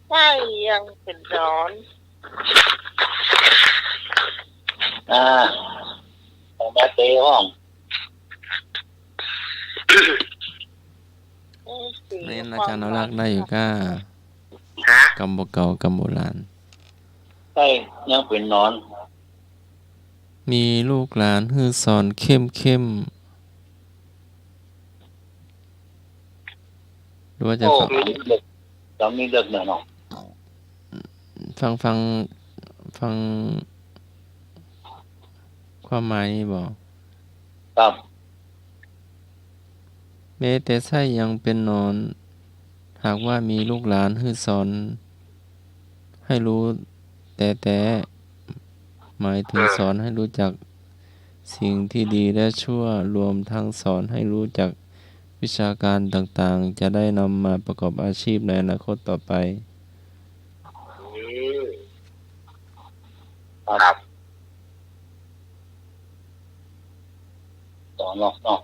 ไส้ยังเป็นหนอน แม่เตะห้อง นี่อาจารย์เอารักได้อยู่ก้า ฮะ กำโบเก่ากำโบราณ ไส้ยังเป็นนอน มีลูกหลานฮือสอนเข้มเข้มหรือว่าจะ โอ้ ฟัง มีเด็กจะมีเด็กหน่อยเนาะ ฟังความหมายนี่บอก ครับ แม้แต่ไส้ยังเป็นหนอน หากว่ามีลูกหลานฮือสอนให้รู้แต่หมายถึงสอนให้รู้จักสิ่งที่ดีและชั่วรวมทั้งสอนให้รู้จักวิชาการต่างๆ จะได้นำมาประกอบอาชีพในอนาคตต่อไป ครับ สอนเนาะ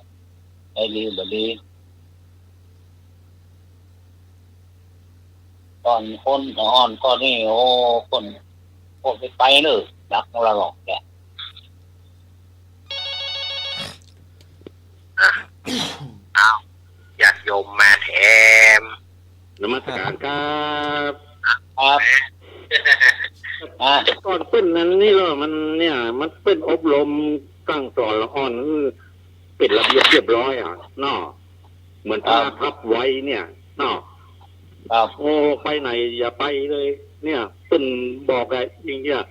ไอ้ดีแบบนี้ตอนคนอ่อนก็นี่โอ้คนไปเลยรักเราหรอกแก เอาอยากโยมมาแถม นมัสการครับ ครับก่อนเป็นนั้นนี่เหรอมันเนี่ยมันเป็นอบรมตั้งสอนละอ่อนเป็นระเบียบเรียบร้อยเนาะเหมือนถ้าพับไว้เนี่ยเนาะ ครับ โอ้ไปไหนอย่าไปเลย เนี่ยเป็นบอกไงอย่างเงี้ย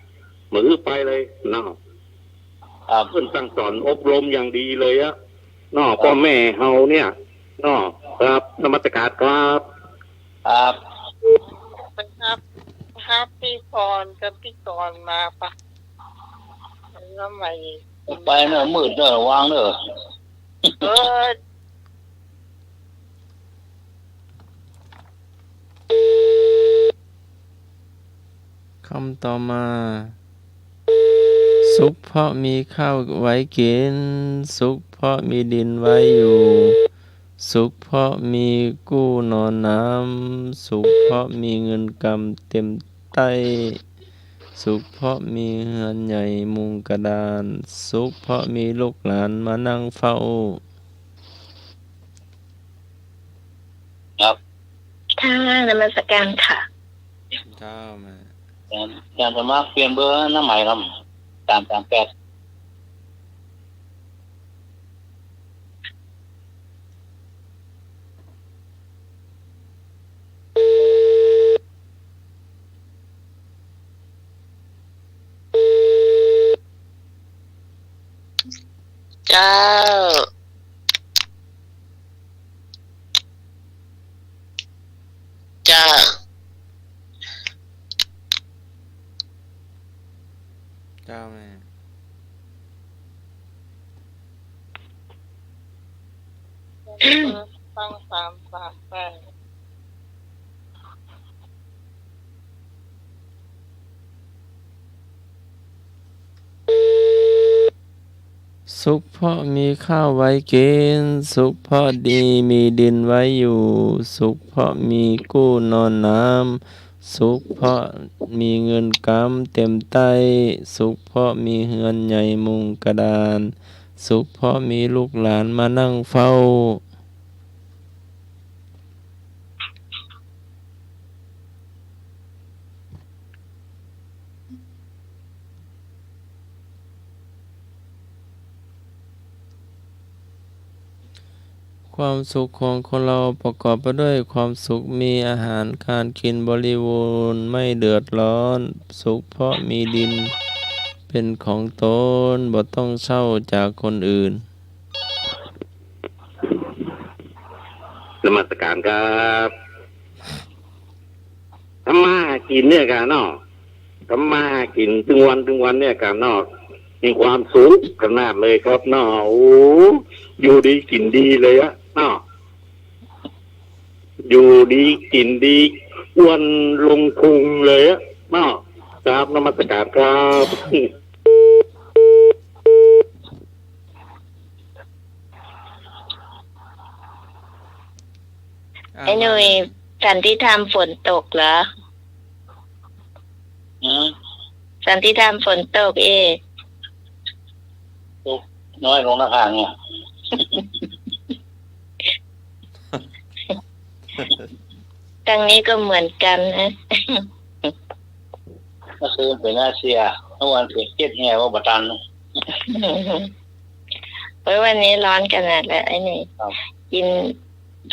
มือไปเลยเนาะ ครับ เพิ่นตั้งสอนอบรมอย่างดีเลยอะเนาะพ่อแม่เฮาเนี่ยเนาะครับนมัสการครับ ครับ ครับพี่พรกับพี่กรมาปะแล้วใหม่ ไปเนอะมืดเนอะวางเนอะ เออ คำต่อมา สุขเพราะมีข้าวไว้กิน สุขเพราะมีดินไว้อยู่ สุขเพราะมีกู้นอนน้ำ สุขเพราะมีเงินกำเต็มใต้ สุขเพราะมีเฮือนใหญ่มุงกระดาน สุขเพราะมีลูกหลานมานั่งเฝ้า ครับ ค่ะนมัสการค่ะ เจ้าแม่ การสมัครเปลี่ยนเบอร์น้ำใหม่ครับ338เจ้าเจ้า เจ้าแม่ ตั้ง338สุขเพราะมีข้าวไว้กิน สุขเพราะดีมีดินไว้อยู่ สุขเพราะมีกู้นอนน้ำ สุขเพราะมีเงินกำเต็มใต้ สุขเพราะมีเฮือนใหญ่มุงกระดาน สุขเพราะมีลูกหลานมานั่งเฝ้า ความสุขของคนเราประกอบไปด้วยความสุขมีอาหารการกินบริบูรณ์ไม่เดือดร้อน สุขเพราะมีดินเป็นของตนบ่ต้องเช่าจากคนอื่น นมัสการครับทำมาหากินเนี่ยกันเนาะทำมาหากินถึงวันเนี่ยกันเนาะมีความสุขขนาดเลยครับเนาะโอ้อยู่ดีกินดีเลยอะเนาะอยู่ดีกินดีอ้วนลงพุงเลยอะเนาะครับนมัสการครับ ไอ้หนุ่ยสันติธรรมฝนตกเหรอสันติธรรมฝนตกตกน้อยลงราคาเนี่ยทางนี้ก็เหมือนกันนะเมื่อคืนเป็นอาเซียเมื่อวันเป็นเจ็ดแห่ว่าบัตันเพราะวันนี้ร้อนขนาดแล้วไอ้นี่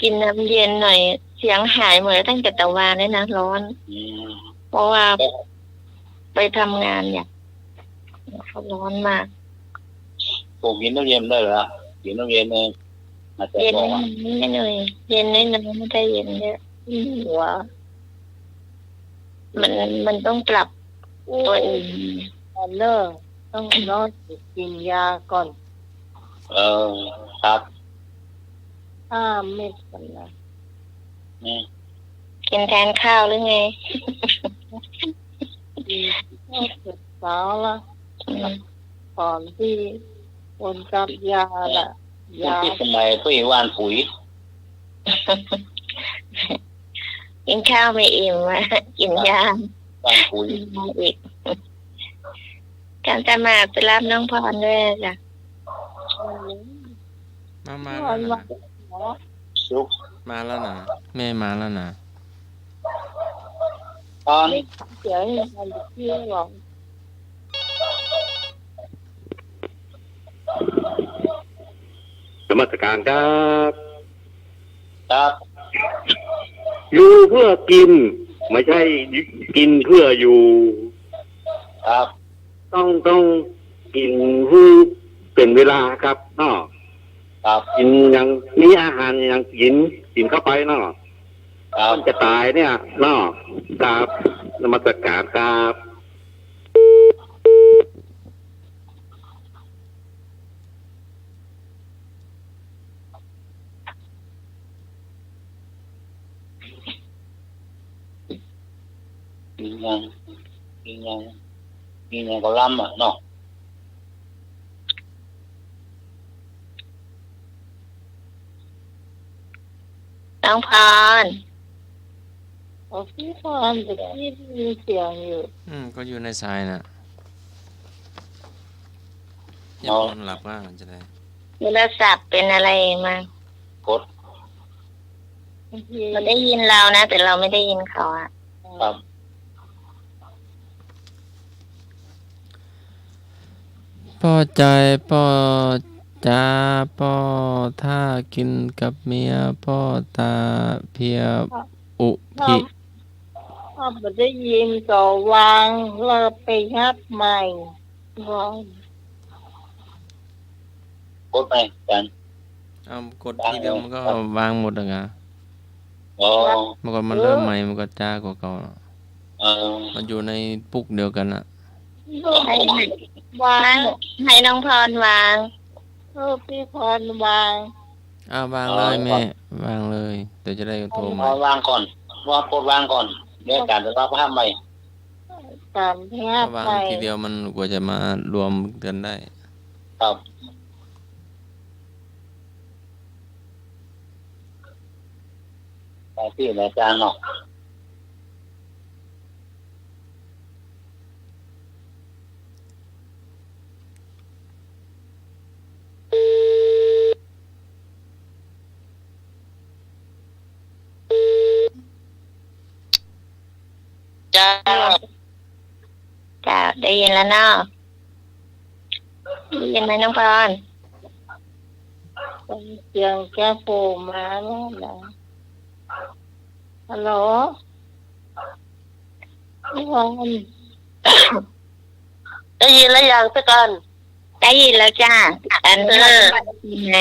กินน้ำเย็นหน่อยเสียงหายหมดตั้งแต่ตะวันเลยนะร้อนเพราะว่าไปทำงานเนี่ยเขาร้อนมากผมกินน้ำเย็นได้เหรอกินน้ำเย็นเองเย็นไม่หน่อยเย็นน้อยไม่ได้เย็นเยอะหัวมันต้องปรับตัวเองเลิกต้องนอนกินยาก่อนครับ5 เม็ดกันนะกินแทนข้าวหรือไงเช้าละก่อนที่คนกับยาละยาที่สมัยพี่ว่านปุ๋ยกินข้าวไม่อิ่มกินยาว่านปุ๋ยอีกการจะมาไปรับน้องพรด้วยจ้ะมาแล้วนะมาแล้วนะแม่มาแล้วนะตอนเดี๋ยวมันจะเที่ยวหรอกนมัสการครับครับอยู่เพื่อกินไม่ใช่กินเพื่ออยู่ครับต้องกินให้เป็นเวลาครับเนาะครับกินอย่างมีอาหารอย่างกินเข้าไปเนาะมันจะตายเนี่ยเนาะครับนมัสการครับกินยังก็ล้ำเนาะน้องพรพี่พรแต่ที่มีเสียงอยู่ก็อยู่ในสายน่ะยังนอนหลับว่าจะได้โทรศัพท์เป็นอะไรมาก ดเราได้ยินเรานะแต่เราไม่ได้ยินเขาครับพ่อใจพ่อจ้าพ่อถ้ากินกับเมียพ่อตาเพียอุพิพ่อไม่ได้ยินก็วางเลิกไปฮับใหม่กดไปกันกดทีเดียวมันก็วางหมดอ่ะมันก็มันเริ่มใหม่มันก็จ้ากว่าเก่ามันอยู่ในปุกเดียวกันอ่ะวางให้น้องพรวางพี่พรวางวางเลยแม่วางเลยเดี๋ยวจะได้โทรมาวางก่อนกดวางก่อนเดี๋ยวการจะรับภาพใหม่การภาพใหม่วางทีเดียวมันกว่าจะมารวมกันได้ครับไปที่ไหนจางเนาะจ้าได้ยินแล้วเนาะได้ยินไหมน้องพรเสียงแกโผล่มาแล้วนะฮัลโหลพี่พรได้ยินแล้วยังสักกันได้ยินแล้วจ้าไหน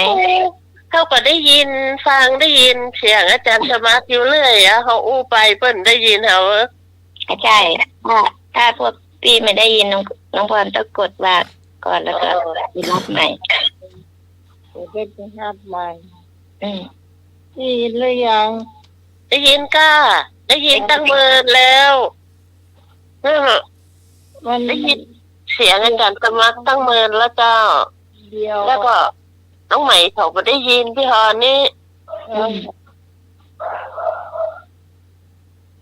เขาก็ได้ยินฟังได้ยินเสียงอาจารย์สมาร์ทอยู่เรื่อยเขาอู้ไปเปิ้นได้ยินเหรอใช่ถ้าพวกพี่ไม่ได้ยินน้องพรต้องกดว่าก่อนแล้วก็รับใหม่ได้รับใหม่ได้ยินหรือยังได้ยินก้าได้ยินตั้งมือแล้วได้ยินเสียงอาจารย์สมาร์ทตั้งมือแล้วเจ้าแล้วก็น้องใหม่เขาก็ได้ยินพี่ฮอนนี่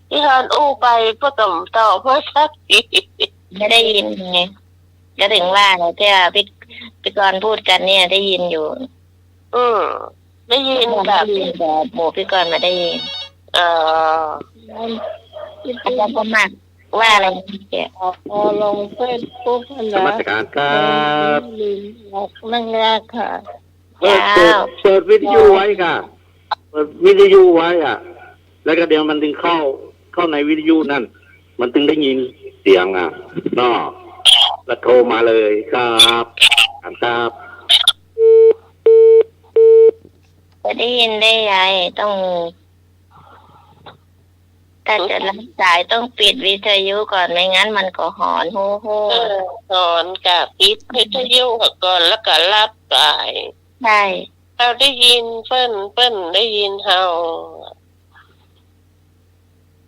ที่ฮอนอู้ไปก็ต้องตอบเพราะสักที ไม่ได้ยินไงก็ถึงว่าเนี่ยที่พี่กรณ์พูดกันเนี่ยได้ยินอยู่ ได้ยินแบบ หมู่พี่กรณ์มาได้ยิน อาจารย์สมัครว่าอะไรแกพอลงเฟซบุ๊ก น นะ มัสการครับ ลืมออกนั่งแรกค่ะ เปิดวิทยุไว้ค่ะเปิดวิทยุไว้อ่ะ แล้วก็เดี๋ยวมันถึงเข้าในวิทยุนั่น มันถึงได้ยินเสียงอ่ะเนาะแล้วโทรมาเลยครับครับ จะได้ยินได้ไงต้องถ้าจะรับสายต้องปิดวิทยุก่อนไม่งั้นมันก็หอนโฮ่โฮ่สอนกับปิดวิทยุก่อนแล้วก็รับสาย ใช่เราได้ยินเปิ้นได้ยินเฮา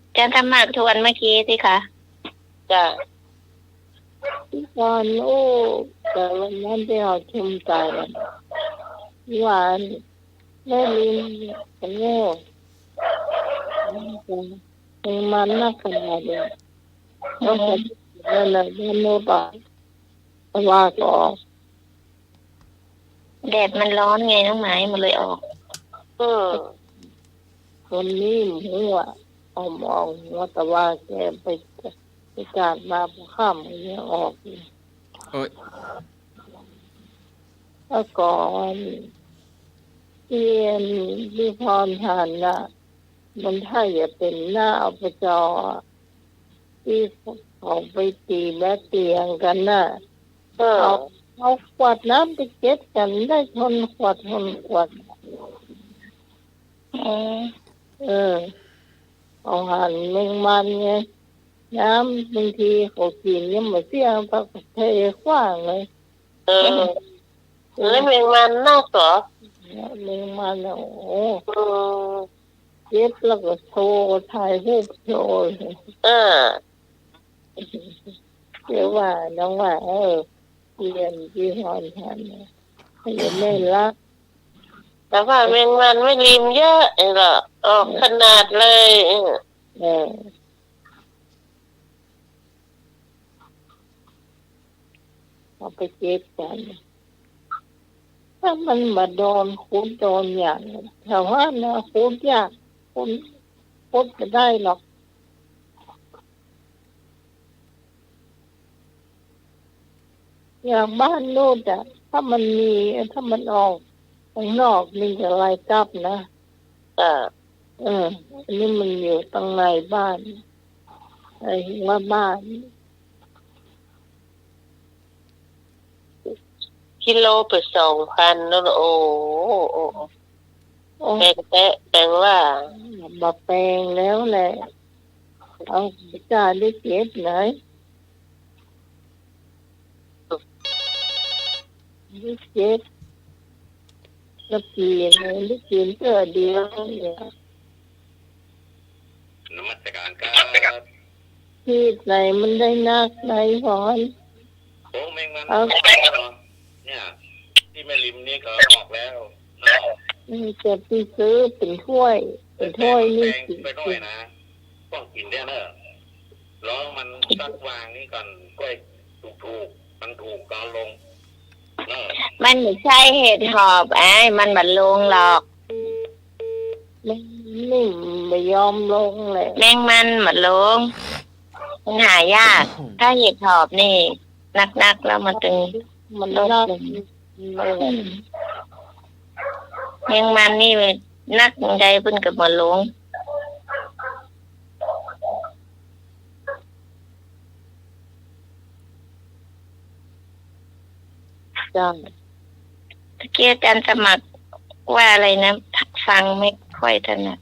อาจารย์สมัครทวนเมื่อกี้สิคะจ้ะที่ก่อนโอ้แต่วันนั้นที่เราชมใจหวานแม่ลินกันโง่มันนักขนาดนี้ต้องนั่นแหละนั่นโน้ตว่าก็แดดมันร้อนไงน้องไหมมันเลยออกคนนี้หัวเอามองว่าแต่ว่าแกไปการมาข้ามอย่างนี้ออกแล้วก่อนเรียนวิพรทานนะมันถ้าอย่าเป็นหน้าอบจที่เขาไปตีแม่เตียงกันน่ะเอาขวดน้ำไปเก็บกันได้ชนขวดเอาหั่นแมงมันไงน้ำบางทีเขากินยังไม่เสียงปักเทขว้างเลยแล้วแมงมันน่าสอแมงมันโอ้เก็บแล้วก็โชว์ถ่ายรูปโชว์เดี๋ยวว่าน้องว่าเรียนที่ฮอนทันให้แม่รักแต่ว่าแมงมันไม่ริมเยอะหรอกออกขนาดเลยเอาไปเก็บกันถ้ามันมาโดนคุ้นโดนอย่างแถวว่านะคุ้นยากคุ้นจะได้หรอกอย่างบ้านโน้นอ่ะถ้ามันออกข้างนอกมีอะไรจับนะอันนี้มันอยู่ตั้งในบ้านไอ้ว่าบ้านกิโลไป2,000นั่นโอ้แปลงว่ามาแปลงแล้วแหละเอาจ่าได้เก็บไหนได้เก็บแล้วกินได้กินเพื่อเดียวเนี่ยนมัสการครับที่ไหนมันได้นักไหนพอนโอ้แมงมันเนี่ยที่แม่ริมนี่ก็ออกแล้วจะไปซื้อเป็นถ้วยนี่ไปด้วยนะต้องกินได้เนอะร้องมันสักวางนี่ก่อนกล้วยถูกมันถูกก็ลงมันไม่ใช่เห็ดหอบมันบัดลงหรอกไม่ยอมลงเลยแมงมันบัดลงมันหายากถ้าเห็ดหอบนี่นักแล้วมันตึงมันลดแมงมันนี่นักใจเพิ่นกับมาลงจ้าตะเกียการสมัครว่าอะไรนะฟังไม่ค่อยถนัด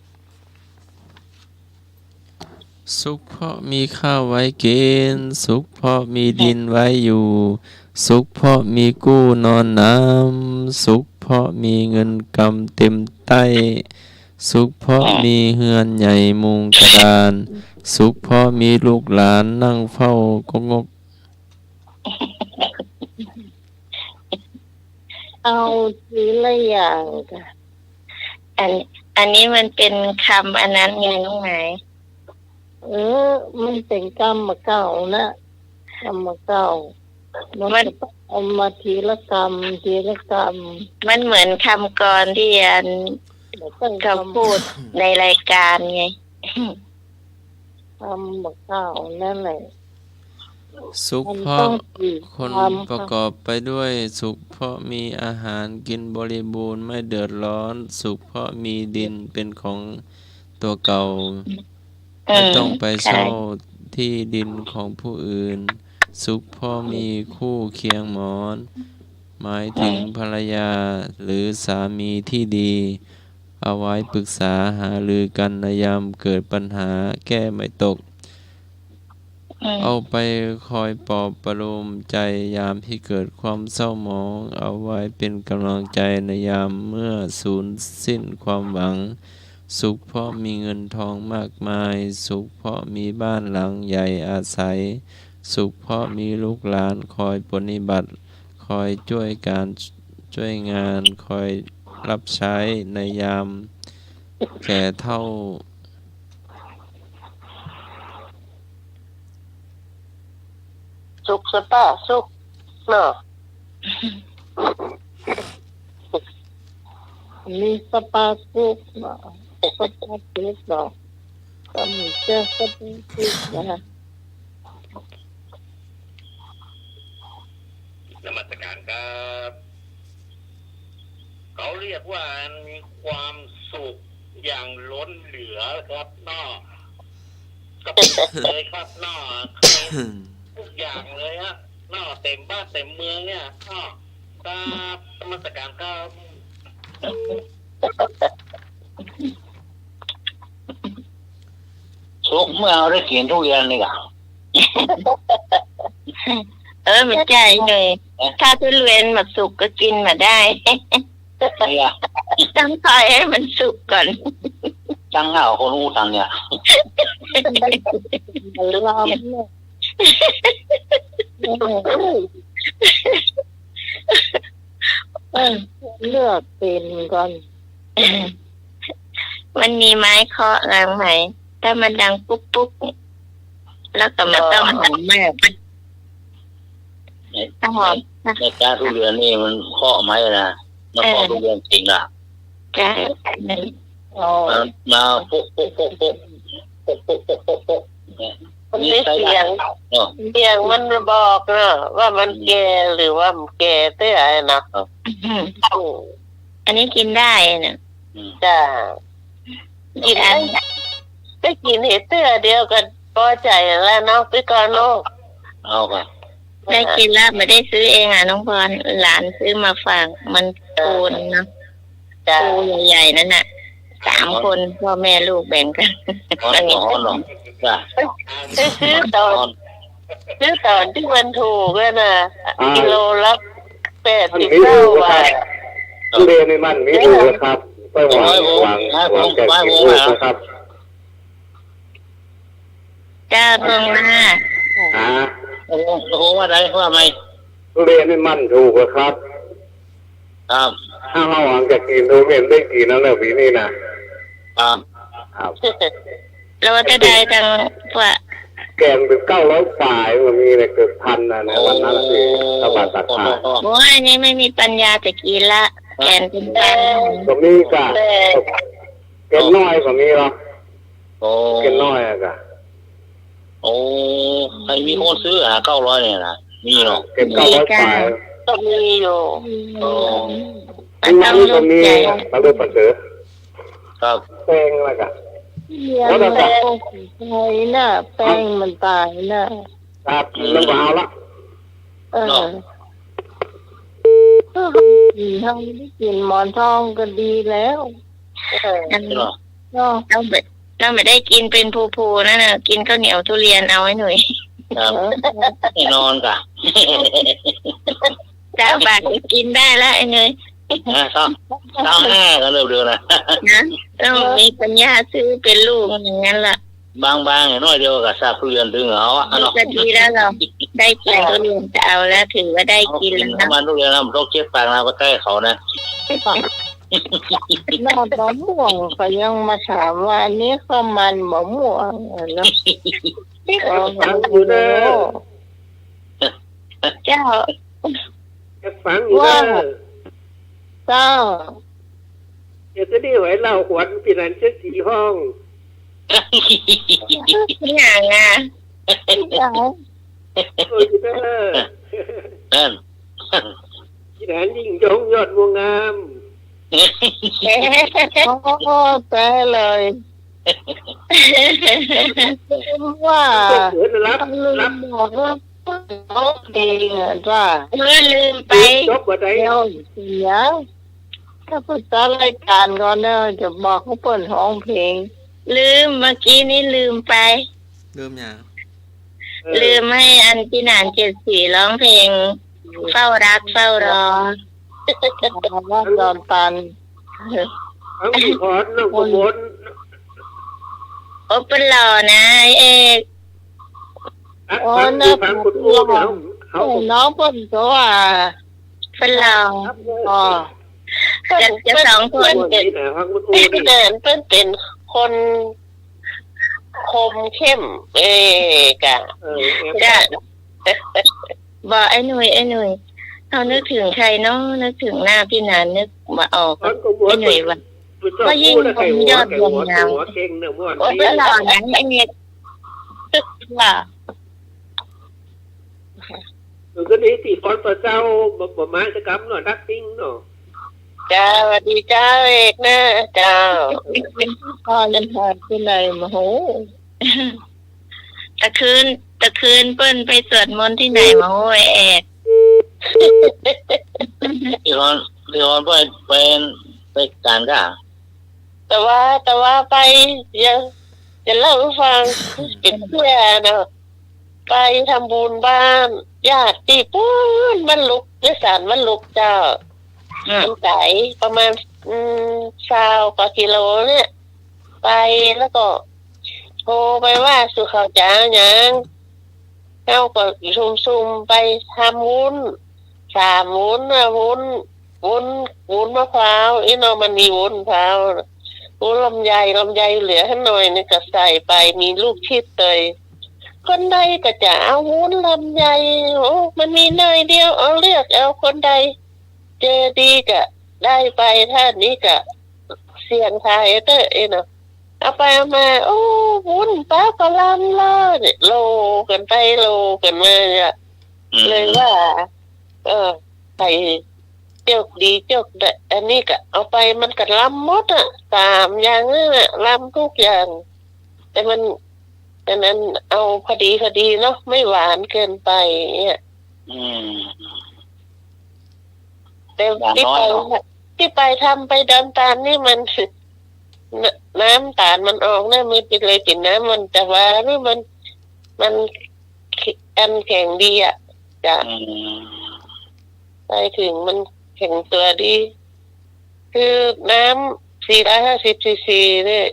สุขเพราะมีข้าวไว้กินสุขเพราะมีดินไว้อยู่สุขเพราะมีกู้นอนน้ำสุขเพราะมีเงินกำเต็มใต้สุขเพราะมีเฮือนใหญ่มุงกระดานสุขเพราะมีลูกหลานนั่งเฝ้ากงกเอาทีละอย่างค่ะอัน อันนี้มันเป็นคำอันนั้นไงน้องหมายมันเป็นกรรมเก่านะกรรมเก่ามันเอามาทีละกรรมทีละกรรมมันเหมือนคำกรที่อันเขาพูดในรายการไงกรรมเก่านั่นแหละสุขเพราะคนประกอบไปด้วยสุขเพราะมีอาหารกินบริบูรณ์ไม่เดือดร้อนสุขเพราะมีดินเป็นของตัวเก่าไม่ต้องไปเช่าที่ดินของผู้อื่นสุขเพราะมีคู่เคียงหมอนหมายถึงภรรยาหรือสามีที่ดีเอาไว้ปรึกษาหารือกันในยามเกิดปัญหาแก้ไม่ตกเอาไปคอยปลอบประโลมใจยามที่เกิดความเศร้าหมองเอาไว้เป็นกำลังใจในยามเมื่อสูญสิ้นความหวังสุขเพราะมีเงินทองมากมายสุขเพราะมีบ้านหลังใหญ่อาศัยสุขเพราะมีลูกหลานคอยปฏิบัติคอยช่วยงานคอยรับใช้ในยามแก่เฒ่าสุขสตาสุขเนาะมีสปาสุขเนาะสปาสุขเนาะก็มีเจ้าสปาสุขนะนมัสการครับเขาเรียกว่ามีความสุขอย่างล้นเหลือครับนอกก็เลยครับนอกทุกอย่างเลยฮะนอกเต็มบ้านเต็มเมืองเนี่ยนอกครับนมัสการครับสุกเมื่อเราได้กินทุเรียนนี่กะไม่ใช่เลยถ้าทุเรียนมาสุกก็กินมาได้ต้องคอยให้มันสุกก่อนจังเหงาคนอู้ตังเนี่ยลามเนี่ยเลือกเป็นก่อนมันมีไม้เคาะอะไรไหมถ้ามันดังปุ๊บปุ๊บแล้วก็มันต้องหอมมากต้องหอมในการทุเรียนนี่มันเคาะไหมนะมันเคาะทุเรียนจริงอ่ะใช่มาปุ๊บปุ๊บปุ๊บปุ๊บปุ๊บปุ๊บปุ๊บปุ๊บปุ๊บมีเสียงมันบอกเนาะว่ามันแก่หรือว่ามันแก่เต้อะไรนะอันนี้กินได้เนี่ยจ้ากินก็กินเห็ดเต้เดียวกันพอใจแล้วเนาะไปก่อนลูกเอาค่ะได้กินแล้วไม่ได้ซื้อเองน้องพรหลานซื้อมาฝากมันปูนเนาะปูใหญ่ๆนั่นน่ะ3 คนพ่อแม่ลูกแบ่งกันอันนี้ซื้อตอนที่มันถูกเลยนะกิโลละ89 บาททุเรียนในมันมีถูกครับไปหวังแก่กินถูกนะครับจ้าตรงหน้าโอ้โหว่าไรว่าไหมทุเรียนในมันถูกครับครับถ้าเราหวังจะกินทุเรียนได้กินแล้วเนี่ยปีนี้นะครับเราจะได้ทางว่าแกงเป็น900 ฝ่ายมันมีในเกือบ1,000นะวันนั้นสิตบาดตักขาโอ้ยอันนี้ไม่มีปัญญาจะกินละแกงเป็นพันตรงนี้ก็แกงน้อยกว่านี้หรอแกงน้อยอะกะโอ้ใครมีคนซื้อ900เนี่ยนะมีเนาะแกง900 ฝ่ายก็มีอยู่อันนี้ตรงนี้เราดูปัจจุบันครับแป้งละกะแล้วแป้งตายน่ะแป้งมันตายน่ะครับมันเอาละทำได้กินหมอนทองก็ดีแล้วเราไม่ได้กินเป็นภูๆนั่นน่ะกินข้าวเหนียวทุเรียนเอาไว้หน่อยครับแน่นอนกะเจ้าบาทกินได้แล้วไอ้เนย25ก็เร็วๆนะต้องมีปัญญาซื้อเป็นลูกอย่างนั้นล่ะบางๆน้อยเดียวกับซากทุเรียนถึงเอาเนาะก็ดีแล้วเราได้กินทุเรียนจะเอาแล้วถือว่าได้กินแล้วนะมันทุเรียนนะโรคเจ็บปากนะก็ใกล้เขานะ หน้ามะม่วงก็ยังมาถามว่าอันนี้ข้าวมันมะม่วงแล้ว ฟังอยู่นะ เจ้า ฟังอยู่นะ เจ้า เดี๋ยวจะได้ไว้เล่าขวัญปีนันเช็ดสีห้อง อย่างอ่ะ โอ้ยนะ นั่น ปีนันยิ่งยงยอดวงงาม โอ้แปลเลยว่า เกิดรับ ลืมบอกว่าเขาดีว่า ลืมไป จบว่าใด เดี๋ยวเสียถ้าพูดต่อรายการก่อนเนี่ยจะบอกเขาเปิดห้องเพลง ลืมเมื่อกี้นี้ลืมไป เริ่มยัง ลืมให้อันพี่หนาน74ร้องเพลงเฝ้ารักเฝ้ารอ ว่าดอนตัน ทั้งผู้ขอนน้องขบวน โอเป็นหล่อนะไอ้เอก ฟังดูฟังคุณอู้เขา น้องเปิ้ลก็ว่า เป็นหล่อ อ๋อ จะสองคน นี่นะฟังคุณอู้ พี่แนนเป็นคนคมเข้มกะ จ้ะบอกไอ้หนุ่ยเขานึกถึงใครเนาะนึกถึงหน้าพี่หนานนึกมาออก ฟังขบว ไอ้ น หนุ่ยว่าก็ยิ่งคนยอดดวงงาม หัวเก่งเนื้อม้วน โอ้เป็นหล่อนะไอ้เอก ล่ะ ก็นี้ตีฟอนประเจ้าบ่มาจะกำหน่อยนักติ้งเนาะ จ้าสวัสดีจ้าเอกนะเจ้า พ่อยันหาที่ไหนมาโห ตะคืนเปิ้นไปสวดมนต์ที่ไหนมาโอ้ยเอก ที่ร้อนไปการก้า แต่ว่าไปยังจะเล่าให้ฟังเป็นเพื่อนเนาะไปทำบุญบ้านญาติที่ปุ้นมันลุกด้วยสารมันลุกเจ้ามันไก่ประมาณ20 กว่ากิโลเนี่ย ไปแล้วก็โทรไปว่าสุเขาจ๋าหยังเอาก็ซุ่มไปทำวุ้น3 วุ้นนะวุ้นมะพร้าวเนาะมันมีวุ้นมะพร้าววุ้นลำไยเหลือให้หน่อยนี่ก็ใส่ไปมีลูกชิดเตยคนใดก็จะเอาวุ้นลำไยโอ้มันมีหน่อยเดียวเอาเลือกเอาคนใดเจอดีก็ได้ไปท่านนี้ก็เสี่ยงทายเด้อเนาะเอาไปเอามาโอ้วุ้นป้าก็ลำเลยโลกันไปโลกันมาเนี่ยเลยว่าไปเจ้าดีเจ้าอันนี้ก็เอาไปมันก็ลำหมดอ่ะ3 อย่างนั่นแหละลำทุกอย่าง แต่มันดังนั้นเอาพอดีเนาะไม่หวานเกินไปเนี่ยแต่ที่ไปทำไปดำตาลนี่มันน้ำตาลมันออกนะมันเป็นเลยกินน้ำมันแต่ว่านี่มันอันแข็งดีอ่ะจ้ะไปถึงมันแข็งตัวดีคือน้ำ450 ซีซีเนี่ย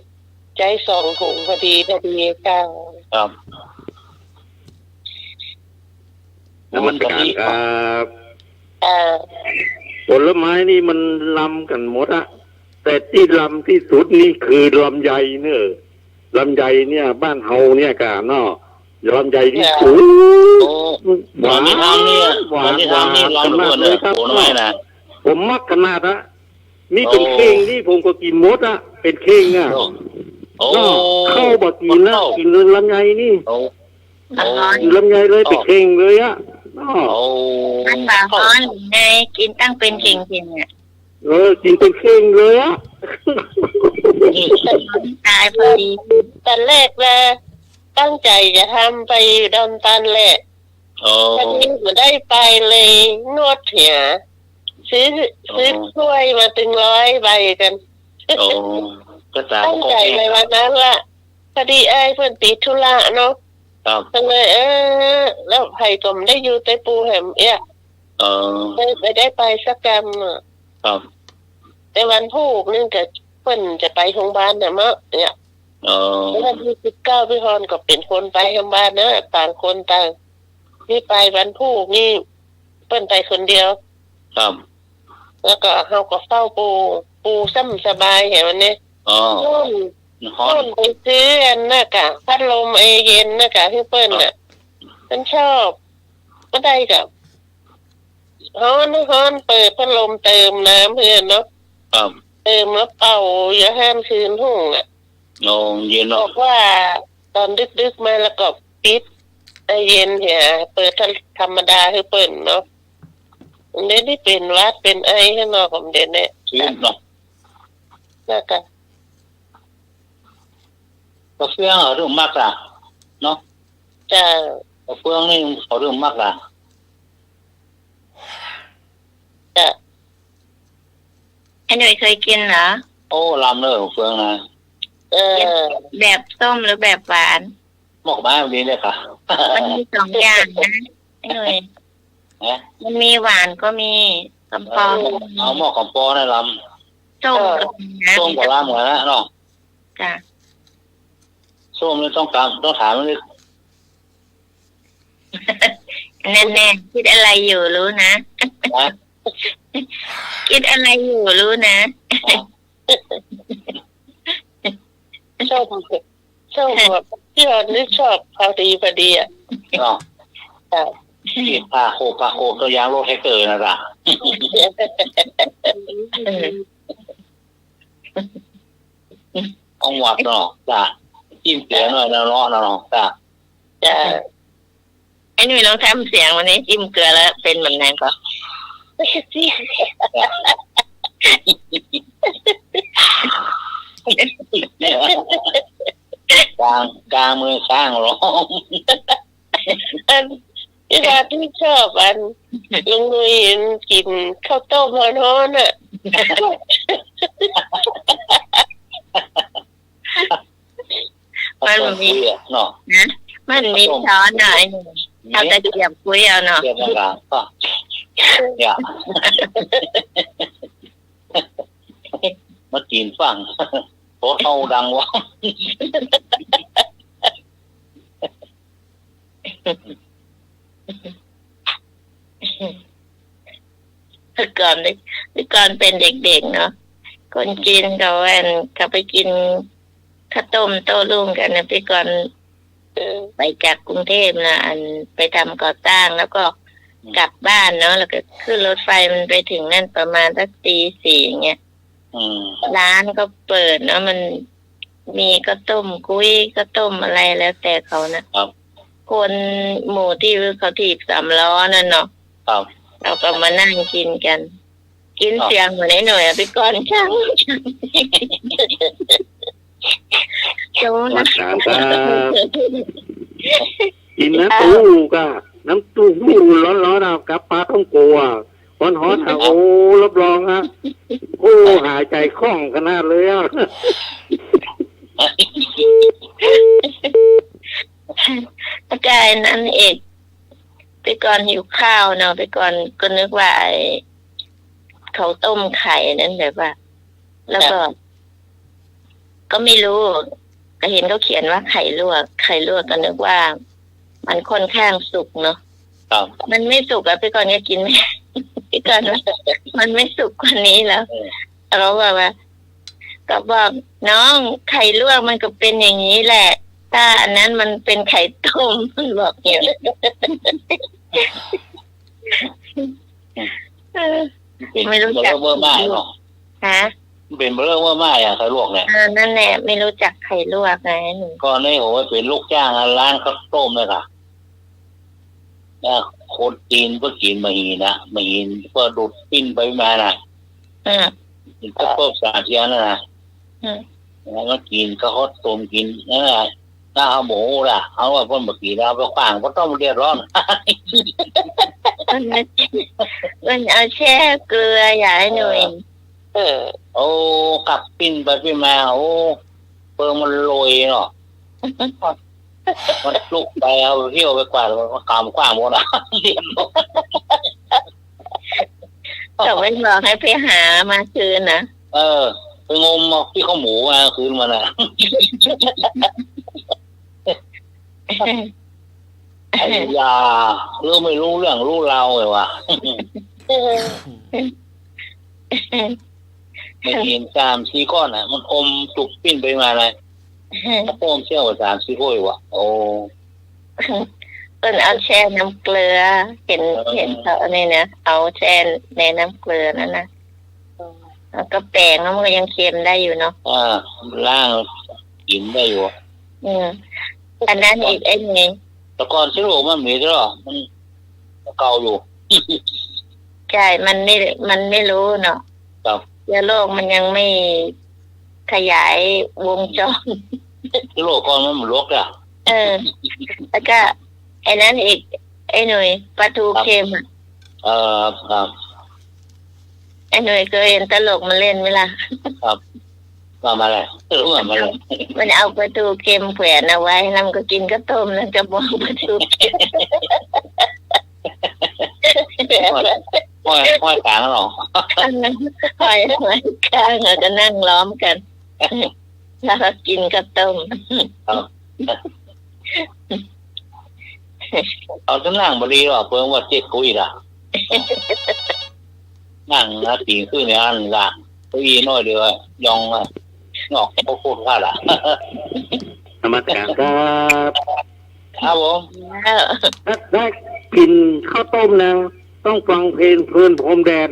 ใจ2 ถุงพอดีเก้า ครับ นมัสการครับ อ่า ผลไม้นี่มันลำกันหมดอะแต่ที่ลำที่สุดนี่คือลำไยเนอะลำไยเนี่ยบ้านเฮาเนี่ยกะเนาะลำไยที่สูงหวานหวานขนาดเลยครับผมมักขนาดอะนี่เป็นเค้งที่ผมก็กินหมดอะเป็นเค้งอะเข้าบ่กินนะกินลำไยนี่กินลำไยเลยเป็นเค้งเลยอะมันบาฮ้อนไงกินตั้งเป็นเก่งๆอ่ะกินเป็นเค้งเลยอะ ตายพอดี แต่แรกนะตั้งใจจะทำไปดอนตันแหละตอนนี้ไม่ได้ไปเลยนวดเหี่ยซื้อถ้วยมาถึง100 ใบกันตั้งใจในวันนั้นละพอดีไอ้เพื่อนติดธุระเนาะก็เลยแล้วไผ่ก็ไม่ได้อยู่ใต้ปูแหมไม่ได้ไปสักกรรมแต่วันพูกนึงก็เพื่อนจะไปโรงพยาบาลเนี่ยมั้งเนี่ยวันที่19พี่ฮอนก็เป็นคนไปโรงพยาบาลนะต่างคนต่างนี่ไปวันพูกนี่เพื่อนไปคนเดียว แล้วก็เฮาก็เฝ้าปูซ้ำสบายเห็นมันเนี่ย อ๋อ ต้นไปซื้ออันน่ะกะพัดลมเย็นน่ะกะพี่เปิ้ลน่ะฉันชอบก็ได้กับฮ้อนเปิดพัดลมเติมน้ำเพื่อนเนาะ ครับ เติมแล้วเป่าอย่าห้ามคืนหุ่งอ่ะ โอ้เย็น บ เนาะ อกว่าตอนดึกๆมาแล้วก็ปิดเย็นเหี่ยเปิดธรรมดาคือเปิดเนาะเดี๋ยวนี้เป็นวัดเป็นไอข้างนอกของเด่นเนี่ย ชื้นเนาะ น่ากัน กาแฟเขาเรื่องมากล่ะเนาะ จ้าก าแฟนี่เขาเรื่องมากล่ะ จ้า ไอ้หนุ่ยเคยกินเหรอ โอ้ลำเลยเฟืองนะ แบบส้มหรือแบบหวาน หมอกไม้ดีเลยค่ะ มันมีสองอย่างนะไอ้หนุ่ยมันมีหวานก็มีกำปอง เอาหมอกกับปอในล ส้มก็มีนะ ำส้มกับลำเหมือนนะเนาะ จ้ะ ส้มนี่ต้องถามมันเลย แน่ๆคิดอะไรอยู่รู้นะ นะ คิดอะไรอยู่รู้นะ ชอบแบบที่เรานึกชอบพอดีอ่ะ เนาะ จ้า ที่พาโคตัวยางโรถแท็กเตอร์นะจ๊ะเอาหวัดเนาะจ้ะจิ้มเกลือหน่อยนะเนาะจ้ะ จ้า ไอ้หนุ่ยลองทำเสียงวันนี้จิ้มเกลือแล้วเป็นแบบไหนก็ กลางมือข้างร้อง อันที่ร้านที่ชอบอันลุงนุยเห็นกินข้าวต้มร้อนๆอ่ะ มันมี เนาะ นะมันมีช้อนหน่อยเอาแต่เกียบคุยเอาเนาะ เกียบกลางก็อย่ามากินฟังโอ้เขาดังวะ แต่ก่อนเป็นเด็กๆเนาะคนกินเขาไปกินข้าวต้มโต้รุ่งกันนะพี่ก่อนไปจากกรุงเทพนะไปทำก่อสร้างแล้วก็กลับบ้านเนาะแล้วก็ขึ้นรถไฟมันไปถึงนั่นประมาณสักตี 4เงี้ยร้านก็เปิดเนาะมันมีข้าวต้มกุ้ยข้าวต้มอะไรแล้วแต่เขานะคนหมู่ที่เขาถีบ3 ล้อนั่นเนาะเราก็มานั่งกินกัน กินเสียงเหมือนไอ้หน่อยพี่ก่อนช่างวัดสามครับกินน้ำตู้ก็น้ำตู้ร้อนๆกับปลาท่องโกะวันฮอตโอ้รับรองฮะโอ้หายใจคล่องขนาดเลยอ่ะ อาการนั้นเอกไปก่อนหิวข้าวเนาะไปก่อนก็นึกว่าเขาต้มไข่นั้นแบบว่าแล้วก็ไม่รู้ก็เห็นเขาเขียนว่าไข่ลวกก็นึกว่ามันค่อนข้างสุกเนาะมันไม่สุกอะไปก่อนก็กินไม่ไปก่อนว่ามันไม่สุกกว่านี้แล้วเราบอกว่าก็บอกน้องไข่ลวกมันก็เป็นอย่างนี้แหละถ้าอันนั้นมันเป็นไข่ต้มมันบอกอย่างนี้ไม่รู้จักเบอร์มากเนาะฮะเป็นเบอร์มากอย่างไข่ลวกเนี่ยนั่นแหละไม่รู้จักไข่ลวกไงหนูก็นี่โอ้ยเป็นลูกจ้างร้านข้าวต้มเลยค่ะคนจีนก็กินมาหีนะมาหีก็ดูดปิ้นไปมานะกินข้าวต้ม3 เทียนนะแล้วก็กินก็ฮอตต้มกินนั่นแหละถ้าเอาหมูล่ะเอาว่าพ่นบะกี่เราไปขวางก็ต้องเรียบร้อนมันเอาแช่เกลืออย่าให้หน่อยโอ้ขับปิ้นไปปิ้นมาโอ้เปิงมันโรยเนาะมันลุกไปเอาเที่ยวไปกว่ามันกำกว้างหมดนะแต่ไม่บอกให้ไปหามาคืนนะไปงมเอาที่ข้าวหมูมาคืนมาน่ะไอ้ยาไม่รู้เรื่องรู้ราวเลยว่ะ ไม่กิน3-4 ก้อนอ่ะมันอมจุกปิ้นไปมาเลยถ้าต้มเชี่ยว3-4 ก้อยวะโอ้เพิ่นเอาแช่น้ำเกลือเห็นเขาเนี่ยนะเอาแช่ในน้ำเกลือนั่นนะแล้วก็แปลงแล้วมันก็ยังเค็มได้อยู่เนาะล่างกินได้อยู่อันนั้นอีกไอ้นี่แต่ก่อนเชื้อโรคมันมีหรอมันเก่าอยู่ใช่มันไม่รู้เนาะครับเชื้อโรคมันยังไม่ขยายวงจรเชื้อโรคก่อนมันลกอ่ะแล้วก็ไอ้นั้นอีกไอ้หน่วยปลาทูเค็มครับไอ้หน่วยเคยเห็นตลกมันเล่นไหมล่ะครับมาเลยรู้มาเลยมันเอาปลาทูเค็มแขวนเอาไว้แล้วมันก็กินก็ต้มแล้วจะมองปลาทูเค็มห้อยกลางหรอห้อยกลางแล้วก็นั่งล้อมกันแล้วก็กินก็ต้มเอาจะนั่งบริหรอเพิ่งว่าเจ็ดกุยล่ะนั่งนาทีขึ้นในอันละกุยน้อยเดียวยองงอกโคตรว่าล่ะนมัสการครับผมได้กินข้าวต้มแล้วต้องฟังเพลงเพลินพรมแดน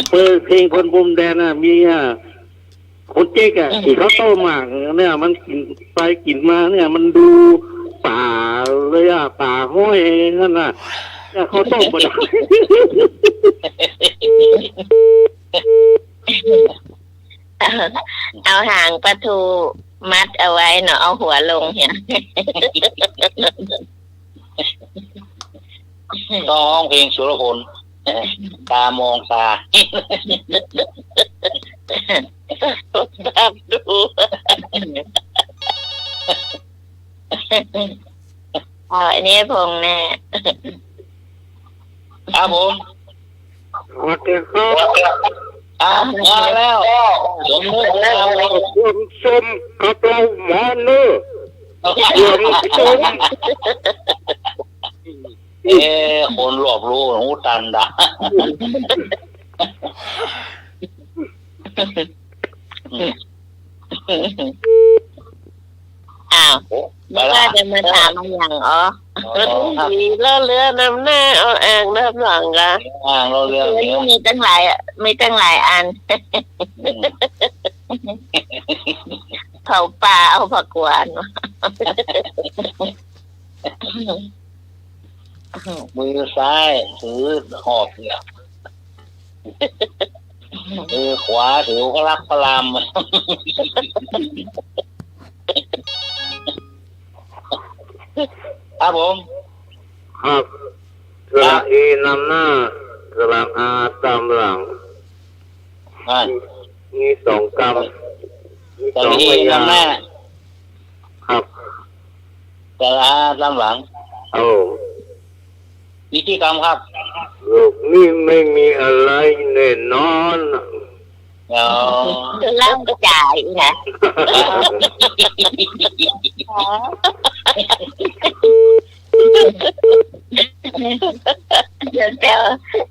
เพลงเพลินพรมแดนน่ะมีคนเจ๊กที่เขาต้มมากเนี่ยมันกินไปกินมาเนี่ยมันดูป่าเลยป่าห้อยนั่นน่ะเขาต้มไปเอาหางปลาทูมัดเอาไว้เนาะเอาหัวลงเนี่ยต้องร้องเพลงสุรพลตามองตาตามดูอันนี้พงแน่ครับผมโอเคครับมาแล้วสมมติแล้วสมกับเราหมอเนื้อสมคนรอบรู้หูตันด่ะอ้าวว่าจะมาถามอย่างมีเรือน้ำหน้าเอาอ่างน้ำหลังกันอ่างเราเรือมีตั้งหลายอันเผาปลาเอาผักหวานมือซ้ายถือหอบเนี่ยมือขวาถือพระลักษณ์พระรามครับผมครับสระอีนำหน้าสระอาตามหลังมี2 กรรมสระอีนำหน้าครับสระอาตามหลังวิธีกรรมครับโลกนี้ไม่มีอะไรแน่นอนเล่าจ่ายนะ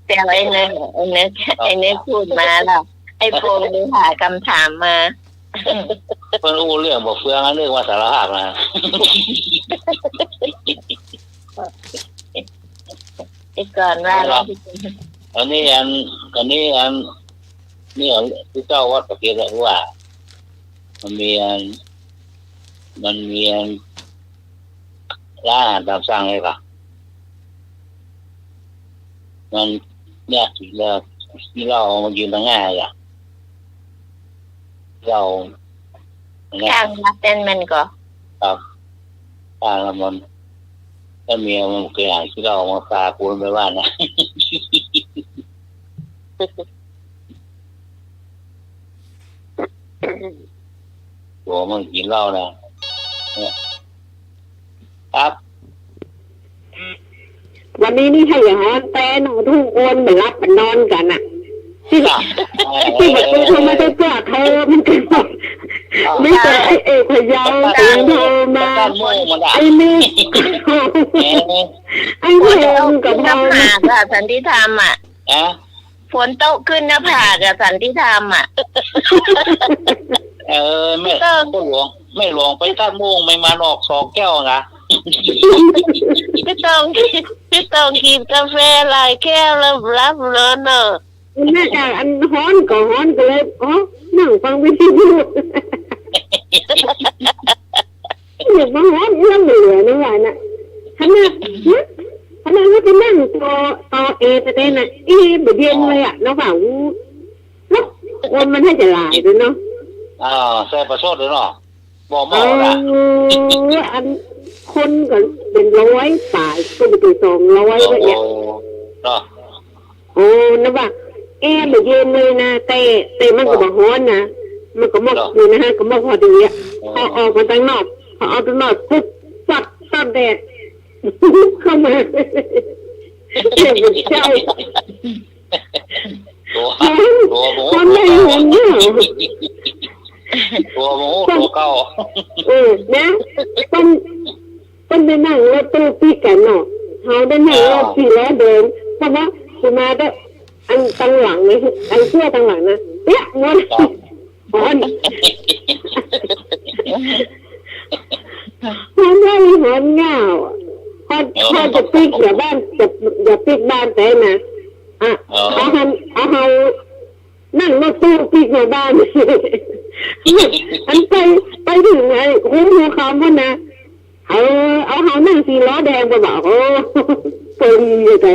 แต่ไอ้เนี่ยพูดมาแล้วไอ้โปงไปหาคำถามมาเพิ่นรู้เรื่องบอกเฟืองเรื่องว่าสารภาพนะไอ้ก่อนว่าอันนี้นี่ที่เจ้าวัดประเกียรติว่ามันมีร้านอาหารตามสั่งเลยค่ะมันเนี่ยที่เรามายืนตรงง่ายอ่ะเราข้างรับเป็นมันก็ครับข้างละมันถ้ามีมันเกลี่ยที่เรามาพาปูนไปว่านะตัวมันกินเหล้านะครับ วันนี้นี่ให้อย่างนั้นแต่หนูทุกคนเหมือนรับมันนอนกันอ่ะที่แบบทำไมต้องกล้าเธอมันกันไม่แต่ไอเอกพยาวถึงโทรมาไอ้นี่ไอ้เพลงกับเราหาค่ะสันติธรรมอ่ะ ฝนตกขึ้นหน้าผากอะสันที่ทำอ่ะ ไม่หลวงไม่หลวงไปตั้งม่วงไม่มาออก2 แก้วนะพี่ต้องกินกาแฟหลายแก้วแล้วรับเนินเนอะแม่จากอันฮ้อนก็ฮ้อนก็เลยนั่งฟังวิทยุเดี๋ยวมาฮ้อนเรื่องเหลือนี่หว่าน่ะขนาดว่าจะนั่งต่อเอแต่ได้น่ะแบบเย็นเลยอ่ะน้องบ่าวแล้ววันมันให้จะหลายด้วยเนาะใส่ประชดเลยเนาะบอกมาละอันคนก็เป็น100ฝ่ายก็ไปถึง200แล้วเนี่ยโอ้นะว่าแบบเย็นเลยนะแต่มันก็บ่ฮ้อนนะมันก็หมดอยู่นะฮะก็หมดพอดีอ่ะพอออกมาทางนอกพอเอาทางนอกปุ๊บปัดต้นแดดเข้ามาเจ็บใจคนไม่เห็นเนี่ยตัวโมตัวเก่านะคนไปนั่งรถตู้ปีกันเนาะเขาได้นั่งรถ4 ล้อเดินเพราะว่าคือมาได้อันตั้งหลังเลยอันเชื่อตั้งหลังนะเนี่ยงอนฮ้อนได้หอนเงาพอจะปีกอย่าปีกบ้านแต่นะเอานั่งรถตู้ปีกในบ้านอันไปถึงไงคุ้มหัวคำว่านะเอานั่ง4 ล้อแดงไปบอกเป็นอยู่แต่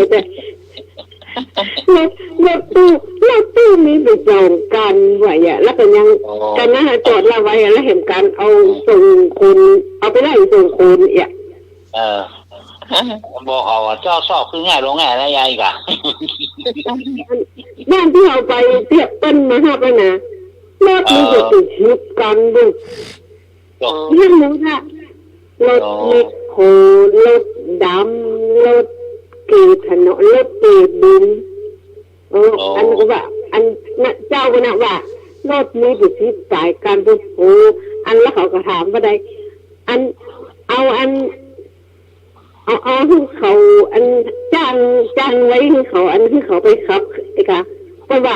รถตู้มีไปจองกันไว้อะแล้วก็ยังกันนะจอดเราไว้แล้วเห็นกันเอาส่งคนเอาไปไล่ส่งคนบอกเอาเจ้าชอบคือง่ายลงง่ายแล้วยายกะบ้านที่เอาไปเทียบต้นมาครับนะรถมันจะติดชิดกันด้วยยังรู้ค่ะรถเล็กโครถดำรถเกตถนนรถเกตดินอันก็ว่าอันเจ้าก็นะว่ารถนี้ติดชิดสายกันด้วยอันแล้วเขาก็ถามว่าใดเอาที่เขาอันจ้างไว้ที่เขาอันที่เขาไปขับไอ้ค่ะเพราะว่า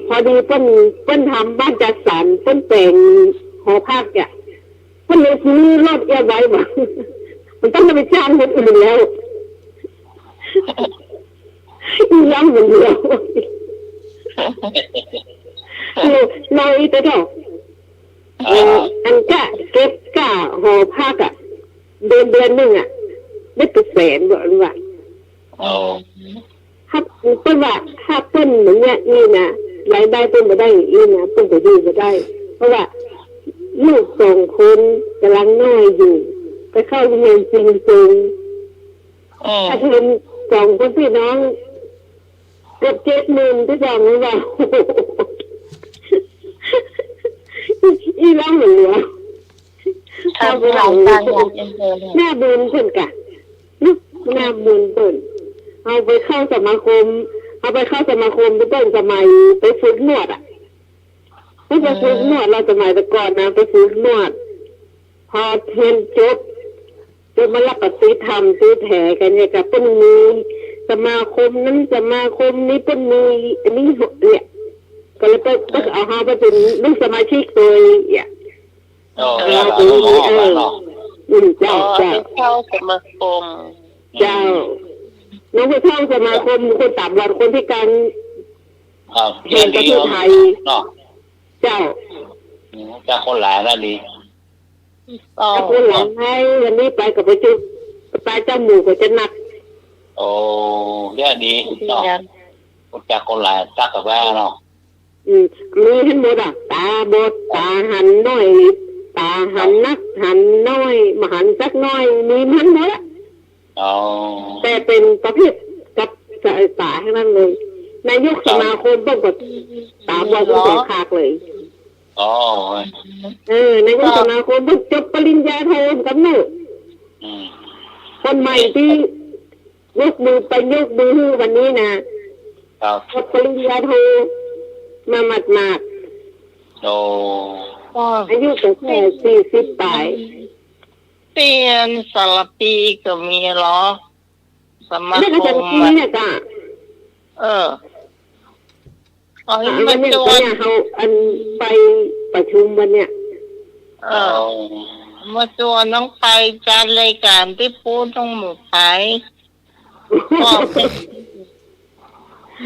พอดีเปิ้นทำบ้านจัดสรรเปิ้นแต่งหอพักเนี่ยเปิ้นเลยซื้อรถไว้บ่มันต้องไปจ้างคนอื่นแล้วย้ำเหมือนเดิมเราอีกแล้วอันก็เก็บก้าหอพักอ่ะเดือนนึงอ่ะได้เป็นแสนบ่ว่าถ้าเปิ้นว่าถ้าเปิ้นเหมือนเนี้ยนี่นะรายได้เปิ้นบ่ได้อีนะเปิ้นจะอยู่บ่ได้เพราะว่าลูก2 คนกำลังน้อยอยู่ไปเข้าโรงเรียนจริงๆถ้าเพิ่น2 คนพี่น้องเกือบ70,000ที่จังว่าอีร้องเหลือถ้าเราตั้งหน้าบุญเพิ่นกะหน้าบุญเพิ่นเอาไปเข้าสมาคมที่ต้นสมัยไปฝึกนวดอ่ะไม่ไปฝึกนวดเราสมัยแต่ก่อนนะไปฝึกนวดพอเรียนจบมารับปฏิธรรมซื้อแผลกันเนี่ยกับเป็นมีสมาคมนั้นสมาคมนี้เป็นมีอันนี้เนี่ยก็เลยไปเอาเฮาไปเป็นลูกสมาชิกเลยเนี่ยเจ้าเข้าสมาคมเจ้าน้องไปเข้าสมาคมคนตาบอดคนพิการแห่งประเทศไทยเจ้าคนหลายแล้วดีคนหลายให้วันนี้ไปกับไปจุดไปเจ้าหมู่ก็จะหนักเรื่องดีเนาะจากคนหลายจักกับแม่เนาะมีทั้งหมดตาบดตาหันน้อยตาหันนักหันน้อยมาหันสักน้อยมีทั้งหมดแต่เป็นประเภทกับตาทั้งนั้นเลยนายกสมาคมต้องกดตาบอดต้องขากเลยนายกสมาคมต้องจบปริญญาโทกับหนูคนใหม่ที่ยกมือไปยกมือวันนี้นะจบปริญญาโทมาหมาดอายุก็แค่40 ปลายเปลี่ยนสารปีก็มีหรอสมาคมนี่ก็จะปีเนี่ยกะ วันนี้เขาอันไปประชุมวันเนี้ยมาตัวน้องไปจัดรายการที่พูดต้องหมดไป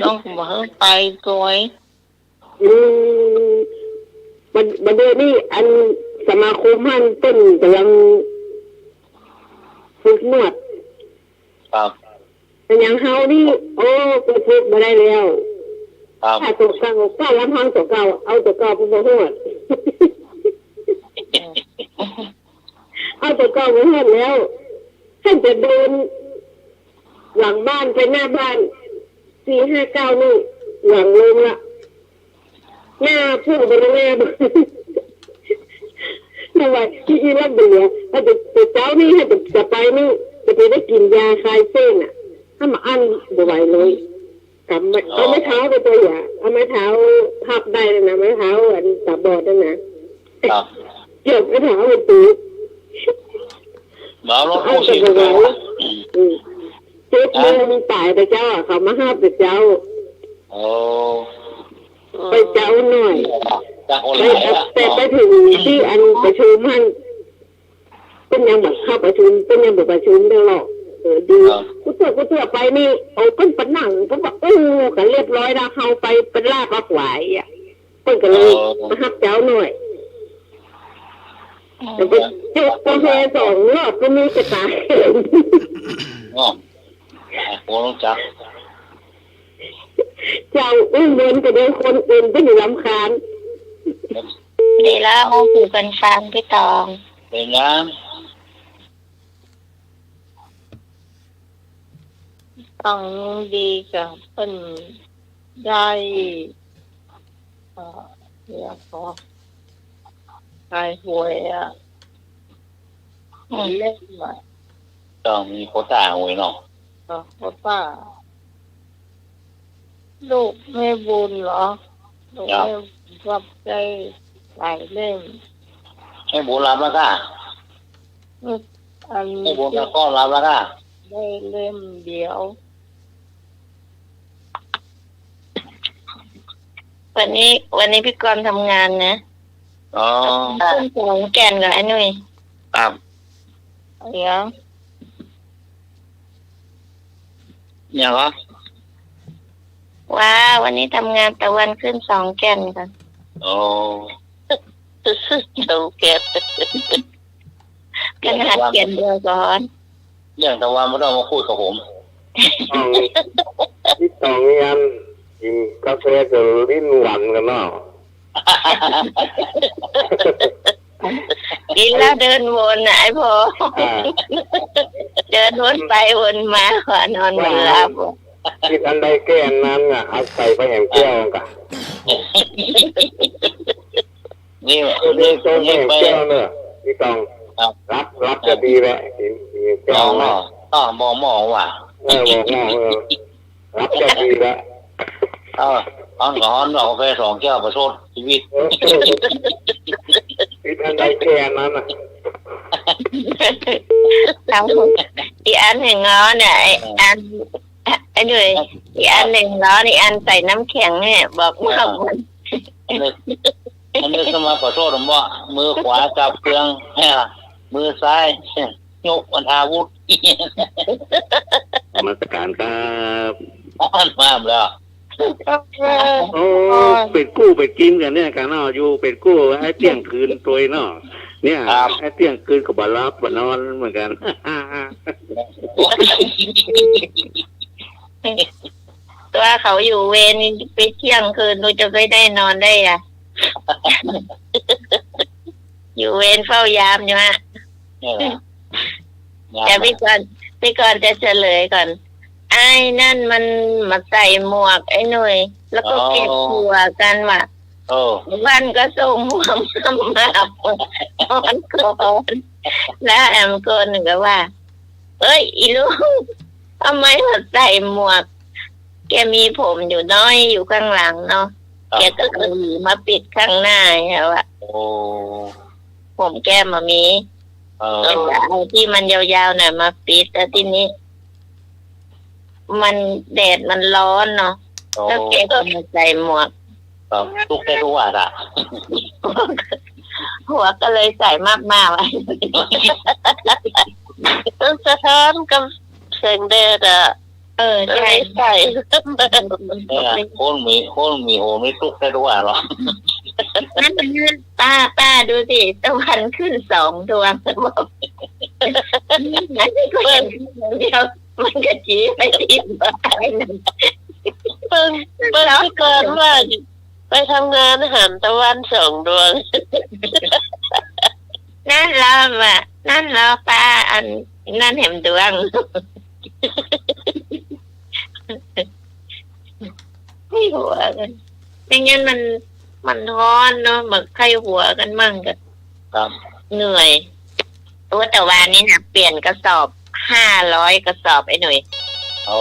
น้องบอกไปตัวบันเดนี่อันสมาคมท่านต้นกำลังฝึกนวดครับแต่อย่างเฮานี่โอ้ก็ฝึกมาได้แล้วถ้าตัวเก่าก็ลำพังตัวเก่าเอาตัวเก่าไปนวดเอาตัวเก่าไปนวดแล้วท่านจะเดินหลังบ้านไปหน้าบ้าน4-5-9นี่หลังลงละหน้าพุ่งไปหน้าทำไมที่รับเบื่อถ้าจะเจ้านี่ให้จะไปนี่จะไปได้กินยาคลายเส้นอ่ะถ้ามาอั้นบ่ไหวเลยกับเอาไม้เท้าไปตัวอย่างเอาไม้เท้าพับได้เลยนะไม้เท้าอันตาบอดนั่นนะเกี่ยวไม้เท้าเป็นตีเอาตัวไหวเจ็บมือมีตายแต่เจ้าเขามาห้ามแต่เจ้าไปเจ้าหน่อยแต่ไปถึงที่อันประชุมมันเป็นยังแบบเข้าประชุมเป็นยังแบบประชุมได้หรอกดีกูเตือไปนี่เอาเป็นปนังก็บอกกันเรียบร้อยแล้วเขาไปเป็นลากมาขวายอ่ะเพิ่นก็เลยมาหับเจ้าหน่อยแต่ไปจุกกาแฟ2 รอบก็มีกระตายโอ้รู้จักเจ้าเดินไปเดินคนอื่นก็อยู่ลำคาญดีแล้วโอ้ผูกกันฟังพี่ตองเป็นยังต้องดีกับเพิ่นได้เรียกว่าขายหวยเล่นมาต้องมีโควต้าหวยเนาะโควต้าลูกแม่บุญเหรอลูกแม่รับใจหลายเล่มแม่บุญรับแล้วค่ะแม่บุญก็รับแล้วค่ะได้เล่มเดียววันนี้พี่กรณ์ทำงานนะขึ้น2 แก่นกับไอ้นุ้ยครับเดี๋ยวเนี่ยเหรอว้าวันนี้ทำงานตะวันขึ้น2 แก่นกัน2 แก่นกันหัดเขียนเดียวก่อนเรื่องตะวันไม่ต้องมาคุยกับผมที่ต้องยันกินกาแฟกับลิ้นหวานกันเนาะกินแล้วเดินวนนะไอ้พ่อเดินวนไปวนมาขอนอนไม่หลับคิดอันใดแก้อันนั้นอ่ะเอาใส่ไปแห่งแก้วกันนี่ต้องแห่งแก้วเนอะพี่ต้องรับจะดีแหละแก้วเนาะมองว่ะรับจะดีแหละร้อนเรากาแฟ2 แก้วประชดชีวิตคิดอันใดแก้อันนั้นอ่ะอีอันหนึ่งง้อเนี่ยไอ้ด้วยอีอันหนึ่งล้อนี่อันใส่น้ำแข็งเนี่ยบอกว่าอันนี้สมาประชดผมว่ามือขวาจับเครื่องมือซ้ายยกอาวุธมาตรการครับมาแล้วโอ้เป็ดกู้เป็ดกินกันเนี่ยกันเนาะอยู่เป็ดกู้ไอ้เที่ยงคืนตัวเนาะเนี่ยไอ้เที่ยงคืนกับบารับนอนเหมือนกันตัวเขาอยู่เวรไปเที่ยงคืนเราจะไปได้นอนได้อ่ะอยู่เวรเฝ้ายามอยู่ฮะแต่พี่ก่อนจะเฉลยก่อนไอ้นั่นมันมาใส่หมวกไอ้หนุ่ยแล้วก็เก็บหัวกันว่ะวันก็ส่งหัวมามันก่อนแล้วแอมคนหนึ่งก็ว่าเอ้ยอีลูกทำไมมาใส่หมวกแกมีผมอยู่น้อยอยู่ข้างหลังเนาะแกก็คือมาปิดข้างหน้าใช่ป่ะผมแก้มมามีแต่เอาที่มันยาวๆหน่อยมาปิดแต่ทีนี้มันแดดมันร้อนเนาะแล้วแกก็มาใส่หมวก ครับทุกได้ทุกวันอ่ะ หัวก็เลยใส่มากๆไว้ ต้องสะท้อนกับแสงแดดอ่ะ ใช่ ใส่ เนี่ยคนมีโหไม่ทุกได้ทุกวันหรอ นั่นมันป้าดูสิตะวันขึ้น2 ดวงบอกนั่นก็เห็นเดียวมันก็จีไปติดบ้านนั่น เพิ่งที่ก่อนว่าไปทำงานหันตะวัน2 ดวง นั่นเราป้าอันนั่นเห็นดวงไม่หัวกันไม่งั้นมันร้อนเนาะเหมือนใครหัวกันมั่งกัน ครับ เหนื่อยตัวแต่วันนี้นะเปลี่ยนกระสอบ500 กระสอบไอ้หน่อย โอ้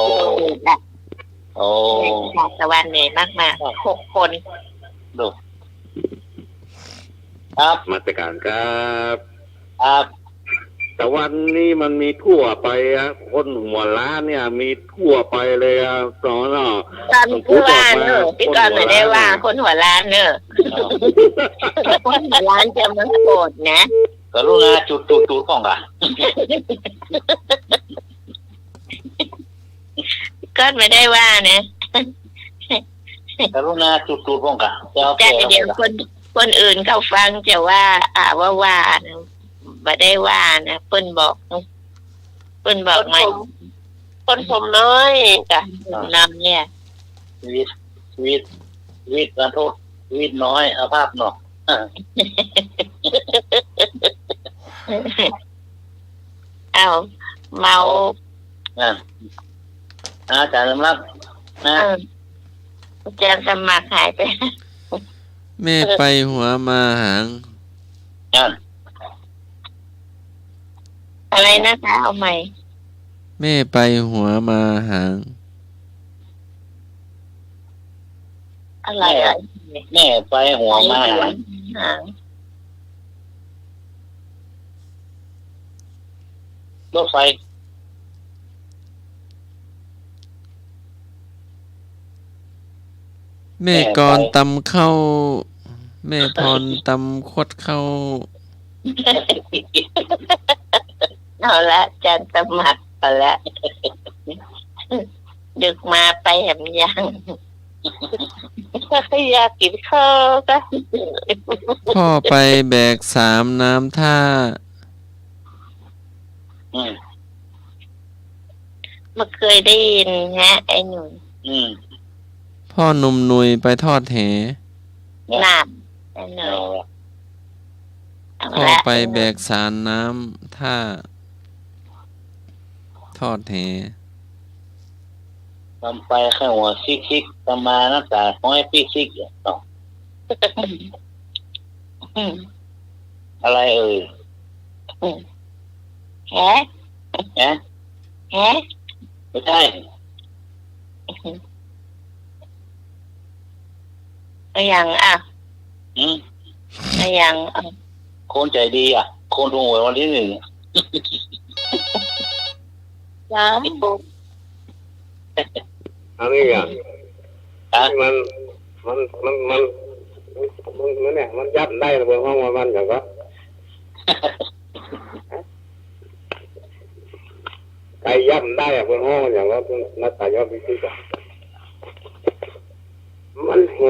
ตะวันเหนื่อยมากๆ6 คน ดูครับ มาตรการครับ ครับ แต่วันนี้มันมีทั่วไปอะคนหัวล้านเนี่ยมีทั่วไปเลยอะสอนอ่ะ ตอนคือว่าเนอะพี่กรณ์ไม่ได้ว่าคนหัวล้านเนอะคนหัวล้านจะมันโกรธนะ กรุณาจุดของกัน ก็ไม่ได้ว่านะ กรุณาจุดของกัน แต่เดี๋ยวคนอื่นเขาฟังจะว่าว่าไม่ได้ว่านะเปิ้นบอกไหม คนผมน้อยจ้ะ น้ำเนี่ย ชีวิตการโทษชีวิตน้อยอาภาพเนาะ เอาเมาอาจารย์สำนักนะอาจารย์สมัครหายไป แม่ไปหัวมาหาง อะไรนะคะเอาใหม่ แม่ไปหัวมาหาง อะไร แม่ไปหัวมาหาง รถไฟ แม่กรตำเข้าแม่พรตำคดเข้า เอาละอาจารย์สมัครเอาละดึกมาไปแหมยังถ้าใครอยากกินข้าวก็ พ่อไปแบก3 น้ำท่า มาเคยได้ยินฮะไอ้หนุ่ม พ่อหนุ่มหนุยไปทอดแห น้ำไอ้หนุ่ม พ่อไปแบก3 น้ำท่าทอดแห ทำไปแค่หัวซิกทำมาหน้าตาห้อยปีซิกต่ออะไรเอ่ยแฮะไม่ใช่อย่างอย่างคนใจดีคนถูกหวยวันที่ 1อันนี้มันเนี่ยมันยัดได้ระเบิดห้องมันอย่างก็ไก่ย่ำได้บนห้องอย่างว่านักตายอดวิจิตรมันแห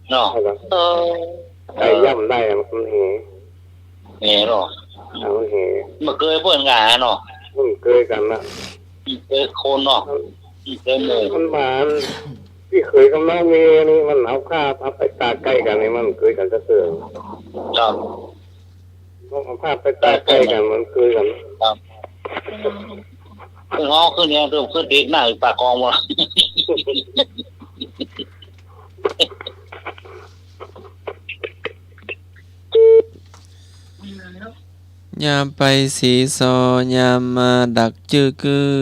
เนาะไก่ย่ำได้มันแหเนาะมันแหมาเคยเพื่อนกันเนาะมันเคยกันนะเคยคนเนาะเคยเลยมันมาที่เคยกับน้องเมย์นี่มันเอาข้าพับไปตาใกล้กันนี่มันเคยกันจะเสื่อมครับเอาภาพไปตาใกล้กันมันเคยกันครับขึ้นห้องขึ้นเนี่ยขึ้นเด็กหน้าปากกองวะยามไปสีซอยามมาดักจื้อกือ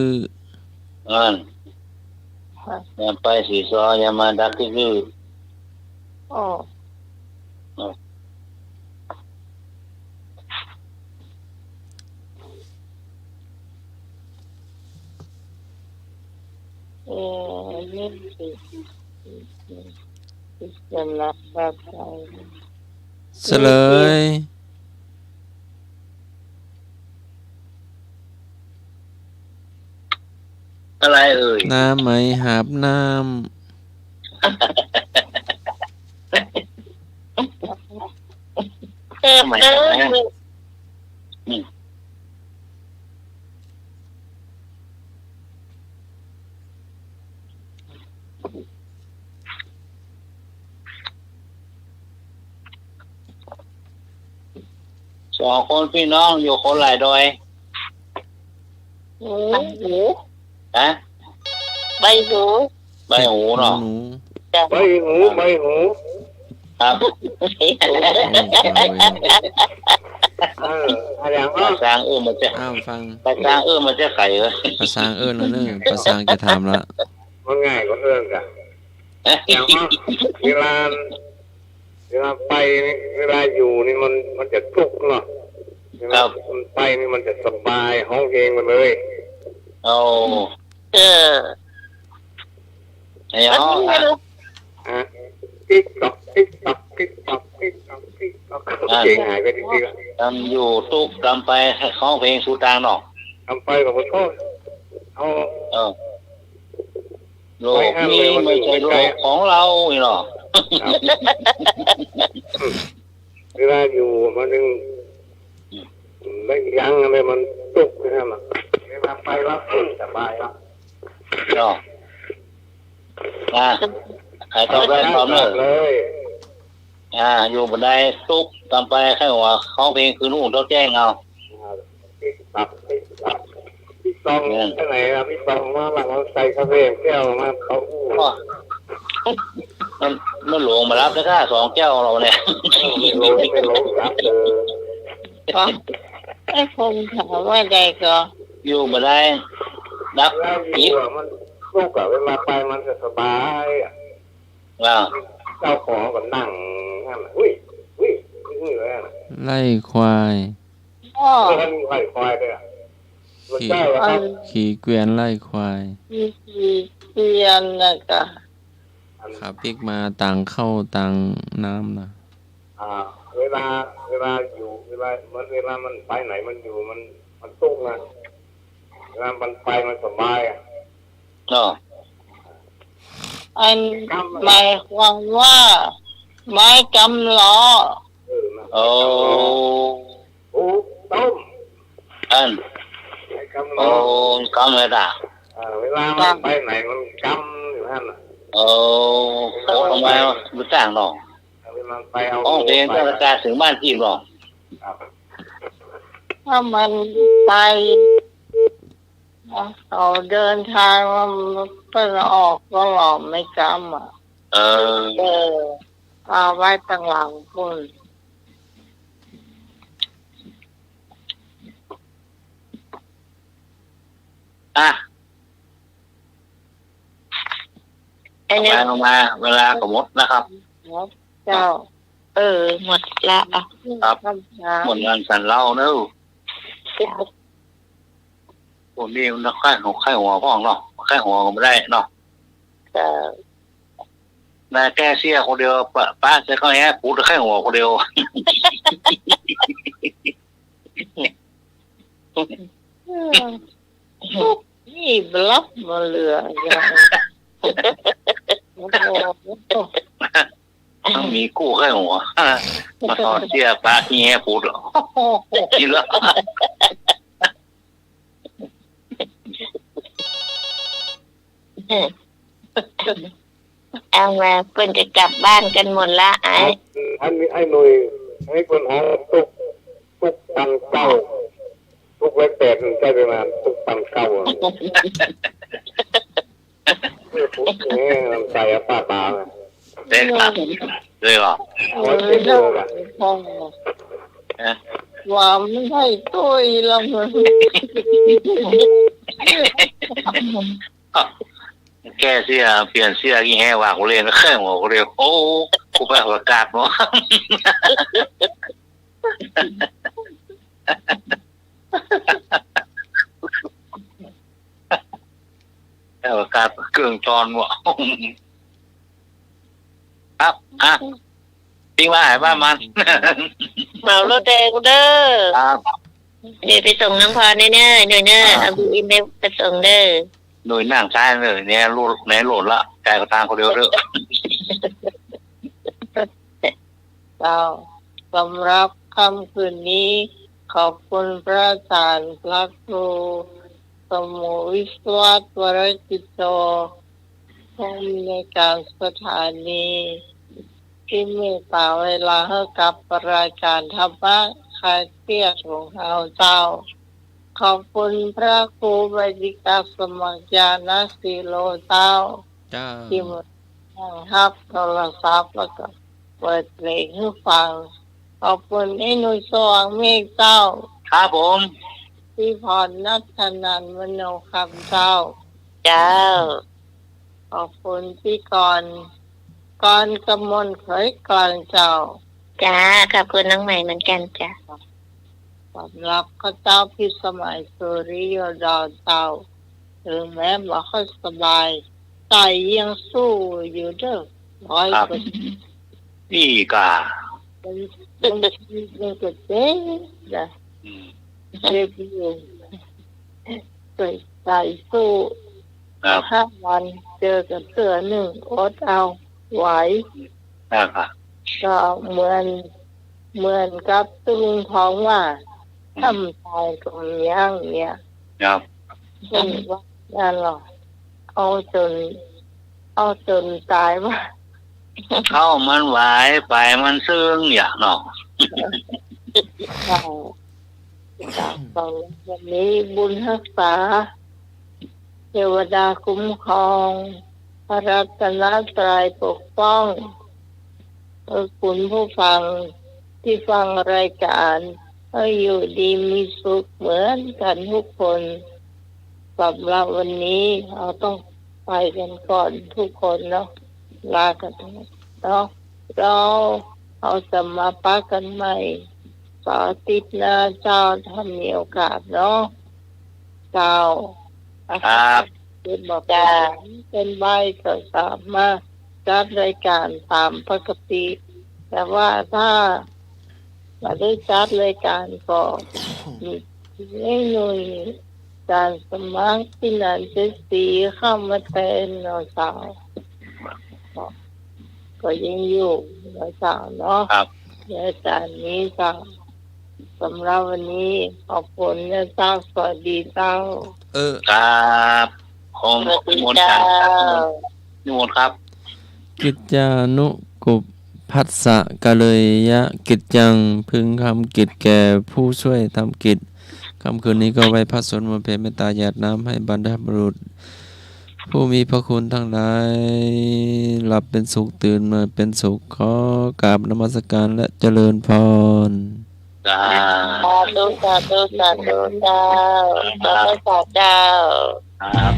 ยามไปสีซอยามมาดักจื้อกือ นี่สิจะรับแบบไหน เฉลยอะไรเอ่ย น้ำไหมหาบน้ ทำไมนะสองคนพี่น้องอยู่คนหลายดอย หู ฮะ ใบหู ใบหู ำ เนาะ หนู ใบหูใบหู ครับ อะไรอย่าง ภาษามันจะ อ้าวฟัง ภาษามันจะไข่เลย ภาษาแล้วเนอะภาษาจะถามละ มันง่ายกว่าเรื่องกันอย่างว่าเวลาไปนี่เวลาอยู่นี่มันจะทุกข์เนาะเวลามันไปนี่มันจะสบายห้องเพลงมาเลย โอ้ เออ ไอ้อ๋อ ติ๊กตอกติ๊กตอกติ๊กตอกติ๊กตอกติ๊กตอกเพลงหายไปจริงๆอ่ะ ทำอยู่ตุกทำไปห้องเพลงสูตางเนาะ ทำไปกับขอโทษเอา โลกนี้ไม่ใช่โลกของเราเนาะ เวลาอยู่มันยังไม่ยังอะไรมันตุกนะมันเวลาไปแล้วสบายแล้วเนาะใครตอบได้ตอบเลย อยู่บนไดตุกทำไปแค่หัวห้องเพลงคือนู่นต้องแจ้งเอา พี่ตองที่ไหนนะพี่ตองมาหลังเราใส่กาแฟแก้วมาเขาอู้มันหลวงมารับนะค่ะ2 แก้วเราเนี่ย ไม่ลงรับเลยไอ้คนถามว่าใดก็ อยู่บนไดดับ อีกมันลูกกับเวลาไปมันจะสบายเจ้าของก็นั่งนั่นอุ้ยเลยนะ ไล่ควาย ท่านไล่ควายเลยขี่เกวียนไล่ควาย ขี่เกวียนนะกะ ขับปิกมาต่างเข้าต่างน้ำนะ เวลาอยู่เวลามันไปไหนมันอยู่มันตุ้งนะเวลามันไปมันสบายอันหมายความว่าไม้กำล้อโอ้ต้มอันโอ้กำเลยด่าเวลามันไปไหนมันกำอยู่นั่นโอ้โหทำไมรู้จักหรอห้องเพลงราชการถึงบ้านจีนหรอถ้ามันไปเขาเดินทางมันเป็นออกก็หลอมไม่กำอ่ะเอาไว้ตั้งหลังคุณลงมาเวลาก็หมดนะครับเจ้าหมดละครับหมดงานสันเล่าเนอะคนนี้มันค่ายหัวพ่องเนาะค่ายหัวก็ไม่ได้เนาะนายแก้เสียคนเดียวป้าจะก็แย่ปูจะค่ายหัวคนเดียวนี่บลับมาเหลือมีกู้ค่ายหัวมาทอดเสียป้าที่แย่ปูหรอนี่ละเอามาเพิ่นจะกลับบ้านกันหมดละไอ้หนุ่ยให้คนหาตุกตันเก้าตุกไว้8ใช้เวลาตุกตันเก้าเนี่ยใส่ป้าตาเด็กเลยเหรอว่าไม่ใช่ตุ้ยแล้วมันแก้เสียเปลี่ยนเสียกี่แห่ว่ากูเรียนก็แค่หัวกูเรียนโอ้กูไปหัวกาดเนาะหัวกาดกู รื่องจอนวะครับทิ้งว่าหายบ้านมัน เหมารถแดงเด้อ ครับ เดี๋ยวไปส่งน้องพรเนี่ยหน่อยเอาบีอินไปส่งเด้อ หน่วยนั่งซ้ายเลยเนี่ยรูดไหนโหลดละใจก็ตามคนเดียวเด้อ เจ้าสำหรับค่ำคืนนี้ ขอบคุณพระอาจารย์พระครูสมุวิศวัตวรจิตโตผู้อำนวยการสถานีที่เมตตาเวลาให้กับรายการธรรมะคลายเครียดของเราเจ้า ขอบคุณพระครูบดิกาสมัครญาณสีโลเจ้าที่มารับโทรศัพท์แล้วก็เปิดเพลงให้ฟังขอบคุณไอ้หนุ่ยสว่างเมฆเจ้า ครับผม พี่พรนัทนันท์มโนคำเจ้า เจ้า ขอบคุณพี่กรกมลเขยกลางเจ้า จ้าขอบคุณน้องใหม่เหมือนกันจ้า สำหรับข้าเจ้าพี่สมัยสุริยดอนเจ้าถึงแม้บ่ค่อยสบายใจยังสู้อยู่เด้อ100%นี่กาเป็นก็เจ๊นะเจ็บอยู่ใจสู้5 วันเจอกันเสือหนึ่งอดเอาไหวก็เหมือนกับตุ้งท้องว่าทำใจตรงอย่างเนี้ยเป็นว่านั่นหรอเอาจนตายว่าเข้ามันไหวไปมันซึ้งอย่างเนาะจากตอนวันนี้บุญรักษาเทวดาคุ้มครองพระรัตนตรัยปกป้องคุณผู้ฟังที่ฟังรายการให้อยู่ดีมีสุขเหมือนกันทุกคนสำหรับวันนี้เราต้องไปกันก่อนทุกคนเนาะลากันเนาะเราจะมาปะกันใหม่ต่อติดหน้าเจ้าถ้ามีโอกาสเนาะเจ้าครับบอกว่าเป็นใบก็สามารถจัดรายการตามปกติแต่ว่าถ้าไม่ได้จัดรายการก็มีหน่วยการสมัครที่นั่นจะสีเข้ามาแทนเราสาวก็ยังอยู่เราสาวเนาะในการนี้สาวสำหรับวันนี้ขอบคุณนะเจ้าสวัสดีเจ้าครับของนิมนต์ครับนิมนต์ครับกิจจานุกุปพัสสะกะเลยยะกิจจังพึงทำกิจแก่ผู้ช่วยทำกิจค่ำคืนนี้ก็ไว้พระสวดมนต์เพ็ญเมตตาหยาดน้ำให้บรรพบุรุษผู้มีพระคุณทั้งหลายหลับเป็นสุขตื่นมาเป็นสุขขอกราบนมัสการและเจริญพรสาธุเจ้าพระเจ้า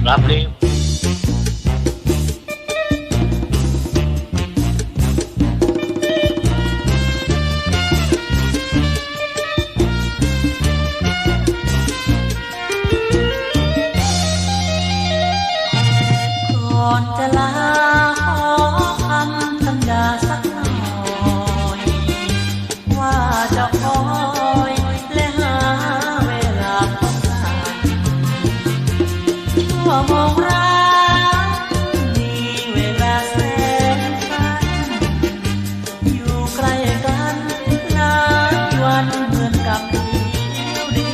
รับรีบก่อนจะลาขอคำสัญญาสักหน่อยว่าจะคอยและหาเวลาพบกันชั่วโมงรักมีเวลาแสนสั้นอยู่ใกล้กันหลายวันเหมือนกับเดียวเดียว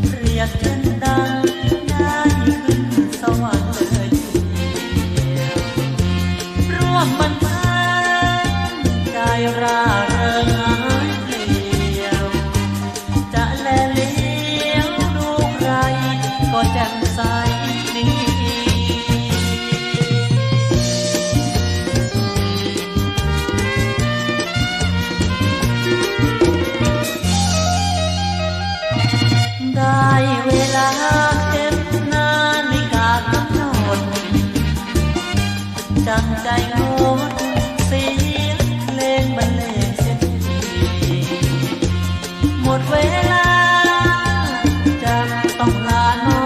เรียกฉันได้ ดังใจงดเสียงเพลงบรรเลงเสียทีหมดเวลาจะต้องลาน้อง